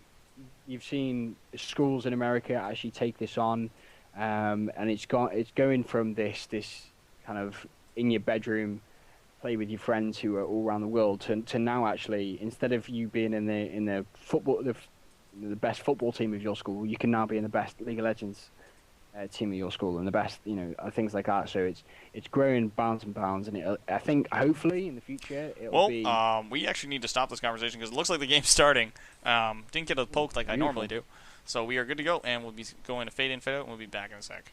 you've seen schools in America actually take this on, and it's going from this kind of in your bedroom play with your friends who are all around the world to now actually, instead of you being in the football the best football team of your school, you can now be in the best League of Legends team of your school and the best, things like that. So it's growing bounds and bounds, and I think hopefully in the future it'll be. We actually need to stop this conversation because it looks like the game's starting. Didn't get a poke like I normally do, so we are good to go, and we'll be going to fade in, fade out, and we'll be back in a sec.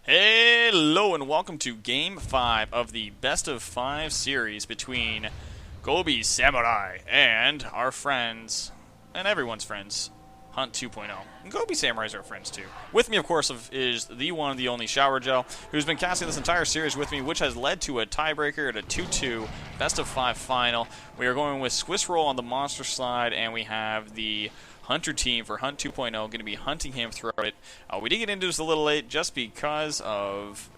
Hello and welcome to Game 5 of the Best of 5 series between Gobi Samurai and our friends, and everyone's friends, Hunt 2.0. And Gobi Samurais are friends too. With me, of course, is the one, the only Shower Gel, who's been casting this entire series with me, which has led to a tiebreaker at a 2-2 Best of 5 final. We are going with Swiss Roll on the monster side, and we have the Hunter team for Hunt 2.0 going to be hunting him throughout it. We did get into this a little late just because of,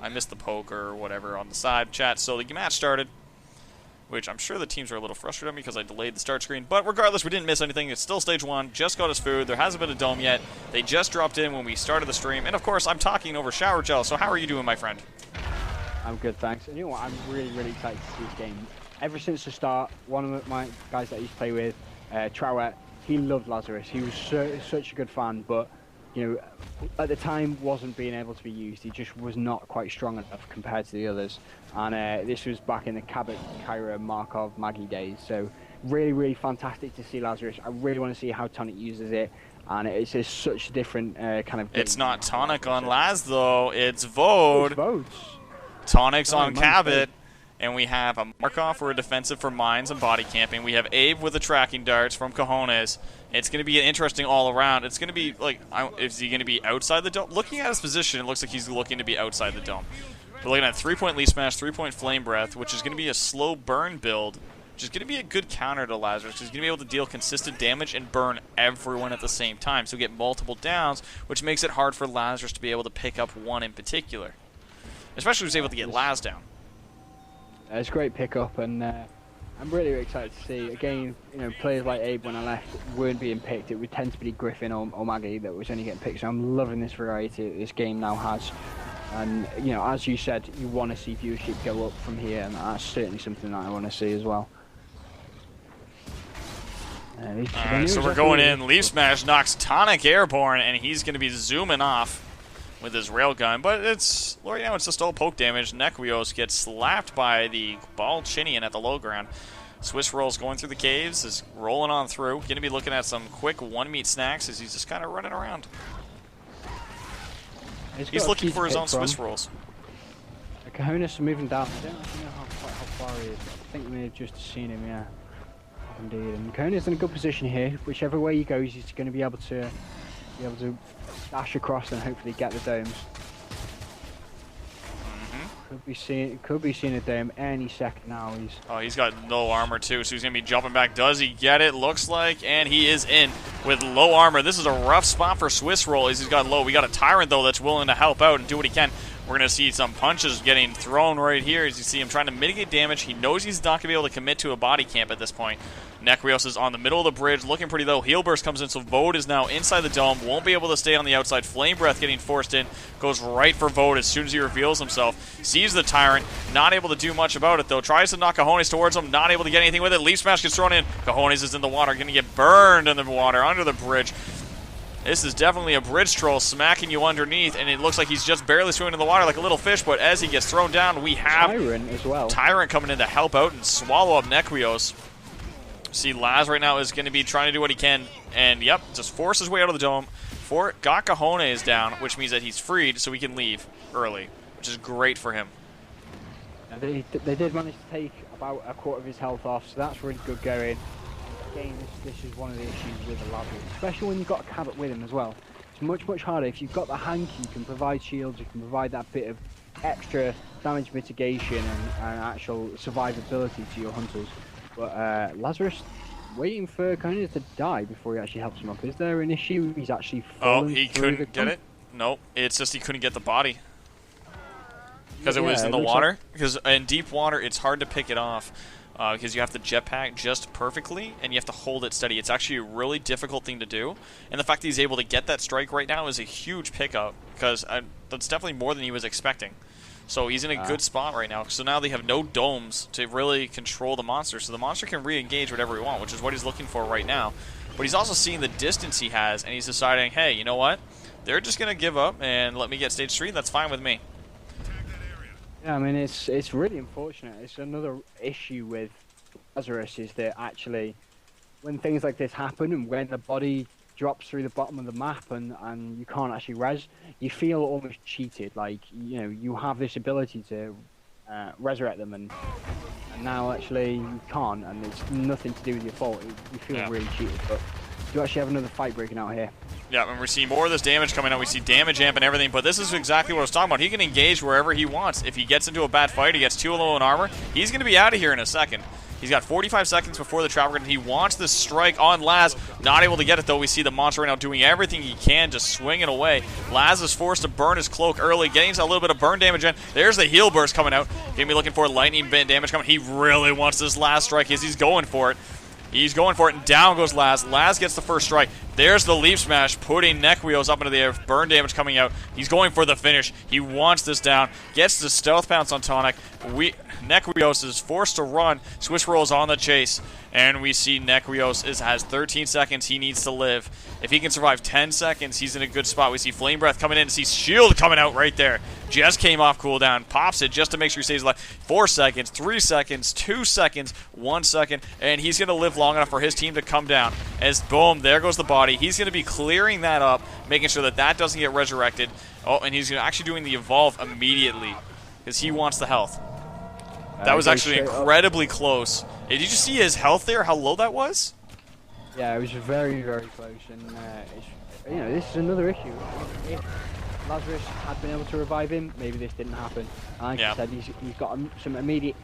I missed the poke or whatever on the side chat. So the match started, which I'm sure the teams are a little frustrated at me because I delayed the start screen. But regardless, we didn't miss anything. It's still stage 1. Just got his food. There hasn't been a dome yet. They just dropped in when we started the stream. And of course, I'm talking over Shower Gel. So how are you doing, my friend? I'm good, thanks. And you know what? I'm really, really excited to see this game. Ever since the start, one of my guys that I used to play with, Trowet, he loved Lazarus. He was such a good fan, but at the time wasn't being able to be used. He just was not quite strong enough compared to the others. And this was back in the Cabot, Kyra, Markov, Maggie days. So really, really fantastic to see Lazarus. I really want to see how Tonic uses it. And it's just such a different kind of game. It's not Tonic on Laz, though. It's Vode. Oh, Tonic's on Cabot. And we have a Markov for a defensive for mines and body camping. We have Abe with the tracking darts from Cojones. It's going to be an interesting all-around. It's going to be, is he going to be outside the dome? Looking at his position, it looks like he's looking to be outside the dome. We're looking at 3-point Leaf Smash, 3-point Flame Breath, which is going to be a slow burn build, which is going to be a good counter to Lazarus. He's going to be able to deal consistent damage and burn everyone at the same time, so get multiple downs, which makes it hard for Lazarus to be able to pick up one in particular. Especially if he's able to get Laz down. It's a great pickup, and I'm really excited to see. Again, players like Abe, when I left, weren't being picked. It would tend to be Griffin or Maggie that was only getting picked. So I'm loving this variety that this game now has. And, as you said, you want to see viewership go up from here, and that's certainly something that I want to see as well. Alright, so we're going in. Leaf Smash knocks Tonic airborne, and he's going to be zooming off with his railgun, but right now it's just all poke damage. Nekrios gets slapped by the Ball Chinian at the low ground. Swiss Roll's going through the caves, is rolling on through. Going to be looking at some quick one-meat snacks as he's just kind of running around. He's looking for his own Swiss Rolls. Cojones moving down. I don't actually know how far he is, but I think we may have just seen him, yeah. Indeed. And Cojones in a good position here. Whichever way he goes, he's going to be able to dash across and hopefully get the domes. Could be seeing a dome any second now. He's got low armor too, so he's gonna be jumping back. Does he get it? Looks like, and he is in with low armor. This is a rough spot for Swiss Roll as he's got low. We got a Tyrant though that's willing to help out and do what he can. We're going to see some punches getting thrown right here as you see him trying to mitigate damage. He knows he's not going to be able to commit to a body camp at this point. Nekrios is on the middle of the bridge, looking pretty low. Heal Burst comes in, so Vode is now inside the dome. Won't be able to stay on the outside. Flame Breath getting forced in. Goes right for Vode as soon as he reveals himself. Sees the Tyrant. Not able to do much about it, though. Tries to knock Cojones towards him. Not able to get anything with it. Leaf Smash gets thrown in. Cojones is in the water. Going to get burned in the water under the bridge. This is definitely a bridge troll smacking you underneath, and it looks like he's just barely swimming in the water like a little fish, but as he gets thrown down, we have Tyrant as well. Tyrant coming in to help out and swallow up Nekrios. See, Laz right now is going to be trying to do what he can, and yep, just force his way out of the dome. Got Cojones down, which means that he's freed, so he can leave early. which is great for him. They did manage to take about a quarter of his health off, so that's really good going. Again, this is one of the issues with the Lazarus, especially when you've got a Cabot with him as well. It's much harder. If you've got the Hanky, you can provide shields, you can provide that bit of extra damage mitigation and actual survivability to your hunters. But Lazarus waiting for kind of to die before he actually helps him up. Is there an issue? He's actually fallen he through couldn't get it? Nope, it's just he couldn't get the body. Because it was in the looks water. Because in deep water, it's hard to pick it off. Because you have to jetpack just perfectly, and you have to hold it steady. It's actually a really difficult thing to do. And the fact that he's able to get that strike right now is a huge pickup. Because that's definitely more than he was expecting. So he's in a good spot right now. So now they have no domes to really control the monster. So the monster can re-engage whatever he wants, which is what he's looking for right now. But he's also seeing the distance he has, and he's deciding, hey, you know what? They're just going to give up and let me get stage 3. That's fine with me. Yeah, I mean, it's really unfortunate. It's another issue with Lazarus is that actually when things like this happen and when the body drops through the bottom of the map and you can't actually res, you feel almost cheated. Like, you know, you have this ability to resurrect them and now actually you can't, and it's nothing to do with your fault. You feel really cheated, but you actually have another fight breaking out here. Yeah, and we're seeing more of this damage coming out. We see damage amp and everything, but this is exactly what I was talking about. He can engage wherever he wants. If he gets into a bad fight, he gets too low in armor, he's going to be out of here in a second. He's got 45 seconds before the trapper, and he wants this strike on Laz. Not able to get it, though. We see the monster right now doing everything he can, just swinging away. Laz is forced to burn his cloak early, getting a little bit of burn damage in. There's the heal burst coming out. Gonna be looking for lightning damage coming. He really wants this last strike. He's going for it. He's going for it, and down goes Laz. Laz gets the first strike. There's the leap smash, putting Nekrios up into the air. Burn damage coming out. He's going for the finish. He wants this down. Gets the stealth pounce on Tonic. Nekrios is forced to run. Swish rolls on the chase, and we see Nekrios has 13 seconds he needs to live. If he can survive 10 seconds, he's in a good spot. We see Flame Breath coming in. See Shield coming out right there. Just came off cooldown. Pops it just to make sure he stays alive. 4 seconds, 3 seconds, 2 seconds, 1 second, and he's going to live long enough for his team to come down. As boom, there goes the body. He's going to be clearing that up, making sure that that doesn't get resurrected. Oh, and he's actually doing the evolve immediately because he wants the health. That was actually incredibly close. Did you just see his health there, how low that was? Yeah, it was very close, and you know, this is another issue. If Lazarus had been able to revive him, maybe this didn't happen. Like I said, he's got some immediate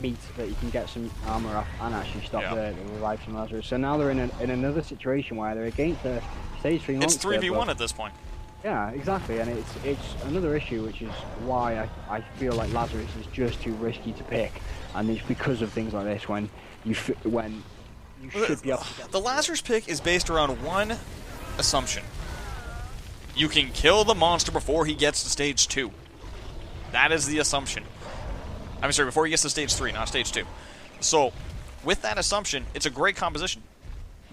meat that you can get some armor off and actually stop the revive from Lazarus. So now they're in another situation where they're against a stage 3 monster. It's 3v1 at this point. Yeah, exactly, and it's another issue, which is why I feel like Lazarus is just too risky to pick, and it's because of things like this when you should be able to get the Lazarus pick is based around one assumption: you can kill the monster before he gets to stage 2. That is the assumption. I'm sorry, before he gets to stage 3, not stage 2. So, with that assumption, it's a great composition.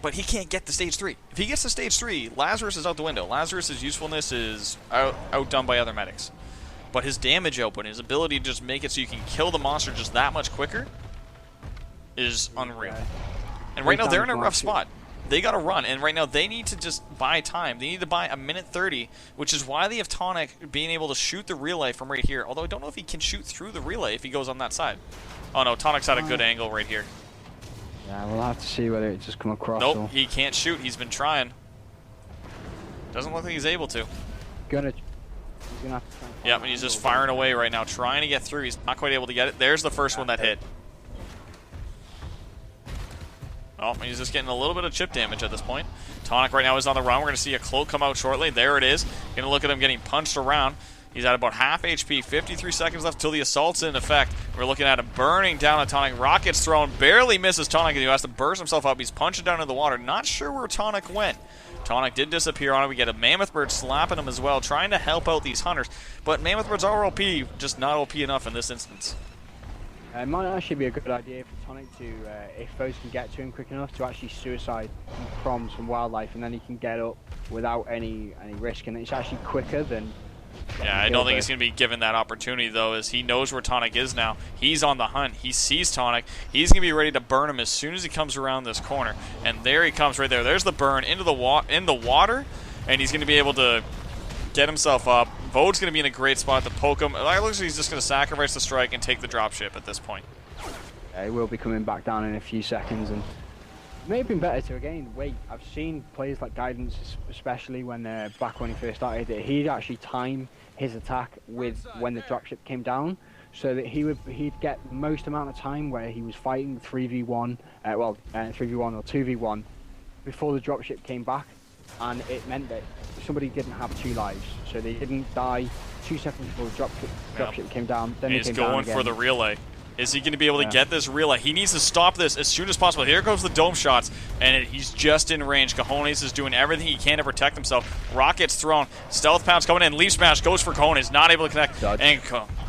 But he can't get to stage 3. If he gets to stage 3, Lazarus is out the window. Lazarus' usefulness is outdone by other medics. But his damage output, his ability to just make it so you can kill the monster just that much quicker is unreal. And right now they're in a rough spot. They gotta run, and right now they need to just buy time. They need to buy 1:30, which is why they have Tonic being able to shoot the relay from right here. Although I don't know if he can shoot through the relay if he goes on that side. Oh no, Tonic's at a good angle right here. Yeah, we'll have to see whether it just come across. Nope, he can't shoot. He's been trying. Doesn't look like he's able to. He's gonna have to try and yep, and he's just firing away right now, trying to get through. He's not quite able to get it. There's the first one that hit. Oh, he's just getting a little bit of chip damage at this point. Tonic right now is on the run. We're going to see a cloak come out shortly. There it is. Going to look at him getting punched around. He's at about half HP, 53 seconds left till the assault's in effect. We're looking at him burning down a Tonic. Rockets thrown, barely misses Tonic, and he has to burst himself up. He's punching down in the water. Not sure where Tonic went. Tonic did disappear on it. We get a Mammoth Bird slapping him as well, trying to help out these hunters. But Mammoth Birds are OP, just not OP enough in this instance. It might actually be a good idea for Tonic to, if foes can get to him quick enough, to actually suicide from some wildlife, and then he can get up without any risk, and it's actually quicker than... Yeah, I don't think he's going to be given that opportunity, though, as he knows where Tonic is now. He's on the hunt. He sees Tonic. He's going to be ready to burn him as soon as he comes around this corner. And there he comes right there. There's the burn into the water, and he's going to be able to get himself up. Vode's going to be in a great spot to poke him. It looks like he's just going to sacrifice the strike and take the dropship at this point. Yeah, he will be coming back down in a few seconds, and it may have been better to again wait. I've seen players like Guidance, especially when back when he first started, that he'd actually time his attack with when the dropship came down, so that he'd get most amount of time where he was fighting 3v1, 3v1 or 2v1 before the dropship came back, and it meant that somebody didn't have 2 lives, so they didn't die 2 seconds before the dropship came down. Then he's going for the relay. Is he going to be able to get this relay? He needs to stop this as soon as possible. Here goes the dome shots, and he's just in range. Cojones is doing everything he can to protect himself. Rocket's thrown. Stealth Pound's coming in. Leaf Smash goes for Cojones. Not able to connect. Dodge. And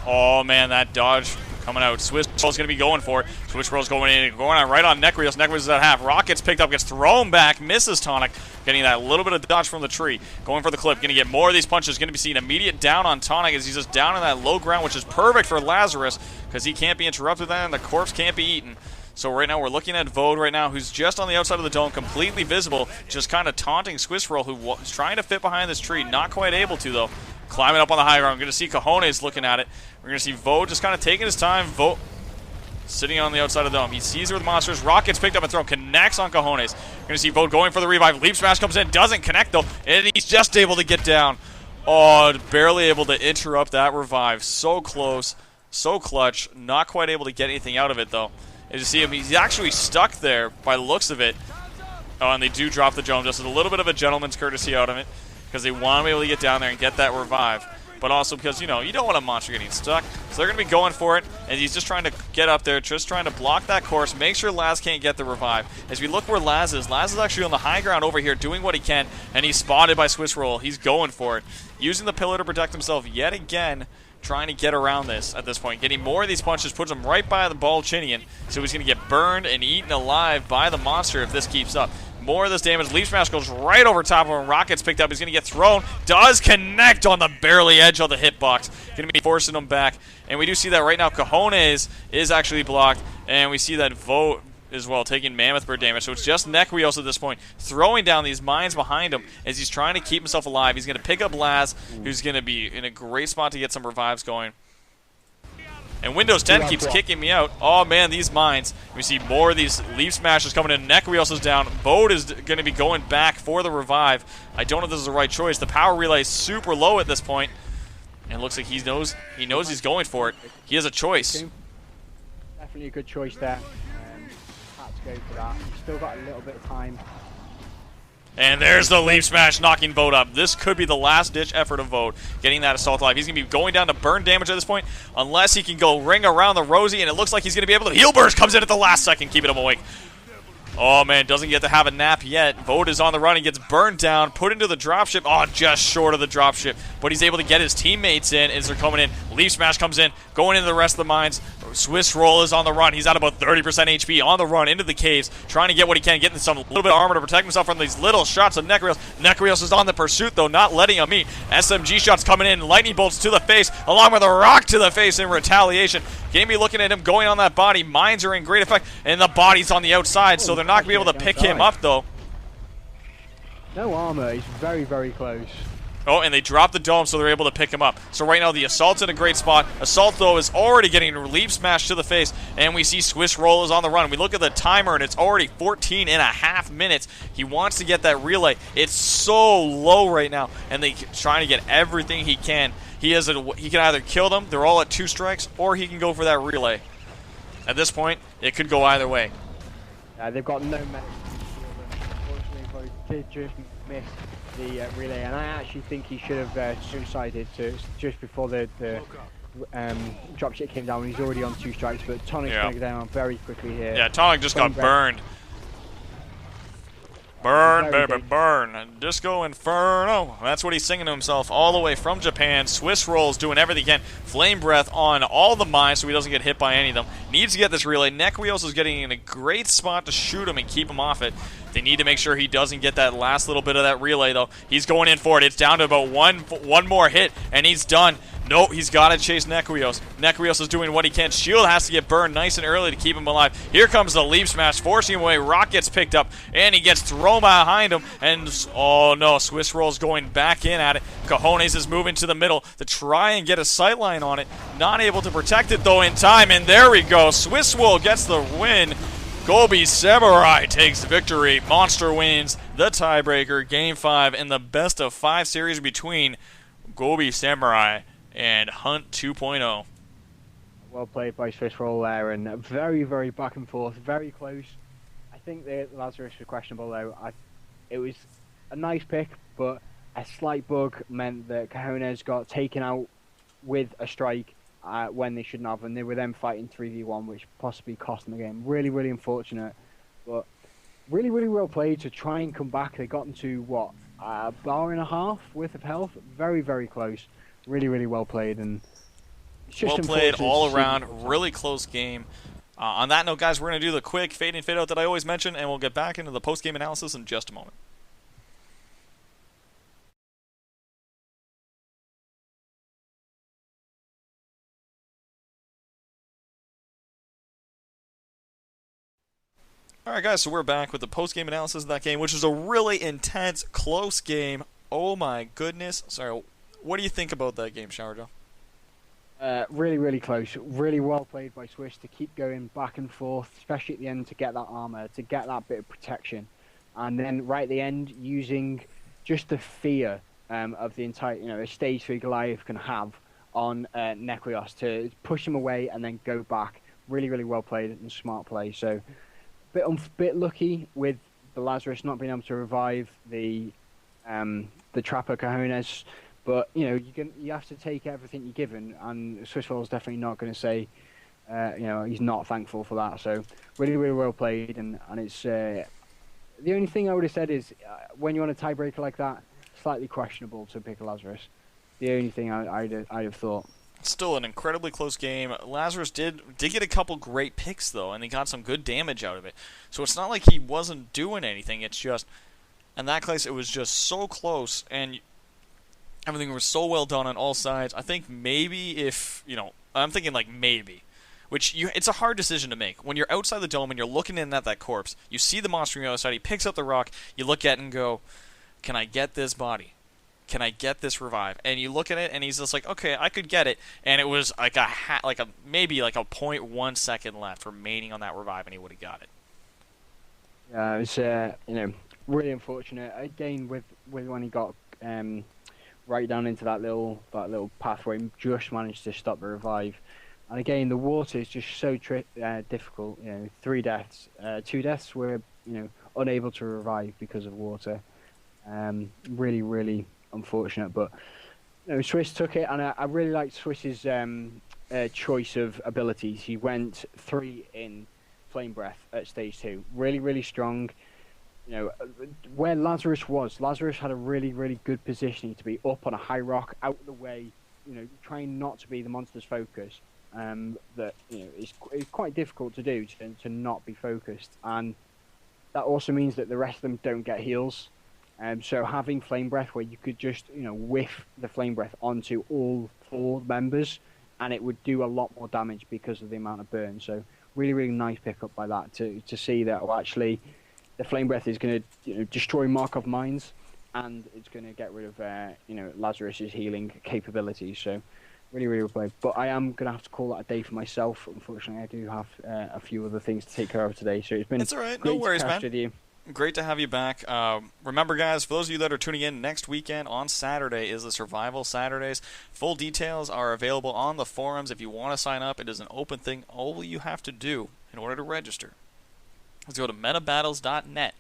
oh, man, that dodge coming out. Swiss Roll's going to be going for it. Swiss Roll's going in. Going on right on Nekrios. Nekrios is at half. Rocket's picked up. Gets thrown back. Misses Tonic. Getting that little bit of dodge from the tree. Going for the clip. Going to get more of these punches. Going to be seeing immediate down on Tonic as he's just down in that low ground, which is perfect for Lazarus because he can't be interrupted then, and the corpse can't be eaten. So right now we're looking at Vode right now, who's just on the outside of the dome, completely visible, just kind of taunting Swiss Roll, who's trying to fit behind this tree. Not quite able to, though. Climbing up on the high ground. We're going to see Cojones looking at it. We're going to see Vode just kind of taking his time. Vode sitting on the outside of the dome. He sees where the monsters. Rocket's picked up and thrown. Connects on Cojones. We're going to see Vode going for the revive. Leap Smash comes in. Doesn't connect, though. And he's just able to get down. Oh, barely able to interrupt that revive. So close. So clutch. Not quite able to get anything out of it, though. As you see him, he's actually stuck there by the looks of it. Oh, and they do drop the dome. Just a little bit of a gentleman's courtesy out of it because they want to be able to get down there and get that revive. But also because, you know, you don't want a monster getting stuck. So they're going to be going for it, and he's just trying to get up there, just trying to block that course, make sure Laz can't get the revive. As we look where Laz is actually on the high ground over here doing what he can, and he's spotted by Swiss Roll. He's going for it. Using the pillar to protect himself yet again, trying to get around this at this point. Getting more of these punches puts him right by the Balchinian, so he's going to get burned and eaten alive by the monster if this keeps up. More of this damage. Leaf Smash goes right over top of him. Rocket's picked up. He's going to get thrown. Does connect on the barely edge of the hitbox. Going to be forcing him back. And we do see that right now. Cojones is actually blocked. And we see that Vode as well, taking Mammoth Bird damage. So it's just Nekrios at this point, throwing down these mines behind him as he's trying to keep himself alive. He's going to pick up Laz, who's going to be in a great spot to get some revives going. And Windows 10 keeps kicking me out. Oh, man, these mines. We see more of these Leaf Smashes coming in. Nekrios is down. Vode is going to be going back for the revive. I don't know if this is the right choice. The power relay is super low at this point. And it looks like he knows he's going for it. He has a choice. Definitely a good choice there. Had to go for that. He's still got a little bit of time. And there's the Leaf Smash knocking Vode up. This could be the last-ditch effort of Vode, getting that Assault alive. He's going to be going down to burn damage at this point, unless he can go ring around the Rosie, and it looks like he's going to be able to. Heal Burst comes in at the last second, keeping him awake. Oh, man, doesn't get to have a nap yet. Vode is on the run. He gets burned down, put into the dropship. Oh, just short of the dropship. But he's able to get his teammates in as they're coming in. Leaf Smash comes in, going into the rest of the mines. Swiss Roll is on the run. He's at about 30% HP on the run into the caves, trying to get what he can, getting some little bit of armor to protect himself from these little shots of Nekrios. Nekrios is on the pursuit, though, not letting him eat. SMG shots coming in, lightning bolts to the face, along with a rock to the face in retaliation. Gamey looking at him, going on that body. Mines are in great effect, and the body's on the outside, so they're not going to be able to pick him up, though. No armor. He's very, very close. Oh, and they drop the dome, so they're able to pick him up. So right now, the Assault's in a great spot. Assault, though, is already getting a Leaf Smash to the face, and we see Swiss Roll is on the run. We look at the timer, and it's already 14.5 minutes. He wants to get that relay. It's so low right now, and they're trying to get everything he can. He can either kill them, they're all at 2 strikes, or he can go for that relay. At this point, it could go either way. They've got no medics. Unfortunately, did just miss the relay, and I actually think he should have suicided just before the dropship came down when he's already on 2 strikes, but Tonic's going to go down very quickly here. Yeah, Tonic just got burned. Burn, baby, burn. Disco Inferno. That's what he's singing to himself all the way from Japan. Swiss Roll's doing everything he can. Flame Breath on all the mines so he doesn't get hit by any of them. Needs to get this relay. Nekrios is getting in a great spot to shoot him and keep him off it. They need to make sure he doesn't get that last little bit of that relay, though. He's going in for it. It's down to about one more hit, and he's done. No, he's got to chase Nekrios. Nekrios is doing what he can. Shield has to get burned nice and early to keep him alive. Here comes the leap smash, forcing him away. Rock gets picked up, and he gets thrown behind him. And, oh no, Swiss Roll's going back in at it. Cajones is moving to the middle to try and get a sightline on it. Not able to protect it, though, in time. And there we go. Swiss Roll gets the win. Gobi Samurai takes victory. Monster wins the tiebreaker, Game 5, in the best-of-5 series between Gobi Samurai and Hunt 2.0. Well played by Swiss Roll there, and very, very back and forth, very close. I think the Lazarus was questionable, though. It was a nice pick, but a slight bug meant that Cajones got taken out with a strike when they shouldn't have, and they were then fighting 3v1, which possibly cost them the game. Really, really unfortunate, but really, really well played to try and come back. They got into, what, a bar and a half worth of health? Very, very close. Really, really well played, and it's just well played all around. Really close game. On that note, guys, we're going to do the quick fade in, fade out that I always mention, and we'll get back into the post-game analysis in just a moment. Alright guys, so we're back with the post-game analysis of that game, which was a really intense, close game. Oh my goodness. Sorry, what do you think about that game, Shower Joe? Really, really close. Really well played by Swiss to keep going back and forth, especially at the end to get that armor, to get that bit of protection. And then right at the end, using just the fear of the entire, a stage 3 Goliath can have on Nekrios to push him away and then go back. Really, really well played and smart play. So, bit lucky with the Lazarus not being able to revive the Trapper Cajones. But you have to take everything you're given, and Swiss Roll is definitely not going to say, he's not thankful for that. So really, really well played, and it's the only thing I would have said is when you're on a tiebreaker like that, slightly questionable to pick a Lazarus. The only thing I'd have thought. Still an incredibly close game. Lazarus did get a couple great picks though, and he got some good damage out of it. So it's not like he wasn't doing anything. It's just in that case it was just so close and. Everything was so well done on all sides. I think maybe if, I'm thinking like maybe. It's a hard decision to make. When you're outside the dome and you're looking in at that corpse, you see the monster on the other side, he picks up the rock, you look at it and go, can I get this body? Can I get this revive? And you look at it and he's just like, okay, I could get it. And it was like maybe like a 0.1 second left remaining on that revive and he would have got it. Yeah, it was, really unfortunate. Again, with when he got, right down into that little pathway, just managed to stop the revive. And again, the water is just so difficult. 3 deaths, 2 deaths were unable to revive because of water. Really, really unfortunate. But Swiss took it, and I really liked Swiss's choice of abilities. He went 3 in Flame Breath at stage 2. Really, really strong. Where Lazarus had a really, really good positioning to be up on a high rock, out of the way, trying not to be the monster's focus. That it's quite difficult to do to not be focused, and that also means that the rest of them don't get heals. So having Flame Breath, where you could just whiff the Flame Breath onto all 4 members, and it would do a lot more damage because of the amount of burn. So really, really nice pickup by that to see that actually. The Flame Breath is going to destroy Markov mines, and it's going to get rid of Lazarus's healing capabilities. So really, really well played. But I am going to have to call that a day for myself. Unfortunately, I do have a few other things to take care of today. So it's all right. No worries, man. With you. Great to have you back. Remember, guys, for those of you that are tuning in, next weekend on Saturday is the Survival Saturdays. Full details are available on the forums. If you want to sign up, it is an open thing. All you have to do in order to register is go to metabattles.net,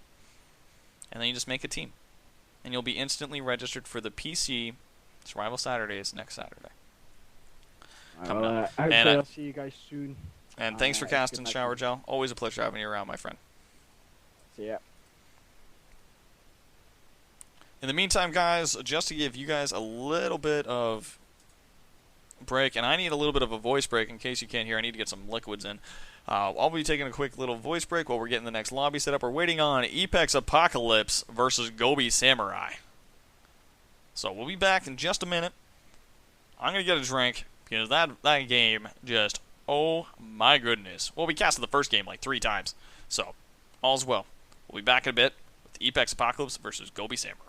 and then you just make a team. And you'll be instantly registered for the PC Survival Saturdays next Saturday. Hopefully I'll see you guys soon. And thanks for casting, Shower Gel. Always a pleasure having you around, my friend. See ya. In the meantime, guys, just to give you guys a little bit of break, and I need a little bit of a voice break in case you can't hear. I need to get some liquids in. I'll be taking a quick little voice break while we're getting the next lobby set up. We're waiting on Apex Apocalypse versus Gobi Samurai. So we'll be back in just a minute. I'm gonna get a drink because that game just, oh my goodness. Well, we casted the first game like 3 times, so all's well. We'll be back in a bit with Apex Apocalypse versus Gobi Samurai.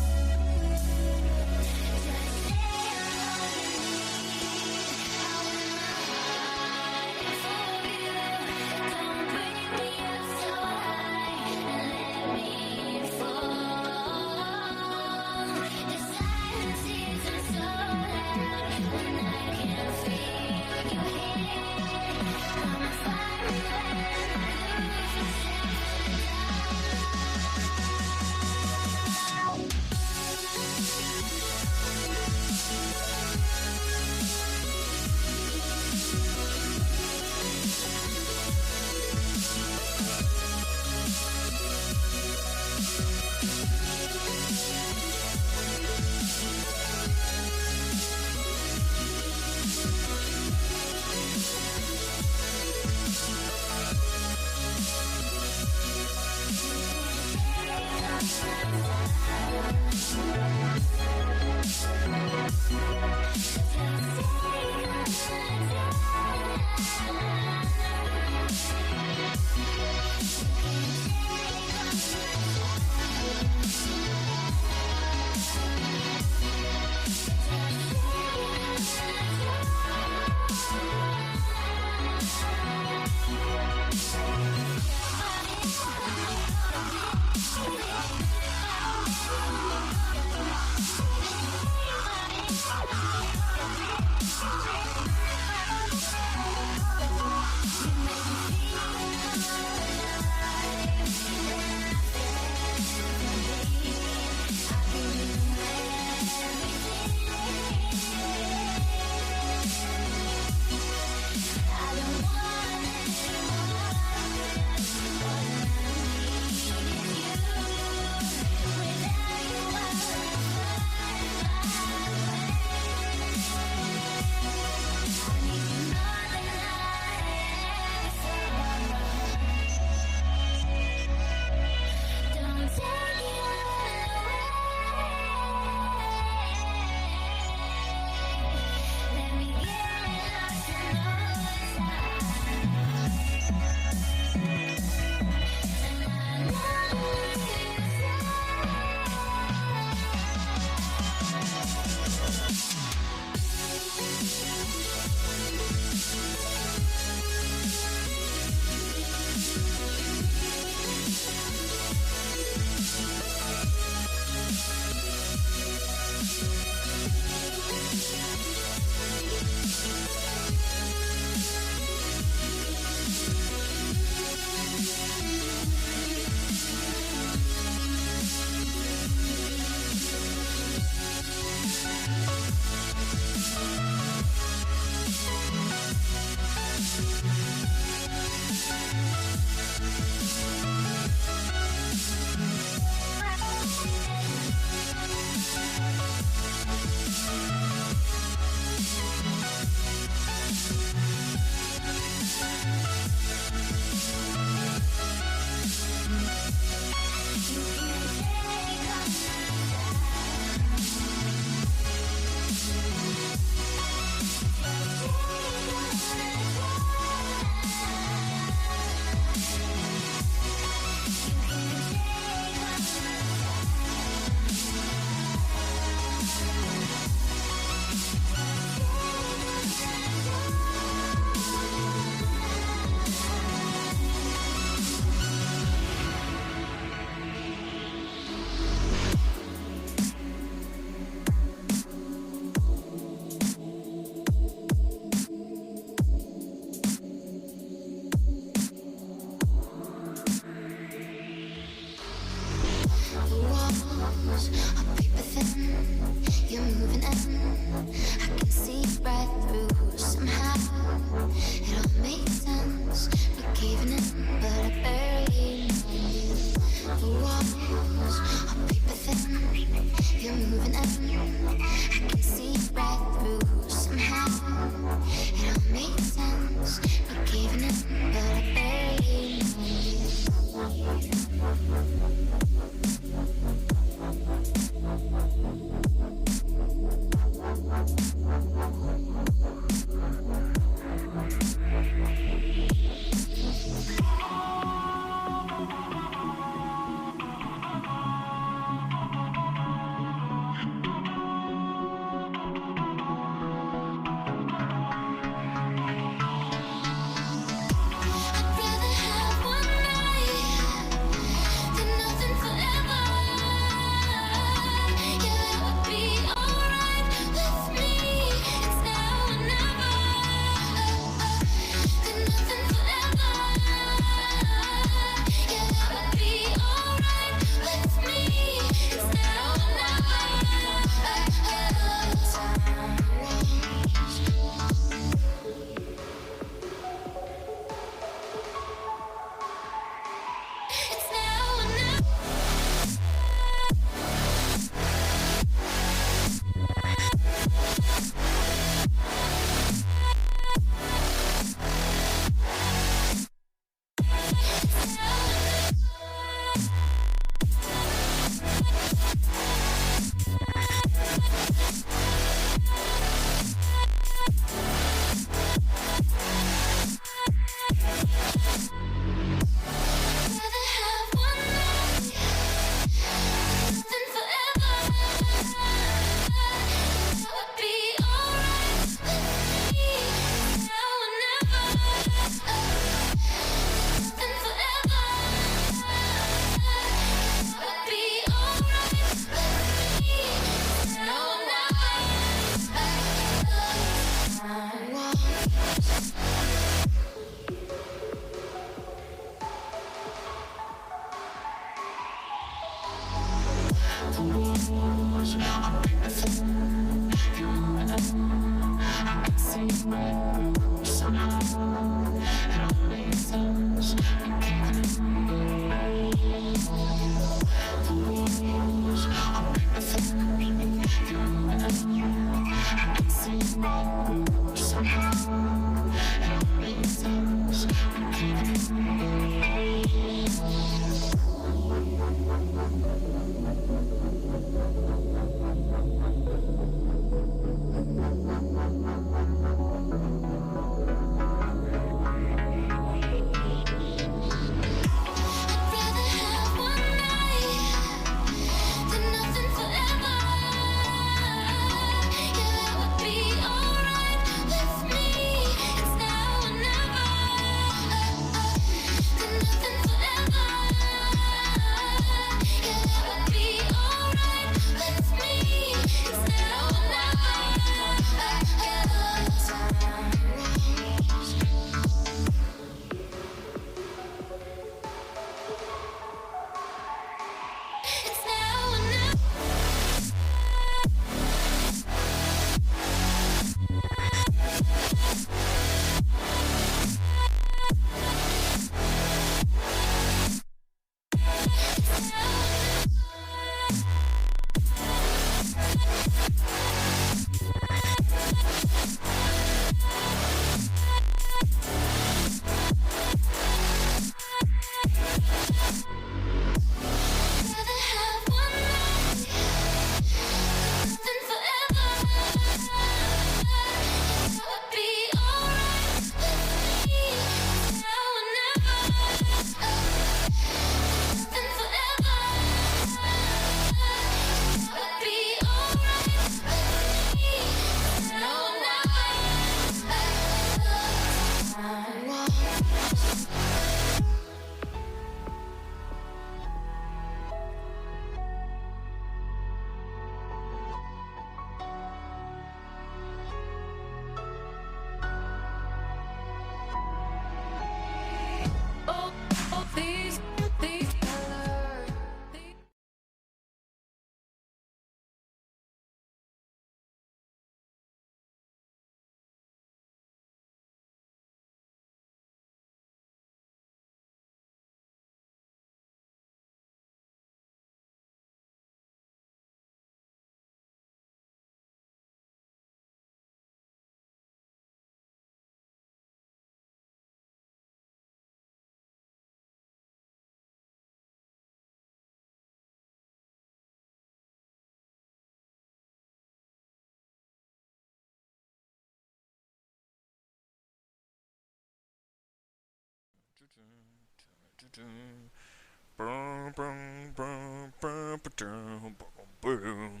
Boom, boom, boom, boom, boom, boom.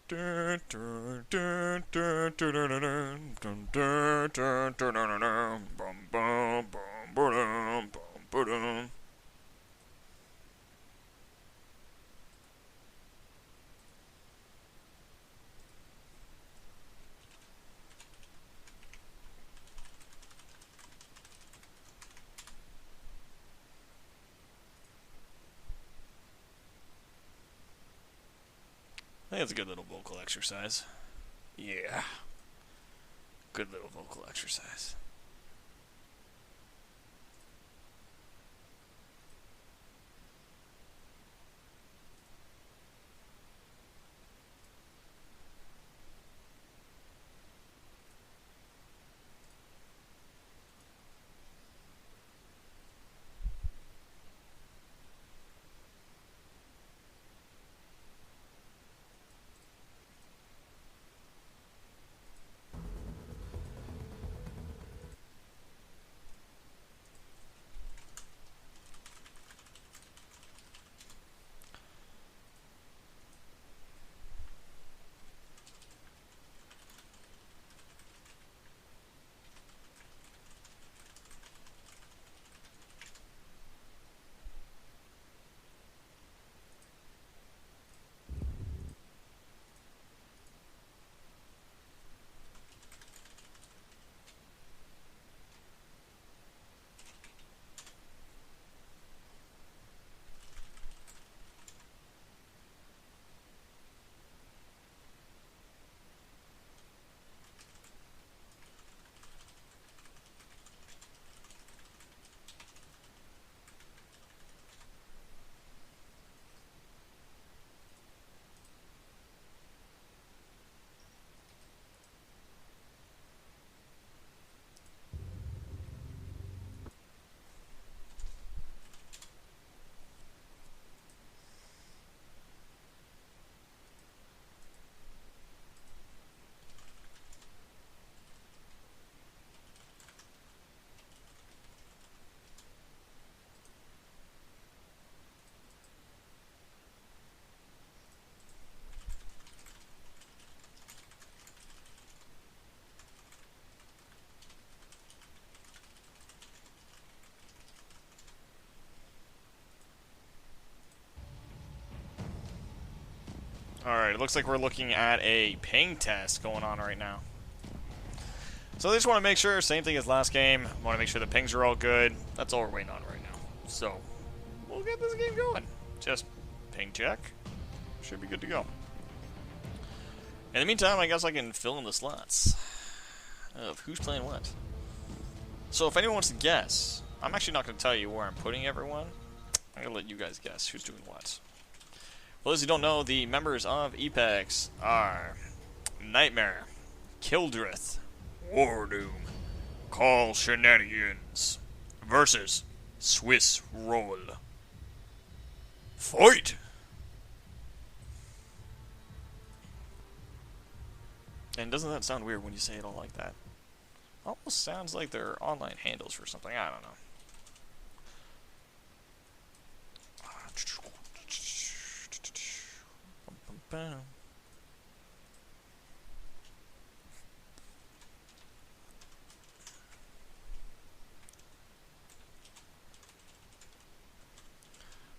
Dun, dun, dun, dun, dun, dun, dun, dun, dun, dun, dun, dun, bum, bum, bum, ba-dum, bum, ba-dum. I think it's a good little vocal exercise. Yeah. Good little vocal exercise. Alright, it looks like we're looking at a ping test going on right now. So they just want to make sure, same thing as last game, want to make sure the pings are all good. That's all we're waiting on right now. So, we'll get this game going. Just ping check. Should be good to go. In the meantime, I guess I can fill in the slots of who's playing what. So if anyone wants to guess, I'm actually not going to tell you where I'm putting everyone. I'm going to let you guys guess who's doing what. For those who don't know, the members of Apex are Nightmare, Kildrith, Wardoom, Call Shenanigans, versus Swiss Roll. Fight! And doesn't that sound weird when you say it all like that? Almost sounds like they're online handles for something. I don't know.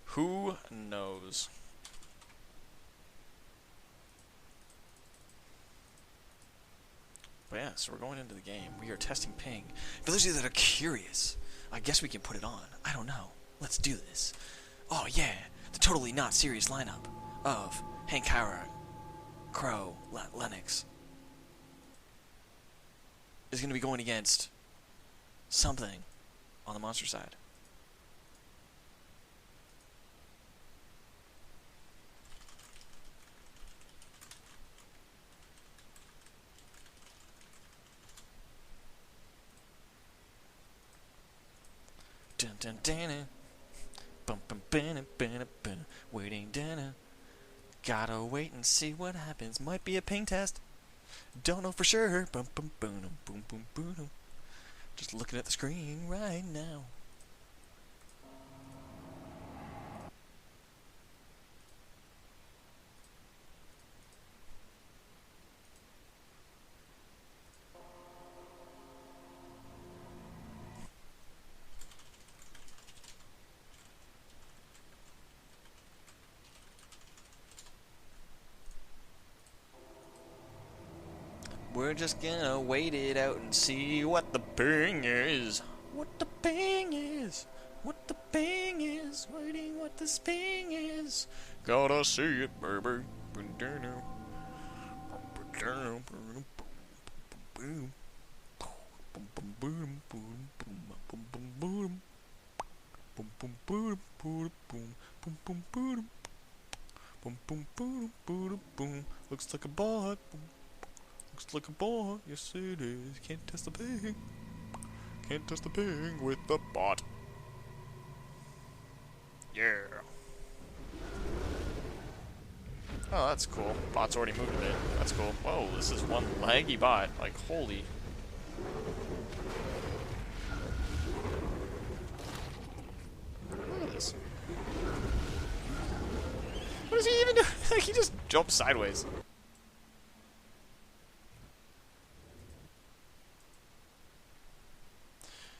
Who knows? But yeah, so we're going into the game. We are testing ping. For those of you that are curious, I guess we can put it on. I don't know. Let's do this. Oh yeah, the totally not serious lineup of Hank Howard, Crow, Lennox is going to be going against something on the monster side. Dun dun dun, bum bum bum bum bum, waiting dinner. Gotta wait and see what happens. Might be a ping test. Don't know for sure. Bum bum boom boom boom boom. Just looking at the screen right now. We're just gonna wait it out and see what the ping is. What the ping is. What the ping is. Waiting what this ping is. Gotta see it, baby. Looks like a bot. Looks like a bot, yes it is. Can't test the ping. Can't test the ping with the bot. Yeah. Oh, that's cool. Bot's already moved a bit. That's cool. Whoa, this is one laggy bot. Like, holy. Look at this. What does he even do? Like, he just jumps sideways.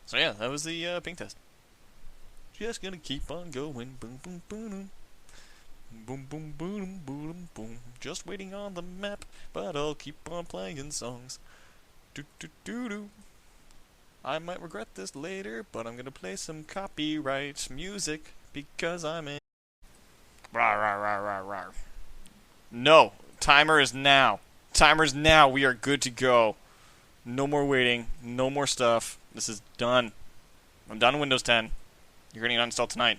So yeah, that was the ping test. Just gonna keep on going. Boom, boom, boom, boom, boom, boom, boom, boom. Just waiting on the map, but I'll keep on playing songs. Do do do do. I might regret this later, but I'm gonna play some copyright music because I'm in. Rawr, rawr, rawr, rawr, rawr. No, timer is now. Timer's now. We are good to go. No more waiting. No more stuff. This is done. I'm done with Windows 10. You're getting it uninstalled tonight.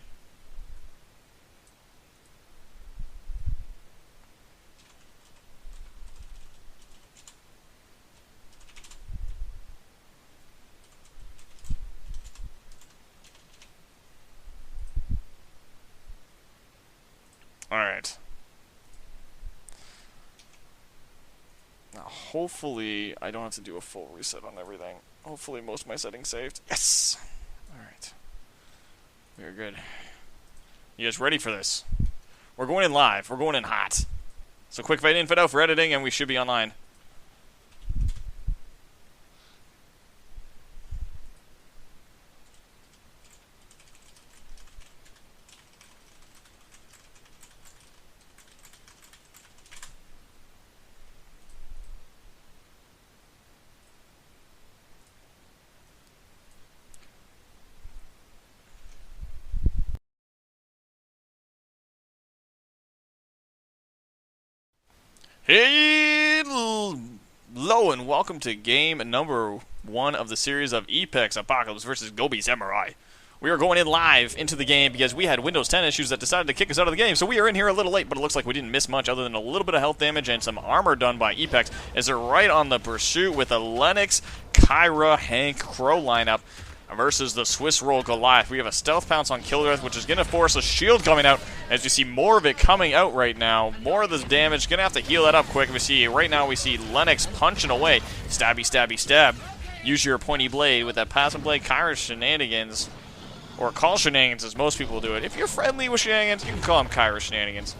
Alright. Now, hopefully, I don't have to do a full reset on everything. Hopefully, most of my settings saved. Yes! Alright. We're good. You guys ready for this? We're going in live. We're going in hot. So, quick fade in, fade out for editing, and we should be online. Hello and welcome to game number 1 of the series of Apex Apocalypse versus Gobi Samurai. We are going in live into the game because we had Windows 10 issues that decided to kick us out of the game, so we are in here a little late, but it looks like we didn't miss much other than a little bit of health damage and some armor done by Apex as they're right on the pursuit with a Lennox, Kyra, Hank, Crow lineup versus the Swiss Roll Goliath. We have a stealth pounce on Killdeath, which is going to force a shield coming out as you see more of it coming out right now. More of this damage. Going to have to heal that up quick. We see right now we see Lennox punching away. Stabby, stabby, stab. Use your pointy blade with that passive blade. Kyra's shenanigans. Or call shenanigans as most people do it. If you're friendly with shenanigans, you can call them Kyra shenanigans.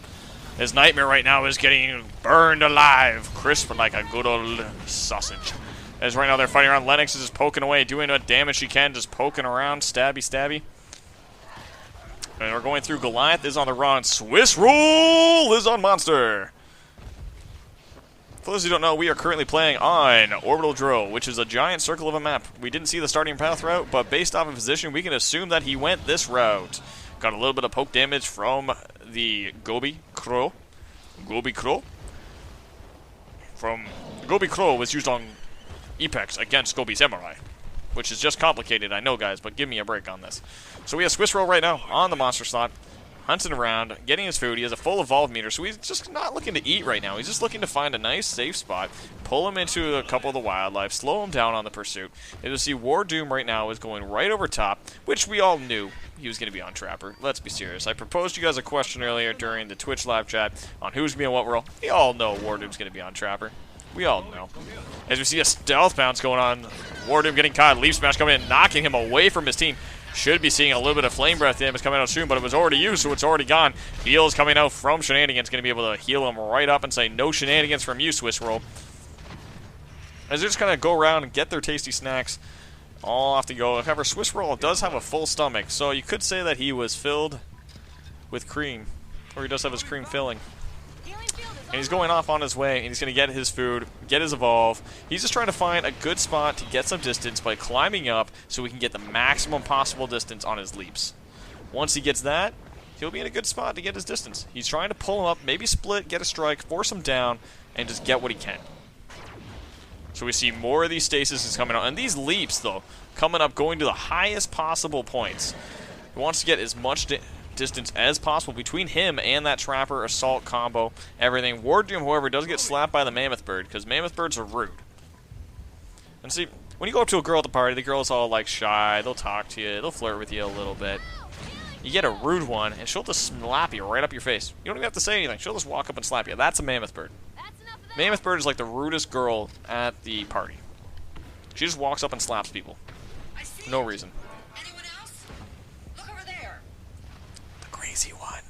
His nightmare right now is getting burned alive. Crisp like a good old sausage. As right now they're fighting around. Lennox is just poking away, doing what damage she can, just poking around, stabby, stabby. And we're going through. Goliath is on the run. Swiss Roll is on Monster. For those who don't know, we are currently playing on Orbital Drill, which is a giant circle of a map. We didn't see the starting path route, but based off of position, we can assume that he went this route. Got a little bit of poke damage from the Gobi Crow. Gobi Crow. From Gobi Crow was used on Apex against Gobi Samurai, which is just complicated, I know, guys, but give me a break on this. So we have Swiss Roll right now on the monster slot, hunting around, getting his food. He has a full evolve meter, so he's just not looking to eat right now. He's just looking to find a nice, safe spot, pull him into a couple of the wildlife, slow him down on the pursuit. And you'll see War Doom right now is going right over top, which we all knew he was going to be on Trapper. Let's be serious. I proposed you guys a question earlier during the Twitch live chat on who's going to be on what role. We all know War Doom's going to be on Trapper. We all know. As we see a stealth bounce going on, War Doom getting caught, Leaf Smash coming in, knocking him away from his team. Should be seeing a little bit of Flame Breath damage coming out soon, but it was already used, so it's already gone. Heal is coming out from Shenanigans, going to be able to heal him right up and say, no shenanigans from you, Swiss Roll. As they just kind of go around and get their tasty snacks, all off to go. However, Swiss Roll does have a full stomach, so you could say that he was filled with cream, or he does have his cream filling. And he's going off on his way, and he's going to get his food, get his evolve. He's just trying to find a good spot to get some distance by climbing up so we can get the maximum possible distance on his leaps. Once he gets that, he'll be in a good spot to get his distance. He's trying to pull him up, maybe split, get a strike, force him down, and just get what he can. So we see more of these stasis is coming out. And these leaps, though, coming up, going to the highest possible points. He wants to get as much distance as possible between him and that Trapper assault combo, everything. War Doom, however, does get slapped by the Mammoth Bird because Mammoth Birds are rude. And see, when you go up to a girl at the party, the girl's all like shy, they'll talk to you, they'll flirt with you a little bit. You get a rude one, and she'll just slap you right up your face. You don't even have to say anything, she'll just walk up and slap you. That's a Mammoth Bird. Mammoth Bird is like the rudest girl at the party. She just walks up and slaps people. No reason. Crazy one.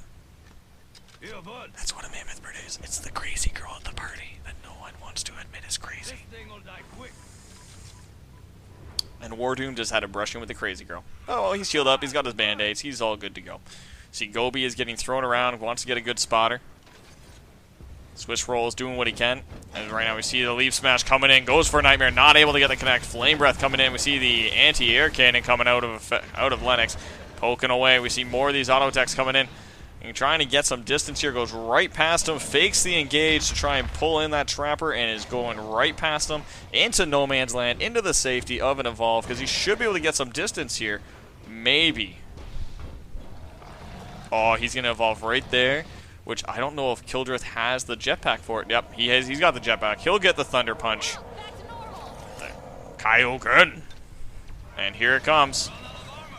Yeah, bud. That's what a Mammoth Bird is. It's the crazy girl at the party that no one wants to admit is crazy. This thing will die quick. And War Doom just had to brush in with the crazy girl. Oh, well, he's healed up. He's got his band-aids. He's all good to go. See, Gobi is getting thrown around. Wants to get a good spotter. Swiss Roll is doing what he can. And right now we see the Leaf Smash coming in. Goes for a Nightmare. Not able to get the connect. Flame Breath coming in. We see the anti-air cannon coming out of Lennox. Poking away. We see more of these auto attacks coming in. And trying to get some distance here. Goes right past him. Fakes the engage to try and pull in that Trapper. And is going right past him. Into no man's land. Into the safety of an evolve. Because he should be able to get some distance here. Maybe. Oh, he's going to evolve right there. Which I don't know if Killdeath has the jetpack for it. Yep, he has. He's got the jetpack. He'll get the Thunder Punch. The Kaioken. And here it comes.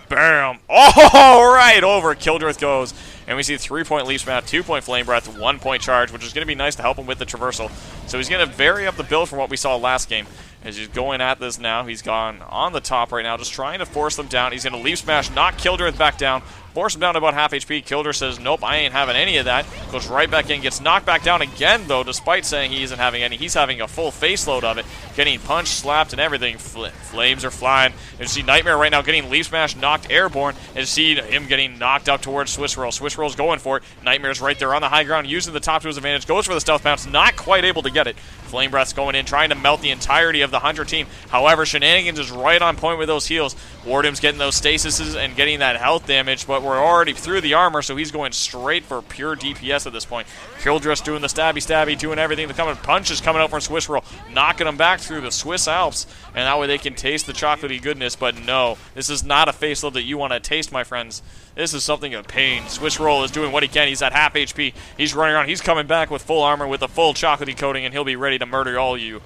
Bam! Oh, right over Killdeath goes. And we see 3-point Leaf Smash, 2-point Flame Breath, 1-point Charge, which is going to be nice to help him with the traversal. So he's going to vary up the build from what we saw last game. As he's going at this now, he's gone on the top right now, just trying to force them down. He's going to Leaf Smash, knock Killdeath back down, force him down to about half HP. Killdeath says, nope, I ain't having any of that. Goes right back in, gets knocked back down again, though, despite saying he isn't having any. He's having a full face load of it, getting punched, slapped, and everything. Flames are flying. And you see Nightmare right now getting Leaf Smash, knocked airborne, and you see him getting knocked out towards Swiss Roll. Swiss Roll's going for it. Nightmare's right there on the high ground, using the top to his advantage. Goes for the stealth bounce, not quite able to get it. Flame Breath's going in, trying to melt the entirety of the Hunter team. However, Shenanigans is right on point with those heals. Wardoom's getting those stasises and getting that health damage, but we're already through the armor, so he's going straight for pure DPS at this point. Kildress doing the stabby, doing everything to come in. Punch is coming out from Swiss Roll, knocking him back through the Swiss Alps, and that way they can taste the chocolatey goodness. But no, this is not a facelift that you want to taste, my friends. This is something of pain. Swiss Roll is doing what he can. He's at half HP. He's running around. He's coming back with full armor with a full chocolatey coating, and he'll be ready to murder all you,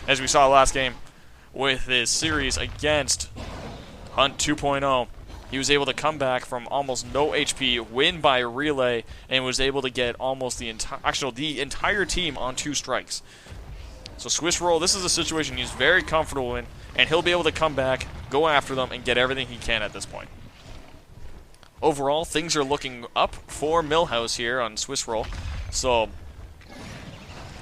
as we saw last game with his series against Hunt 2.0. He was able to come back from almost no HP, win by relay, and was able to get almost the entire team on 2 strikes. So Swiss Roll, this is a situation he's very comfortable in, and he'll be able to come back, go after them, and get everything he can at this point. Overall, things are looking up for Millhouse here on Swiss Roll, so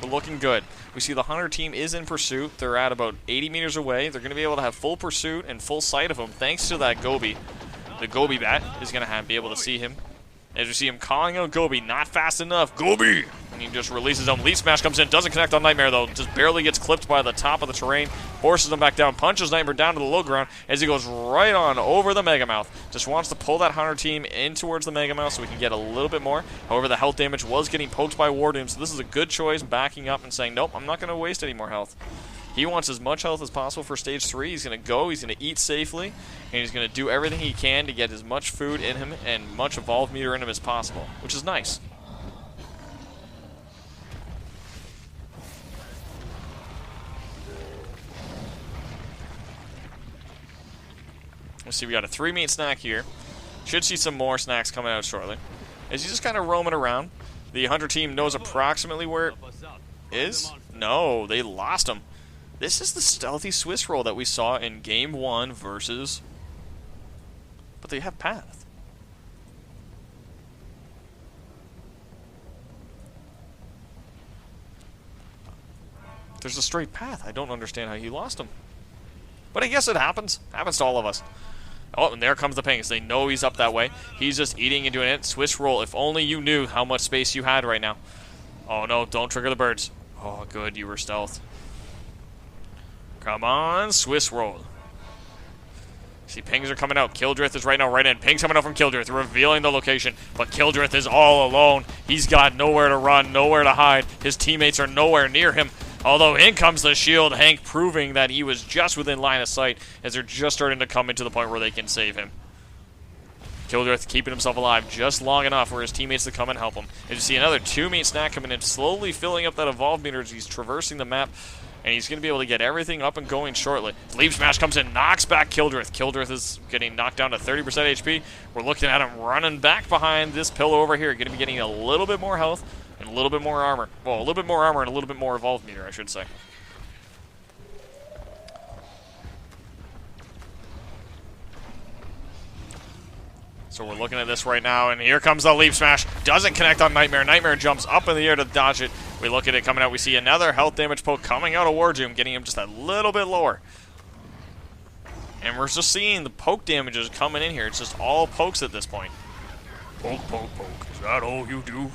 we're looking good. We see the Hunter team is in pursuit. They're at about 80 meters away. They're going to be able to have full pursuit and full sight of him thanks to that Gobi. The Gobi bat is going to be able to see him. As you see him calling out Gobi, not fast enough, Gobi! And he just releases him. Leaf Smash comes in, doesn't connect on Nightmare though, just barely gets clipped by the top of the terrain, forces him back down, punches Nightmare down to the low ground as he goes right on over the Megamouth. Just wants to pull that Hunter team in towards the Megamouth so we can get a little bit more. However, the health damage was getting poked by Wardoom, so this is a good choice, backing up and saying, nope, I'm not going to waste any more health. He wants as much health as possible for Stage 3. He's going to go, he's going to eat safely, and he's going to do everything he can to get as much food in him and much Evolve meter in him as possible, which is nice. Let's see, we got a 3-meat snack here. Should see some more snacks coming out shortly. As he's just kind of roaming around, the Hunter team knows approximately where it is. No, they lost him. This is the stealthy Swiss Roll that we saw in Game 1 versus... But they have Path. There's a straight Path. I don't understand how he lost him. But I guess it happens. Happens to all of us. Oh, and there comes the pings. They know he's up that way. He's just eating and doing it. Swiss Roll. If only you knew how much space you had right now. Oh, no. Don't trigger the birds. Oh, good. You were stealth. Come on, Swiss Roll. See, pings are coming out. Kildrith is right now right in. Pings coming out from Kildrith, revealing the location. But Kildrith is all alone. He's got nowhere to run, nowhere to hide. His teammates are nowhere near him. Although in comes the shield, Hank proving that he was just within line of sight as they're just starting to come into the point where they can save him. Kildrith keeping himself alive just long enough for his teammates to come and help him. As you see another 2-meat snack coming in, slowly filling up that Evolve meter as he's traversing the map. And he's going to be able to get everything up and going shortly. Leaf Smash comes in, knocks back Kildrith. Kildrith is getting knocked down to 30% HP. We're looking at him running back behind this pillar over here. Going to be getting a little bit more health and a little bit more armor. Well, a little bit more armor and a little bit more Evolve meter, I should say. So we're looking at this right now, and here comes the Leaf Smash. Doesn't connect on Nightmare. Nightmare jumps up in the air to dodge it. We look at it coming out. We see another health damage poke coming out of Wardoom, getting him just a little bit lower. And we're just seeing the poke damages coming in here. It's just all pokes at this point. Poke, poke, poke. Is that all you do?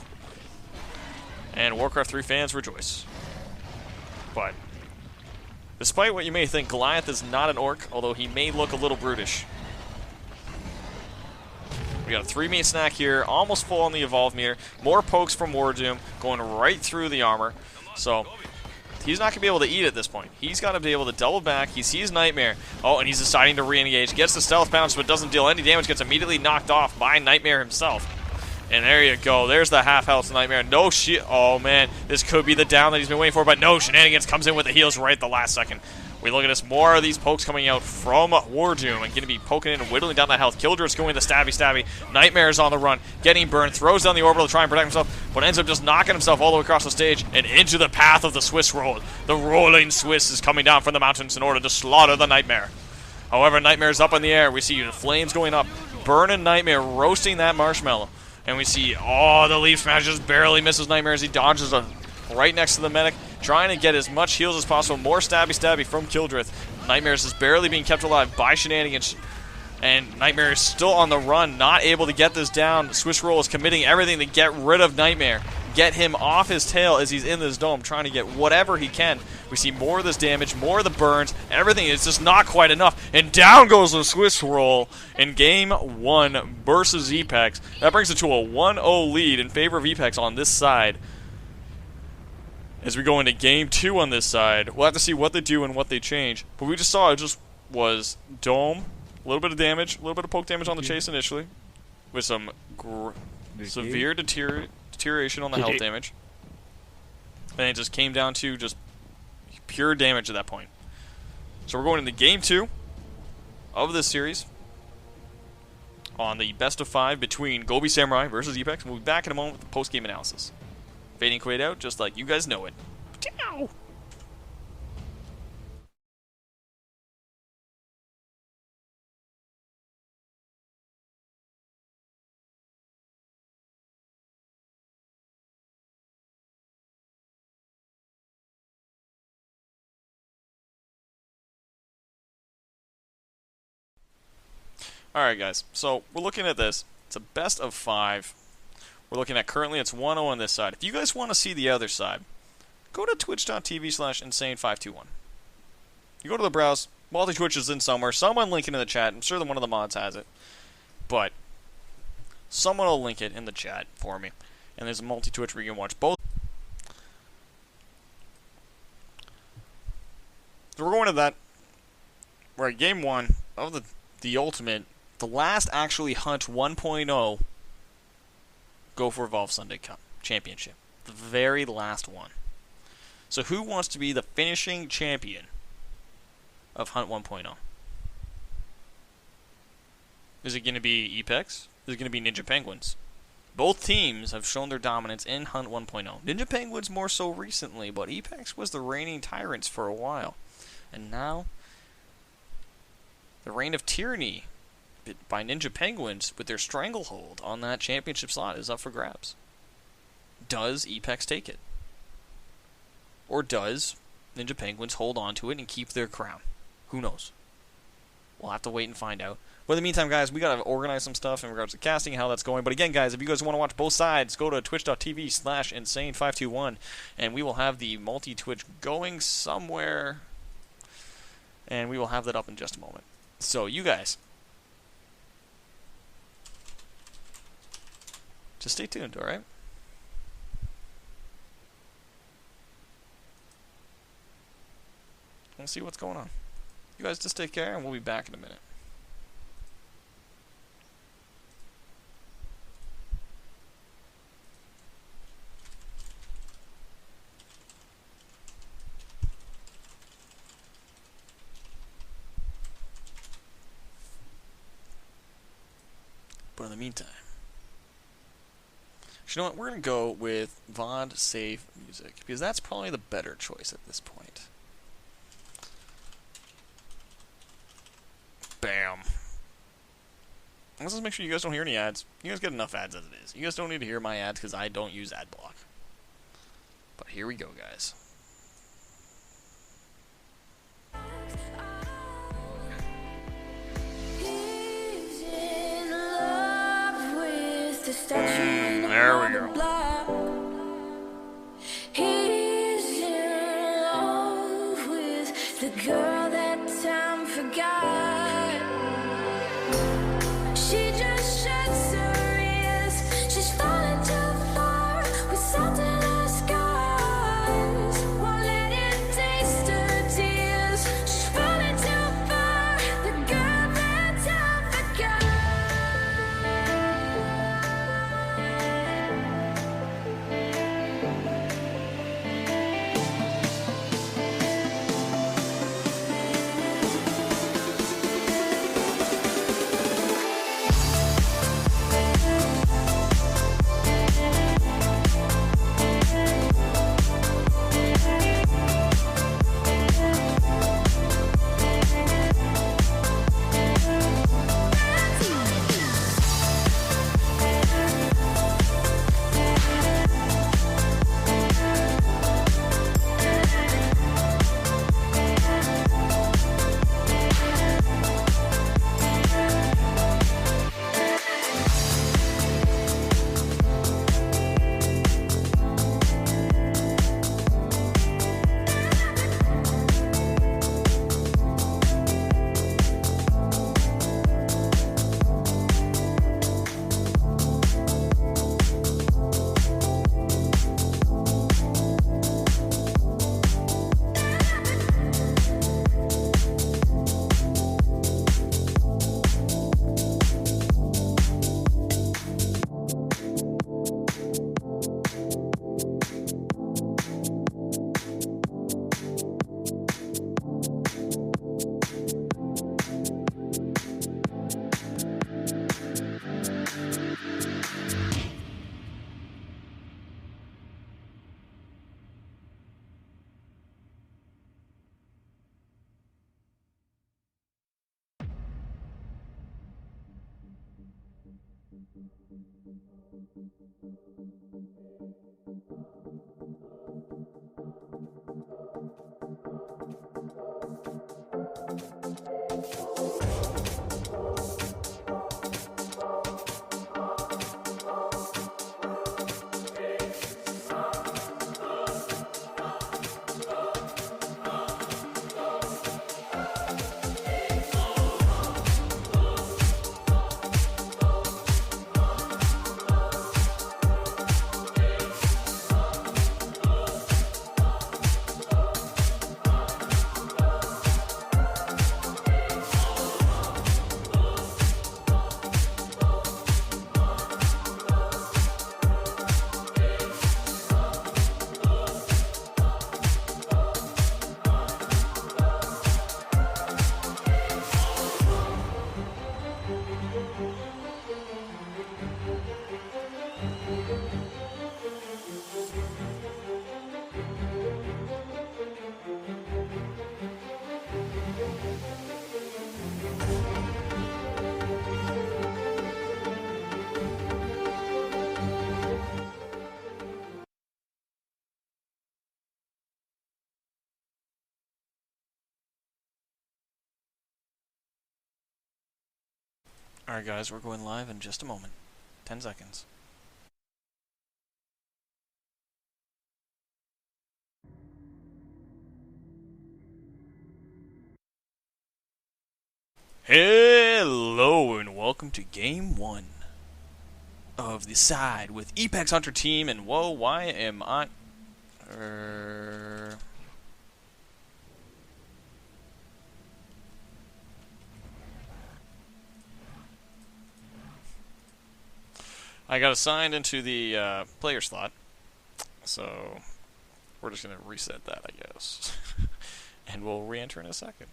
And Warcraft 3 fans rejoice. But despite what you may think, Goliath is not an orc, although he may look a little brutish. We got a 3-meat snack here, almost full on the Evolve meter. More pokes from Wardoom, going right through the armor. So he's not going to be able to eat at this point. He's got to be able to double back. He sees Nightmare. Oh, and he's deciding to re-engage. Gets the stealth bounce, but doesn't deal any damage. Gets immediately knocked off by Nightmare himself. And there you go. There's the half-health Nightmare. No shit. Oh, man. This could be the down that he's been waiting for, but no. Shenanigans comes in with the heals right at the last second. We look at this, more of these pokes coming out from Wardoom and going to be poking in and whittling down that health. Kildrith's going the stabby. Nightmare's on the run, getting burned, throws down the orbital to try and protect himself, but ends up just knocking himself all the way across the stage and into the path of the Swiss Roll. The rolling Swiss is coming down from the mountains in order to slaughter the Nightmare. However, Nightmare's up in the air. We see the flames going up, burning Nightmare, roasting that marshmallow. And we see, oh, the Leaf Smash just barely misses Nightmare as he dodges right next to the medic, trying to get as much heals as possible. More stabby from Kildrith. Nightmare is barely being kept alive by Shenanigans. And Nightmare is still on the run, not able to get this down. Swiss Roll is committing everything to get rid of Nightmare. get him off his tail as he's in this dome, trying to get whatever he can. We see more of this damage, more of the burns, everything is just not quite enough. And down goes the Swiss roll in Game 1 versus Epex. That brings it to a 1-0 lead in favor of Epex on this side. As we go into Game 2 on this side, we'll have to see what they do and what they change. But we just saw it just was dome, a little bit of damage, a little bit of poke damage on the chase initially, with some severe deterioration on the health damage. And it just came down to just pure damage at that point. So we're going into Game 2 of this series on the best of 5 between Gobi Samurai versus Epex. We'll be back in a moment with the post-game analysis. Fading Quaid out, just like you guys know it. Ciao! Alright guys, so we're looking at this. It's a best of 5. We're looking at currently it's 1-0 on this side. If you guys want to see the other side, go to twitch.tv/insane521. You go to the browse, multi-twitch is in somewhere, someone link it in the chat, I'm sure that one of the mods has it. But someone will link it in the chat for me. And there's a multi-twitch where you can watch both. So we're going to that. We're at Game 1 of the ultimate, the last actually Hunt 1.0 Go4Evolve Sunday Cup Championship. The very last one. So who wants to be the finishing champion of Hunt 1.0? Is it going to be Epex? Is it going to be Ninja Penguins? Both teams have shown their dominance in Hunt 1.0. Ninja Penguins more so recently, but Epex was the reigning tyrants for a while. And now, the reign of tyranny by Ninja Penguins with their stranglehold on that championship slot is up for grabs. Does Epex take it? Or does Ninja Penguins hold on to it and keep their crown? Who knows? We'll have to wait and find out. But in the meantime, guys, we got to organize some stuff in regards to casting and how that's going. But again, guys, if you guys want to watch both sides, go to twitch.tv/insane521, and we will have the multi-twitch going somewhere. And we will have that up in just a moment. So, you guys, just stay tuned, alright? We'll see what's going on. You guys just take care, and we'll be back in a minute. But in the meantime, you know what? We're going to go with VOD save music, because that's probably the better choice at this point. Bam. Let's just make sure you guys don't hear any ads. You guys get enough ads as it is. You guys don't need to hear my ads because I don't use ad block. But here we go, guys. There we go. He's in love with the girl that time forgot. She just sheds her ears. She's falling too far with salt in her scars. Alright guys, we're going live in just a moment. 10 seconds. Hello and welcome to Game 1 of the side with Apex Hunter Team, and whoa, why am I... I got assigned into the player slot, so we're just going to reset that, I guess. And we'll re-enter in a second.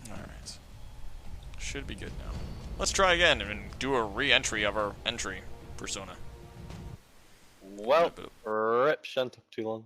Alright. Should be good now. Let's try again and do a re-entry of our entry persona. Well, rip, shouldn't took too long.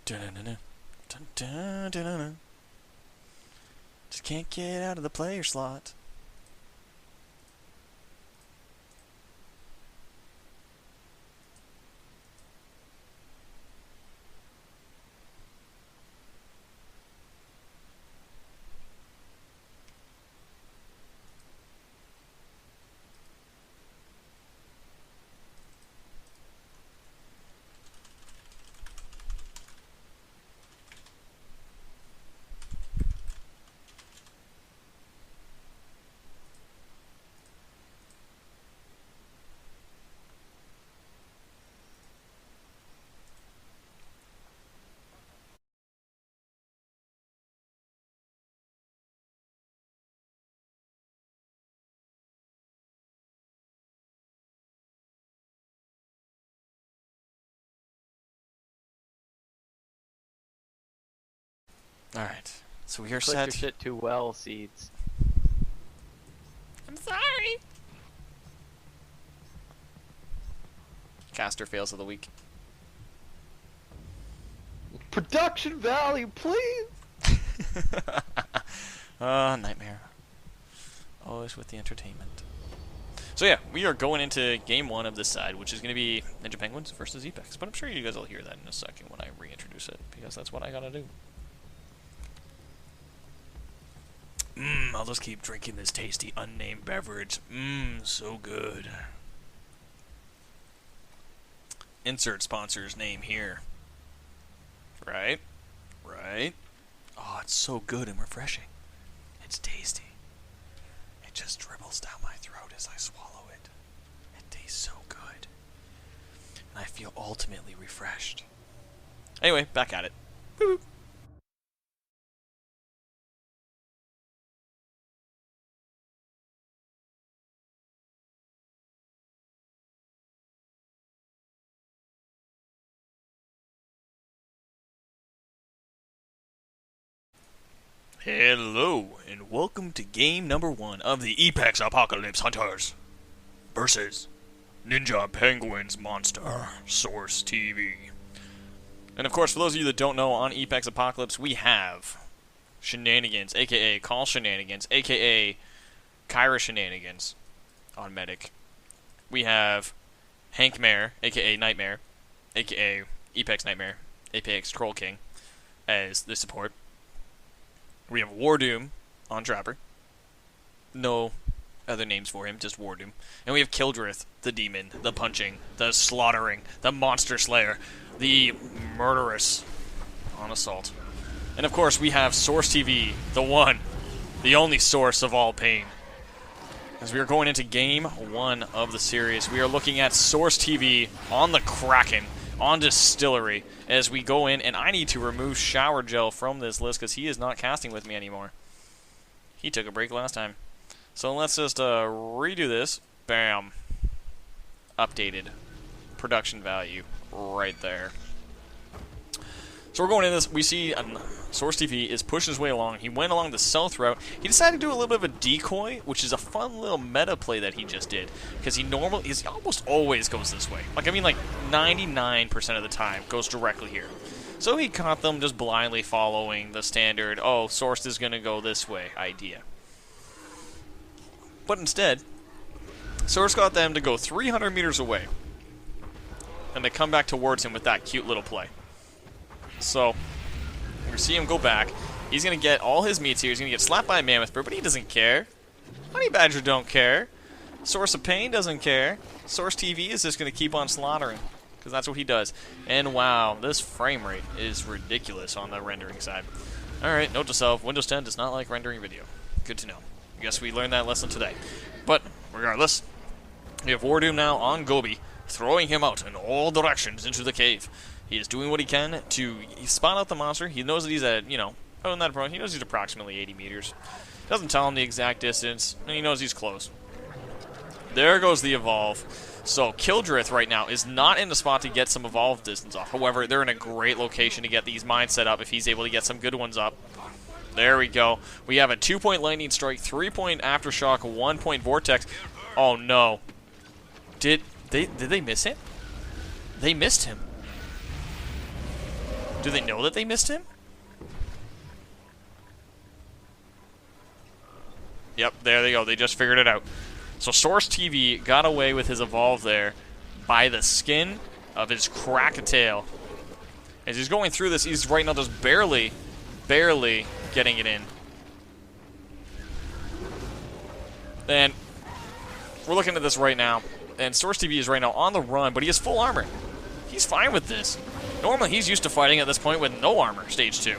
Dun-dun-dun-dun. Dun-dun-dun-dun-dun. Just can't get out of the player slot. Alright, so we are Click set. your shit too well, Seeds. I'm sorry! Caster fails of the week. Production value, please! Nightmare. Always with the entertainment. So yeah, we are going into game 1 of this side, which is going to be Ninja Penguins versus Apex. But I'm sure you guys will hear that in a second when I reintroduce it, because that's what I gotta do. I'll just keep drinking this tasty unnamed beverage. So good. Insert sponsor's name here. Right? Right? Oh, it's so good and refreshing. It's tasty. It just dribbles down my throat as I swallow it. It tastes so good. And I feel feel ultimately refreshed. Anyway, back at it. Woo. Hello, and welcome to game number 1 of the Apex Apocalypse Hunters versus Ninja Penguins Monster Source TV. And of course, for those of you that don't know, on Apex Apocalypse, we have Shenanigans, aka Call Shenanigans, aka Kyra Shenanigans on Medic. We have Hank Mare, aka Nightmare, aka Apex Nightmare, Apex Troll King, as the support. We have Wardoom on Trapper. No other names for him, just Wardoom. And we have Kildrith, the demon, the punching, the slaughtering, the monster slayer, the murderous on Assault. And of course we have Source TV, the one, the only source of all pain. As we are going into game 1 of the series, we are looking at Source TV on the Kraken, on Distillery, as we go in, and I need to remove Shower Gel from this list because he is not casting with me anymore. He took a break last time. So let's just redo this. Bam. Updated. Production value right there. So we're going in this, we see Source TV is pushing his way along. He went along the south route. He decided to do a little bit of a decoy, which is a fun little meta play that he just did. Because he almost always goes this way. Like, I mean, like 99% of the time goes directly here. So he caught them just blindly following the standard, oh, Source is going to go this way idea. But instead, Source got them to go 300 meters away. And they come back towards him with that cute little play. So, we see him go back. He's going to get all his meats here. He's going to get slapped by a mammoth bird, but he doesn't care. Honey Badger don't care. Source of Pain doesn't care. Source TV is just going to keep on slaughtering, because that's what he does. And wow, this frame rate is ridiculous on the rendering side. Alright, note to self, Windows 10 does not like rendering video. Good to know. I guess we learned that lesson today. But, regardless, we have Wardoom now on Gobi, throwing him out in all directions into the cave. He is doing what he can to spot out the monster. He knows that he's at, he knows he's approximately 80 meters. Doesn't tell him the exact distance, and he knows he's close. There goes the Evolve. So Kildrith right now is not in the spot to get some Evolve distance off. However, they're in a great location to get these mines set up if he's able to get some good ones up. There we go. We have a 2-point lightning strike, 3-point aftershock, 1-point vortex. Oh no. Did they miss him? They missed him. Do they know that they missed him? Yep, there they go. They just figured it out. So Source TV got away with his Evolve there by the skin of his crack-a-tail. As he's going through this, he's right now just barely getting it in. And we're looking at this right now, and Source TV is right now on the run, but he has full armor. He's fine with this. Normally, he's used to fighting at this point with no armor, Stage 2.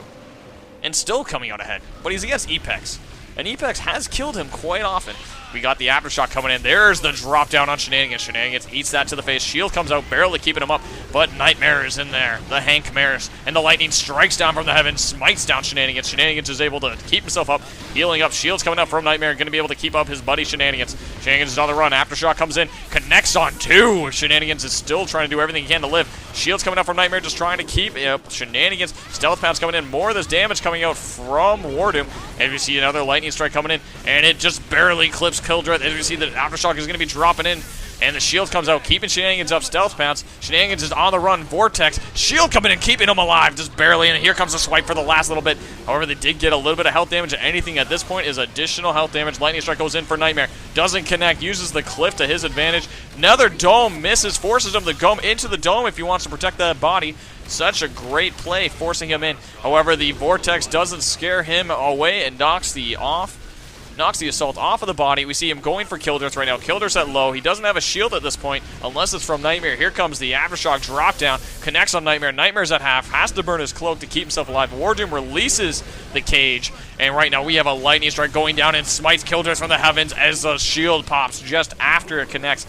And still coming out ahead. But he's against Apex. And Apex has killed him quite often. We got the aftershock coming in. There's the drop down on Shenanigans. Shenanigans eats that to the face. Shield comes out, barely keeping him up. But Nightmare is in there. The Hank Mares. And the lightning strikes down from the heavens, smites down Shenanigans. Shenanigans is able to keep himself up, healing up. Shield's coming up from Nightmare. Going to be able to keep up his buddy Shenanigans. Shenanigans is on the run. Aftershock comes in. Connects on 2. Shenanigans is still trying to do everything he can to live. Shield's coming up from Nightmare, just trying to keep Shenanigans. Stealth Pound's coming in. More of this damage coming out from Wardoom. And we see another lightning strike coming in. And it just barely clips Kildrith. As we see the aftershock is going to be dropping in. And the shield comes out, keeping Shenanigans up. Stealth Pounce. Shenanigans is on the run. Vortex. Shield coming in, keeping him alive. Just barely. And here comes the swipe for the last little bit. However, they did get a little bit of health damage. Anything at this point is additional health damage. Lightning strike goes in for Nightmare. Doesn't connect. Uses the cliff to his advantage. Another dome misses. Forces him to go into the dome if he wants to protect that body. Such a great play, forcing him in. However, the Vortex doesn't scare him away and knocks the assault off of the body. We see him going for Kildrith right now. Kildrith's at low. He doesn't have a shield at this point, unless it's from Nightmare. Here comes the aftershock drop down. Connects on Nightmare. Nightmare's at half. Has to burn his cloak to keep himself alive. Wardoom releases the cage. And right now we have a lightning strike going down and smites Kildrith from the heavens as the shield pops just after it connects.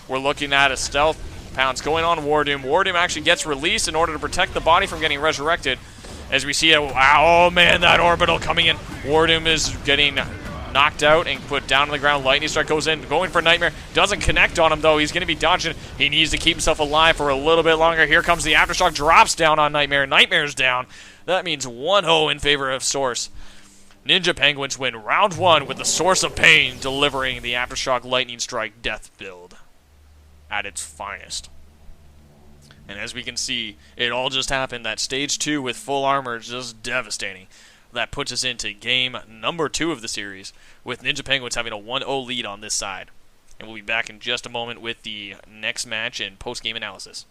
We're looking at a stealth Pounce going on Wardoom. Wardoom actually gets released in order to protect the body from getting resurrected. As we see, wow, oh man, that orbital coming in. Wardoom is getting knocked out and put down on the ground. Lightning Strike goes in, going for Nightmare. Doesn't connect on him, though. He's going to be dodging. He needs to keep himself alive for a little bit longer. Here comes the Aftershock. Drops down on Nightmare. Nightmare's down. That means 1-0 in favor of Source. Ninja Penguins win round 1 with the Source of Pain delivering the Aftershock Lightning Strike death build at its finest. And as we can see, it all just happened. That stage 2 with full armor is just devastating. That puts us into game number 2 of the series, with Ninja Penguins having a 1-0 lead on this side. And we'll be back in just a moment with the next match and post-game analysis.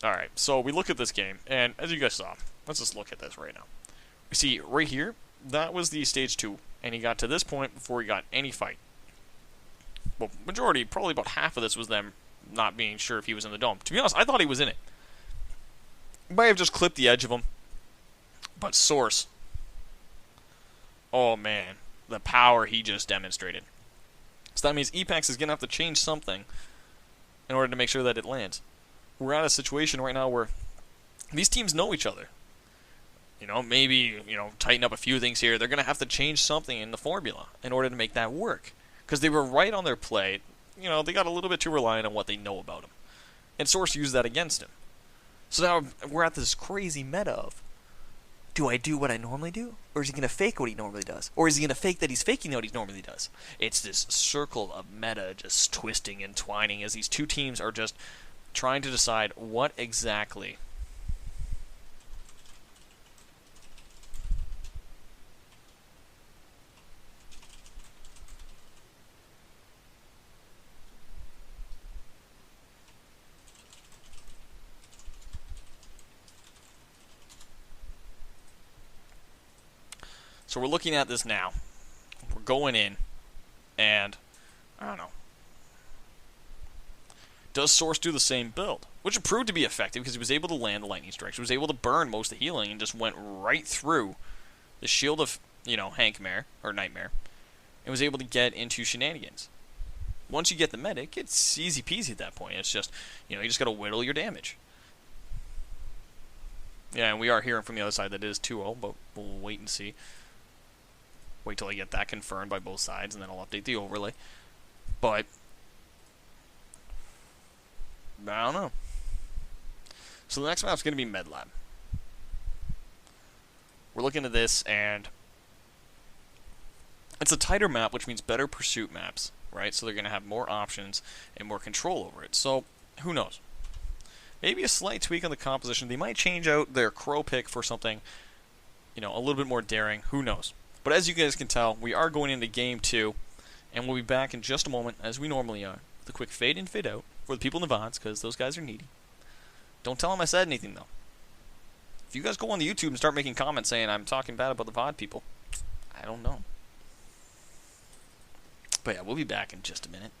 Alright, so we look at this game, and as you guys saw, let's just look at this right now. We see right here, that was the stage 2, and he got to this point before he got any fight. Well, majority, probably about half of this was them not being sure if he was in the dome. To be honest, I thought he was in it. Might have just clipped the edge of him. But Source. Oh man, the power he just demonstrated. So that means Epex is going to have to change something in order to make sure that it lands. We're at a situation right now where these teams know each other. You know, maybe, tighten up a few things here. They're going to have to change something in the formula in order to make that work. Because they were right on their play. They got a little bit too reliant on what they know about him. And Source used that against him. So now we're at this crazy meta of, do I do what I normally do? Or is he going to fake what he normally does? Or is he going to fake that he's faking what he normally does? It's this circle of meta just twisting and twining as these two teams are just trying to decide what exactly So we're looking at this now. We're going in, and I don't know. Does Source do the same build? Which it proved to be effective because he was able to land the lightning strikes. He was able to burn most of the healing and just went right through the shield of, Nightmare, and was able to get into shenanigans. Once you get the medic, it's easy peasy at that point. It's just, you just got to whittle your damage. Yeah, and we are hearing from the other side that it is 2-0, but we'll wait and see. Wait till I get that confirmed by both sides, and then I'll update the overlay. But I don't know. So the next map's going to be MedLab. We're looking at this, and it's a tighter map, which means better pursuit maps, right? So they're going to have more options and more control over it. So who knows? Maybe a slight tweak on the composition. They might change out their crow pick for something, a little bit more daring. Who knows? But as you guys can tell, we are going into Game 2, and we'll be back in just a moment, as we normally are, with a quick fade in, fade out for the people in the VODs, because those guys are needy. Don't tell them I said anything, though. If you guys go on the YouTube and start making comments saying I'm talking bad about the VOD people, I don't know. But yeah, we'll be back in just a minute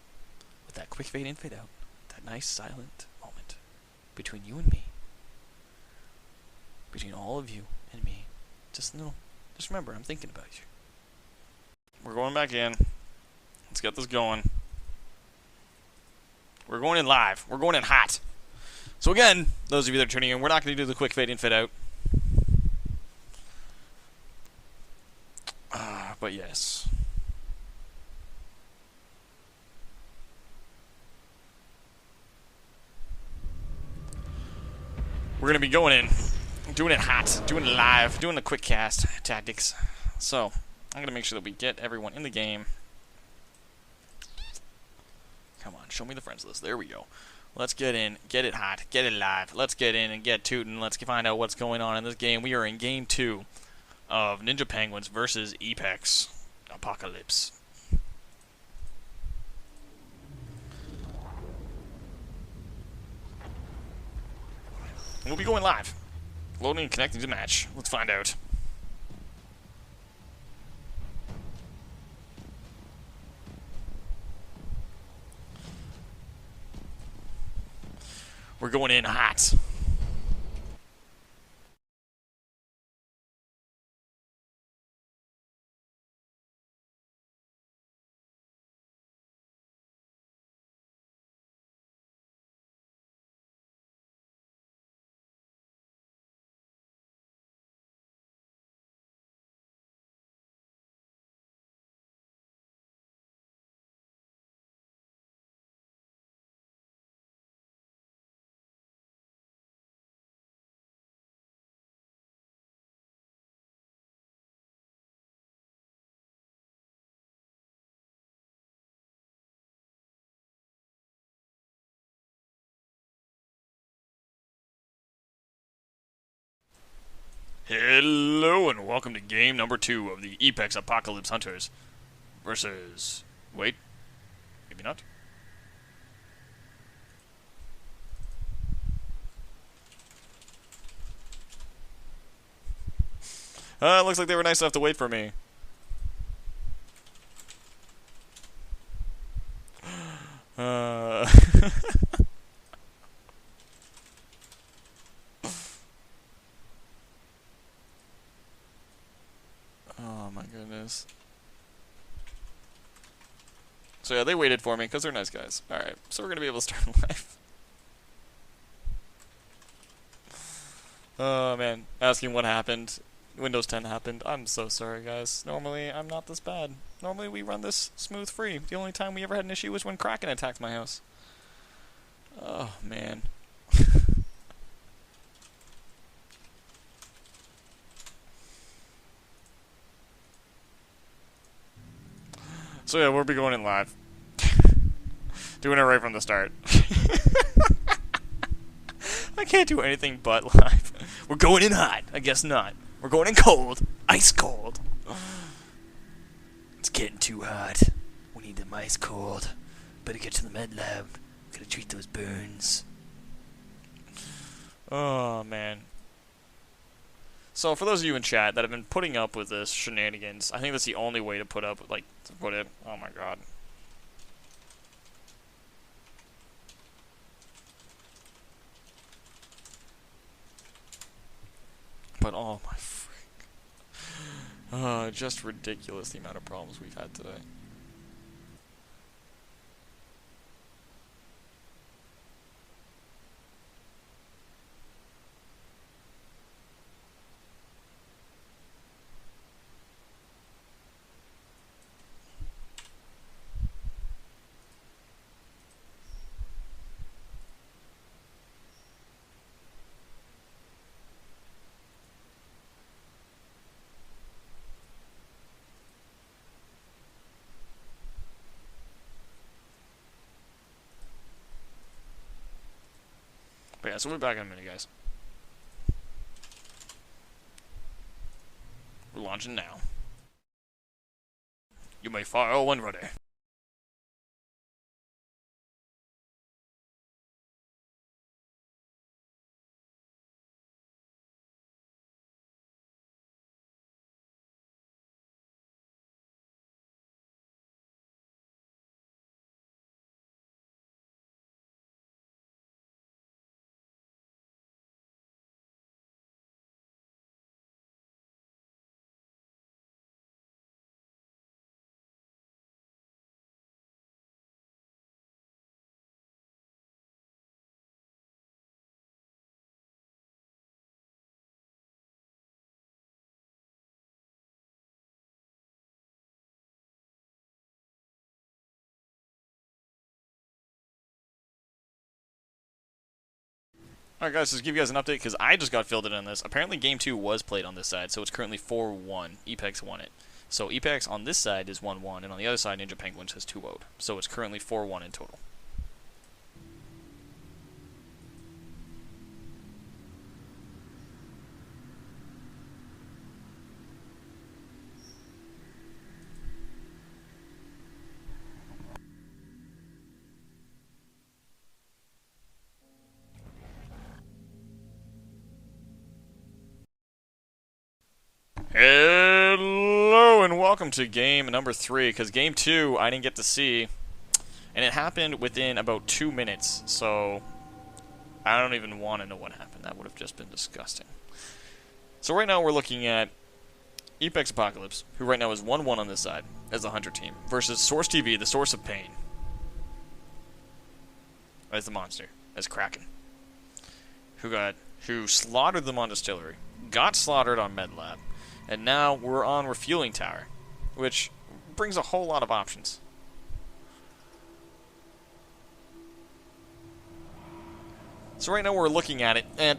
with that quick fade in, fade out. That nice silent moment between you and me. Between all of you and me. Just remember, I'm thinking about you. We're going back in. Let's get this going. We're going in live. We're going in hot. So again, those of you that are tuning in, we're not going to do the quick fade in, fade out. But yes. We're going to be going in. Doing it hot, doing it live, doing the quick cast tactics. So, I'm going to make sure that we get everyone in the game. Come on, show me the friends list. There we go. Let's get in, get it hot, get it live. Let's get in and get tootin'. Let's find out what's going on in this game. We are in Game 2 of Ninja Penguins versus Epex Apocalypse. We'll be going live. Loading and connecting to match. Let's find out. We're going in hot. Hello and welcome to game number 2 of the Apex Apocalypse Hunters versus... Wait, maybe not. Looks like they were nice enough to wait for me. Oh my goodness. So yeah, they waited for me because they're nice guys. Alright, so we're going to be able to start live. Oh man, asking what happened. Windows 10 happened. I'm so sorry guys. Normally I'm not this bad. Normally we run this smooth free. The only time we ever had an issue was when Kraken attacked my house. Oh man. So yeah, we'll be going in live. Doing it right from the start. I can't do anything but live. We're going in hot. I guess not. We're going in cold. Ice cold. It's getting too hot. We need them ice cold. Better get to the med lab. Gotta treat those burns. Oh, man. So, for those of you in chat that have been putting up with this shenanigans, I think that's the only way to put up, like, to put it. Oh my god. But, oh my frick. Just ridiculous the amount of problems we've had today. But yeah, so we'll be back in a minute, guys. We're launching now. You may fire when ready. Alright guys, just to give you guys an update, because I just got filled in on this. Apparently Game 2 was played on this side, so it's currently 4-1. Epex won it. So Epex on this side is 1-1, and on the other side Ninja Penguins has 2-0'd. So it's currently 4-1 in total. Hello and welcome to game number 3, because game 2 I didn't get to see, and it happened within about 2 minutes, so I don't even want to know what happened. That would have just been disgusting. So right now we're looking at Apex Apocalypse, who right now is 1-1 on this side as the Hunter team, versus Source TV, the Source of Pain, as the monster, as Kraken, who slaughtered them on Distillery, got slaughtered on Med Lab. And now we're on Refueling Tower, which brings a whole lot of options. So right now we're looking at it, and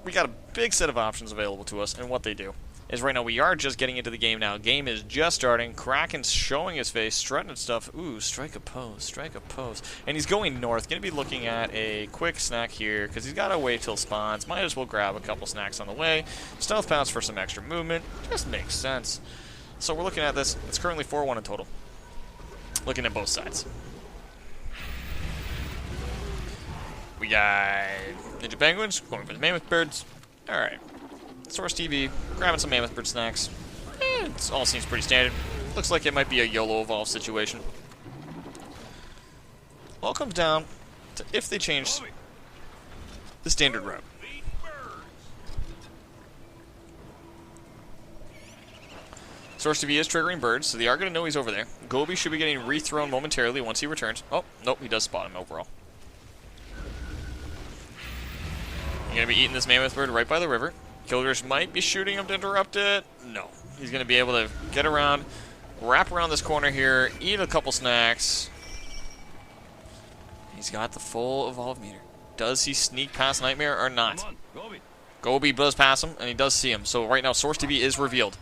we got a big set of options available to us and what they do. is right now we are just getting into the game now. Game is just starting. Kraken's showing his face, strutting and stuff. Ooh, strike a pose, strike a pose. And he's going north. Going to be looking at a quick snack here because he's got to wait till spawns. Might as well grab a couple snacks on the way. Stealth pounce for some extra movement. Just makes sense. So we're looking at this. It's currently 4-1 in total. Looking at both sides. We got Ninja Penguins going for the Mammoth Birds. Alright. Source TV, grabbing some Mammoth Bird snacks. It all seems pretty standard. Looks like it might be a YOLO evolve situation. All comes down to if they change the standard route. Source TV is triggering birds, so they are going to know he's over there. Gobi should be getting rethrown momentarily once he returns. Oh, nope, he does spot him overall. You're going to be eating this Mammoth Bird right by the river. Kildrish might be shooting him to interrupt it. No. He's going to be able to get around, wrap around this corner here, eat a couple snacks. He's got the full evolve meter. Does he sneak past Nightmare or not? Come on, Gobi. Gobi does pass him, and he does see him. So right now, Source TV is revealed.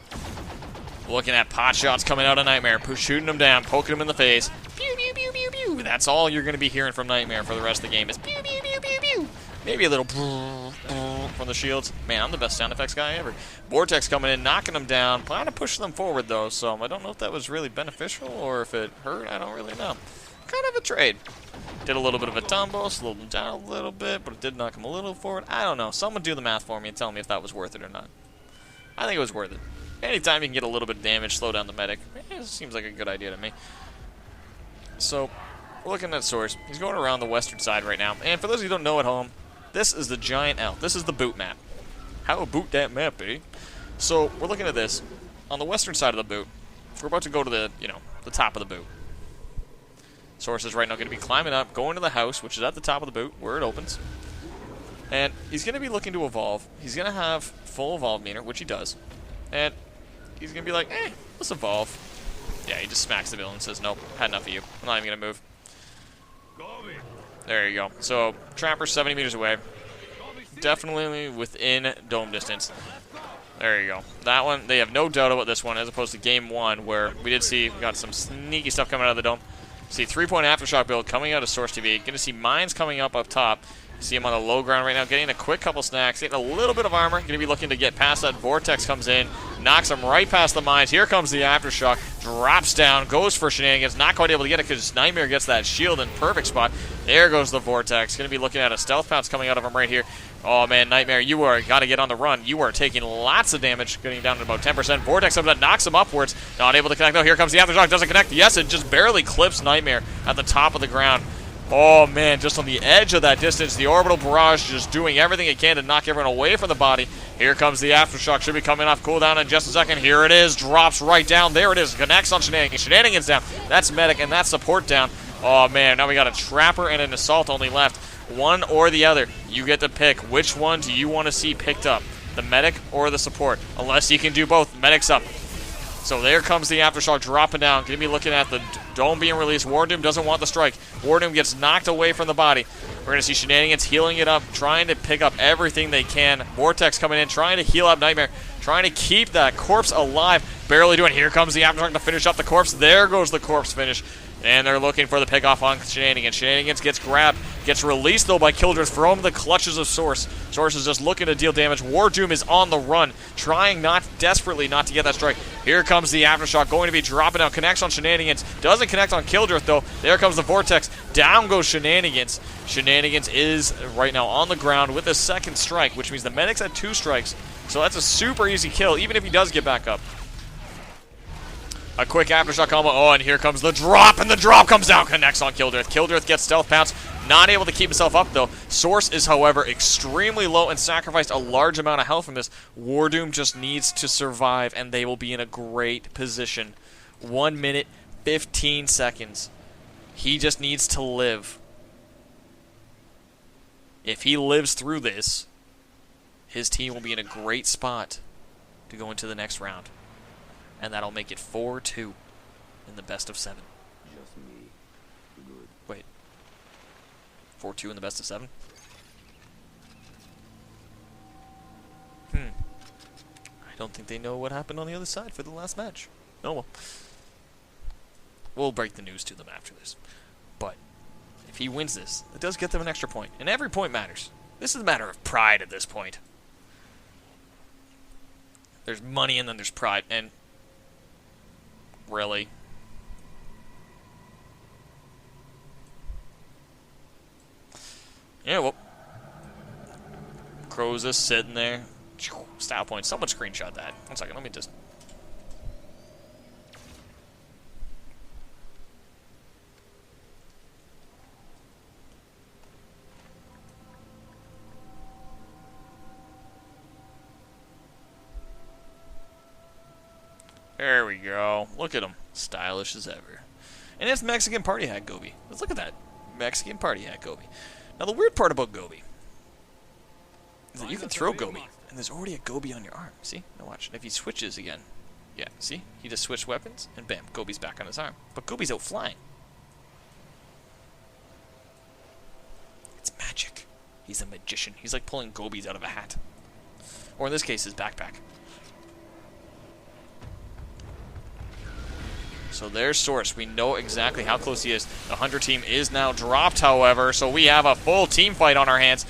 Looking at pot shots coming out of Nightmare, shooting him down, poking him in the face. Pew, pew, pew, pew, pew. That's all you're going to be hearing from Nightmare for the rest of the game is pew, pew, pew, pew, pew. Maybe a little from the shields. Man, I'm the best sound effects guy ever. Vortex coming in, knocking them down. Trying to push them forward, though, so I don't know if that was really beneficial or if it hurt. I don't really know. Kind of a trade. Did a little bit of a tumble, slowed him down a little bit, but it did knock him a little forward. I don't know. Someone do the math for me and tell me if that was worth it or not. I think it was worth it. Anytime you can get a little bit of damage, slow down the medic. It seems like a good idea to me. So, we're looking at Source. He's going around the western side right now. And for those of you who don't know at home, this is the giant L. This is the boot map. How boot that map, eh? So, we're looking at this. On the western side of the boot, we're about to go to the, the top of the boot. Source is right now going to be climbing up, going to the house, which is at the top of the boot, where it opens. And he's going to be looking to evolve. He's going to have full evolve meter, which he does. And he's going to be like, let's evolve. Yeah, he just smacks the villain and says, nope, had enough of you. I'm not even going to move. Gobi. There you go. So, Trapper's 70 meters away. Definitely within dome distance. There you go. That one, they have no doubt about this one, as opposed to game one, where we did see, we got some sneaky stuff coming out of the dome. See 3-point Aftershock build coming out of Source TV. Going to see mines coming up top. See him on the low ground right now, getting a quick couple snacks, getting a little bit of armor. Going to be looking to get past that. Vortex comes in, knocks him right past the mines. Here comes the Aftershock, drops down, goes for shenanigans. Not quite able to get it because Nightmare gets that shield in perfect spot. There goes the Vortex. Going to be looking at a stealth pounce coming out of him right here. Oh man, Nightmare, you are got to get on the run. You are taking lots of damage, getting down to about 10%. Vortex comes up, knocks him upwards. Not able to connect though. Here comes the Aftershock, doesn't connect. Yes, it just barely clips Nightmare at the top of the ground. Oh man, just on the edge of that distance, the orbital barrage just doing everything it can to knock everyone away from the body. Here comes the Aftershock, should be coming off cooldown in just a second. Here it is, drops right down. There it is, connects on Shenanigans. Shenanigans down. That's medic and that's support down. Oh man, now we got a Trapper and an Assault only left. One or the other. You get to pick. Which one do you want to see picked up? The medic or the support? Unless you can do both. Medic's up. So there comes the Aftershock dropping down. Going to be looking at the dome being released. Wardoom doesn't want the strike. Wardoom gets knocked away from the body. We're going to see Shenanigans healing it up, trying to pick up everything they can. Vortex coming in, trying to heal up Nightmare, trying to keep that corpse alive. Barely doing. Here comes the Aftershock to finish up the corpse. There goes the corpse finish. And they're looking for the pickoff on Shenanigans. Shenanigans gets grabbed, gets released though by Kildrith from the clutches of Source. Source is just looking to deal damage. Wardoom is on the run, trying desperately not to get that strike. Here comes the Aftershock, going to be dropping out. Connects on Shenanigans. Doesn't connect on Kildrith though. There comes the Vortex. Down goes Shenanigans. Shenanigans is right now on the ground with a second strike, which means the medic's at 2 strikes. So that's a super easy kill, even if he does get back up. A quick Aftershock combo. Oh, and here comes the drop, and the drop comes down. Connects on Kildrith. Kildrith gets stealth pounce. Not able to keep himself up, though. Source is, however, extremely low and sacrificed a large amount of health from this. Wardoom just needs to survive, and they will be in a great position. 1 minute, 15 seconds. He just needs to live. If he lives through this, his team will be in a great spot to go into the next round. And that'll make it 4-2 in the best of 7. Just me. Good. Wait. 4-2 in the best of 7? I don't think they know what happened on the other side for the last match. Oh well. We'll break the news to them after this. But if he wins this, it does get them an extra point. And every point matters. This is a matter of pride at this point. There's money and then there's pride. And really? Yeah, well. Crow's just sitting there. Style point. Someone screenshot that. 1 second, let me just... There we go. Look at him. Stylish as ever. And it's Mexican party hat Gobi. Let's look at that. Mexican party hat Gobi. Now the weird part about Gobi is that you can throw Gobi, and there's already a Gobi on your arm. See? Now watch. If he switches again. Yeah, see? He just switched weapons, and bam, Gobi's back on his arm. But Gobi's out flying. It's magic. He's a magician. He's like pulling Gobis out of a hat. Or in this case, his backpack. So there's Source. We know exactly how close he is. The Hunter team is now dropped, however, so we have a full team fight on our hands.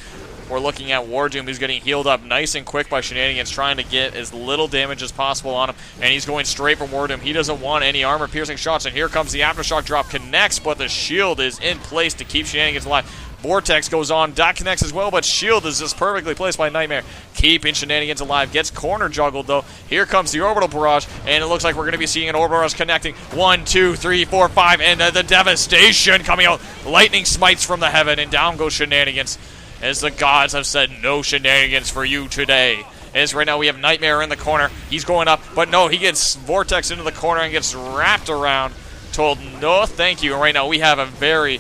We're looking at Wardoom, who's getting healed up nice and quick by Shenanigans, trying to get as little damage as possible on him, and he's going straight for Wardoom. He doesn't want any armor-piercing shots, and here comes the Aftershock drop. Connects, but the shield is in place to keep Shenanigans alive. Vortex goes on, that connects as well, but shield is just perfectly placed by Nightmare, keeping Shenanigans alive. Gets corner juggled though. Here comes the orbital barrage, and it looks like we're going to be seeing an orbital barrage connecting. 1, 2, 3, 4, 5, and the devastation coming out. Lightning smites from the heaven, and down goes Shenanigans, as the gods have said no shenanigans for you today. As right now we have Nightmare in the corner. He's going up, but no, he gets Vortex into the corner and gets wrapped around. Told no thank you. And right now we have a very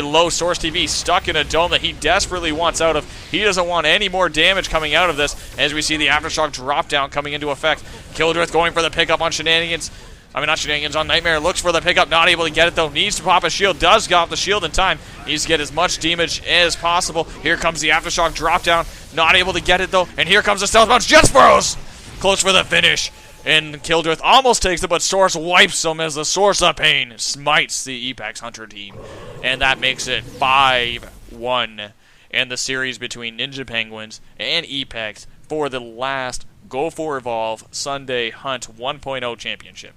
low Source TV stuck in a dome that he desperately wants out of. He doesn't want any more damage coming out of this, as we see the Aftershock drop down coming into effect. Kildrith going for the pickup on Shenanigans. I mean, not Shenanigans, on Nightmare. Looks for the pickup, not able to get it though. Needs to pop a shield, does get off the shield in time. Needs to get as much damage as possible. Here comes the Aftershock drop down, not able to get it though. And here comes the Stealth Bounce, Jet Sparrows! Close for the finish. And Kildrith almost takes it, but Source wipes him as the Source of Pain smites the Apex Hunter team. And that makes it 5-1 in the series between Ninja Penguins and Apex for the last Go4Evolve Sunday Hunt 1.0 championship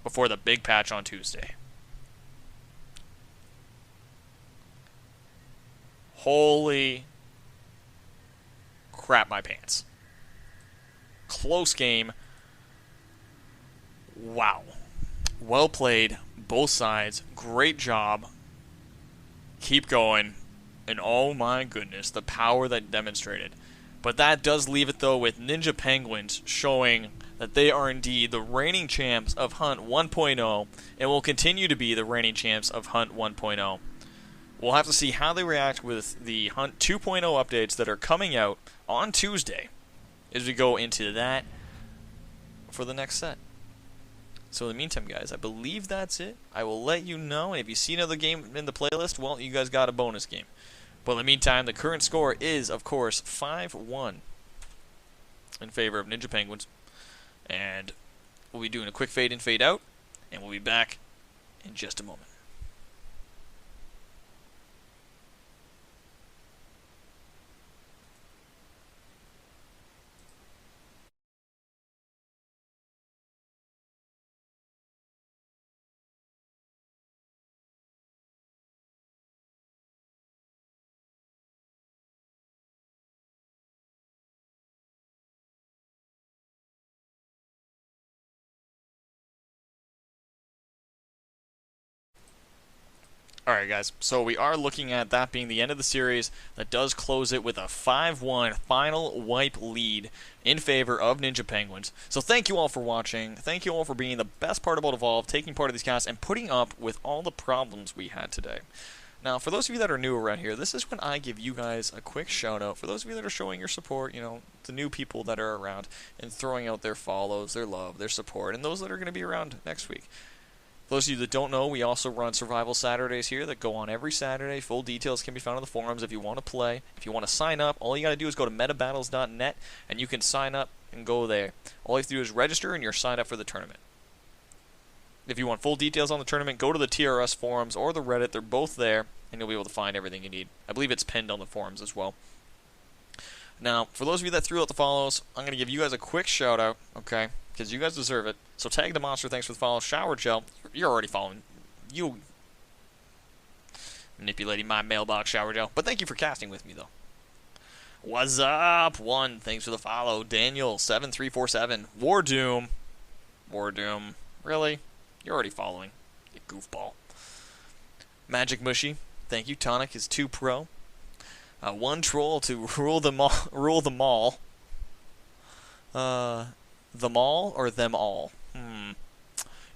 before the big patch on Tuesday. Holy crap my pants. Close game. Wow. Well played, both sides. Great job. Keep going. And oh my goodness, the power that demonstrated. But that does leave it though with Ninja Penguins showing that they are indeed the reigning champs of Hunt 1.0 and will continue to be the reigning champs of Hunt 1.0. We'll have to see how they react with the Hunt 2.0 updates that are coming out on Tuesday as we go into that for the next set. So in the meantime, guys, I believe that's it. I will let you know. And if you see another game in the playlist, well, you guys got a bonus game. But in the meantime, the current score is, of course, 5-1 in favor of Ninja Penguins. And we'll be doing a quick fade in, fade out. And we'll be back in just a moment. Alright guys, so we are looking at that being the end of the series. That does close it with a 5-1 final wipe lead in favor of Ninja Penguins. So thank you all for watching. Thank you all for being the best part about Evolve, taking part of these casts, and putting up with all the problems we had today. Now, for those of you that are new around here, this is when I give you guys a quick shout out. For those of you that are showing your support, you know, the new people that are around, and throwing out their follows, their love, their support, and those that are going to be around next week. For those of you that don't know, we also run Survival Saturdays here that go on every Saturday. Full details can be found on the forums if you want to play. If you want to sign up, all you got to do is go to metabattles.net and you can sign up and go there. All you have to do is register and you're signed up for the tournament. If you want full details on the tournament, go to the TRS forums or the Reddit. They're both there, and you'll be able to find everything you need. I believe it's pinned on the forums as well. Now, for those of you that threw out the follows, I'm going to give you guys a quick shout-out, okay? Because you guys deserve it. So tag the monster, thanks for the follow. Shower Gel, you're already following. You manipulating my mailbox, Shower Gel. But thank you for casting with me, though. What's up? One, thanks for the follow. Daniel7347. War Doom. Really? You're already following. You goofball. Magic Mushy. Thank you. Tonic is 2 pro. One troll to rule them all. The mall or them all?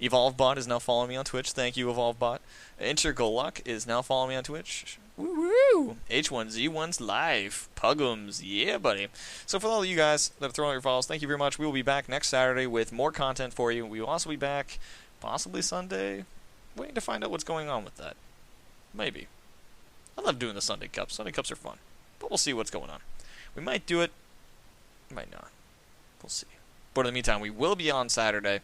EvolveBot is now following me on Twitch. Thank you, EvolveBot. Intergaluck is now following me on Twitch. Woo-woo! H1Z1's live. Pugums. Yeah, buddy. So for all of you guys that have thrown out your follows, thank you very much. We will be back next Saturday with more content for you. We will also be back possibly Sunday. Waiting to find out what's going on with that. Maybe. I love doing the Sunday Cups. Sunday Cups are fun. But we'll see what's going on. We might do it. Might not. We'll see. But in the meantime, we will be on Saturday.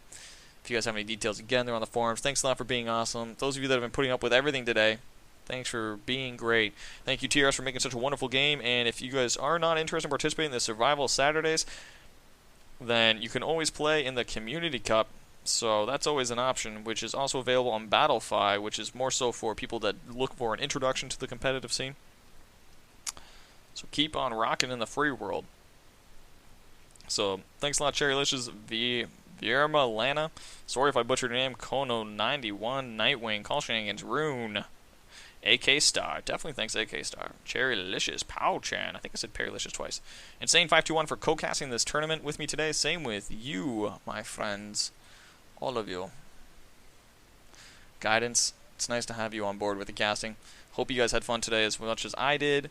If you guys have any details, again, they're on the forums. Thanks a lot for being awesome. Those of you that have been putting up with everything today, thanks for being great. Thank you, TRS, for making such a wonderful game. And if you guys are not interested in participating in the Survival Saturdays, then you can always play in the Community Cup. So that's always an option, which is also available on Battlefy, which is more so for people that look for an introduction to the competitive scene. So keep on rocking in the free world. So thanks a lot, Cherrylicious, Vierma Lana. Sorry if I butchered your name. Kono91, Nightwing, Call Shenanigans, Rune, AK Star. Definitely thanks, AK Star. Cherrylicious, Powchan. I think I said Perrylicious twice. Insane521 for co-casting this tournament with me today. Same with you, my friends. All of you. Guidance, it's nice to have you on board with the casting. Hope you guys had fun today as much as I did.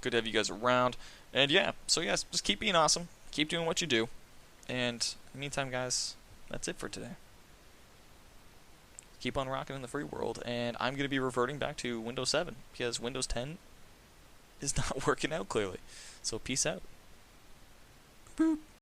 Good to have you guys around. And yeah, so yes, just keep being awesome. Keep doing what you do. And in the meantime, guys, that's it for today. Keep on rocking in the free world. And I'm going to be reverting back to Windows 7 because Windows 10 is not working out clearly. So peace out. Boop.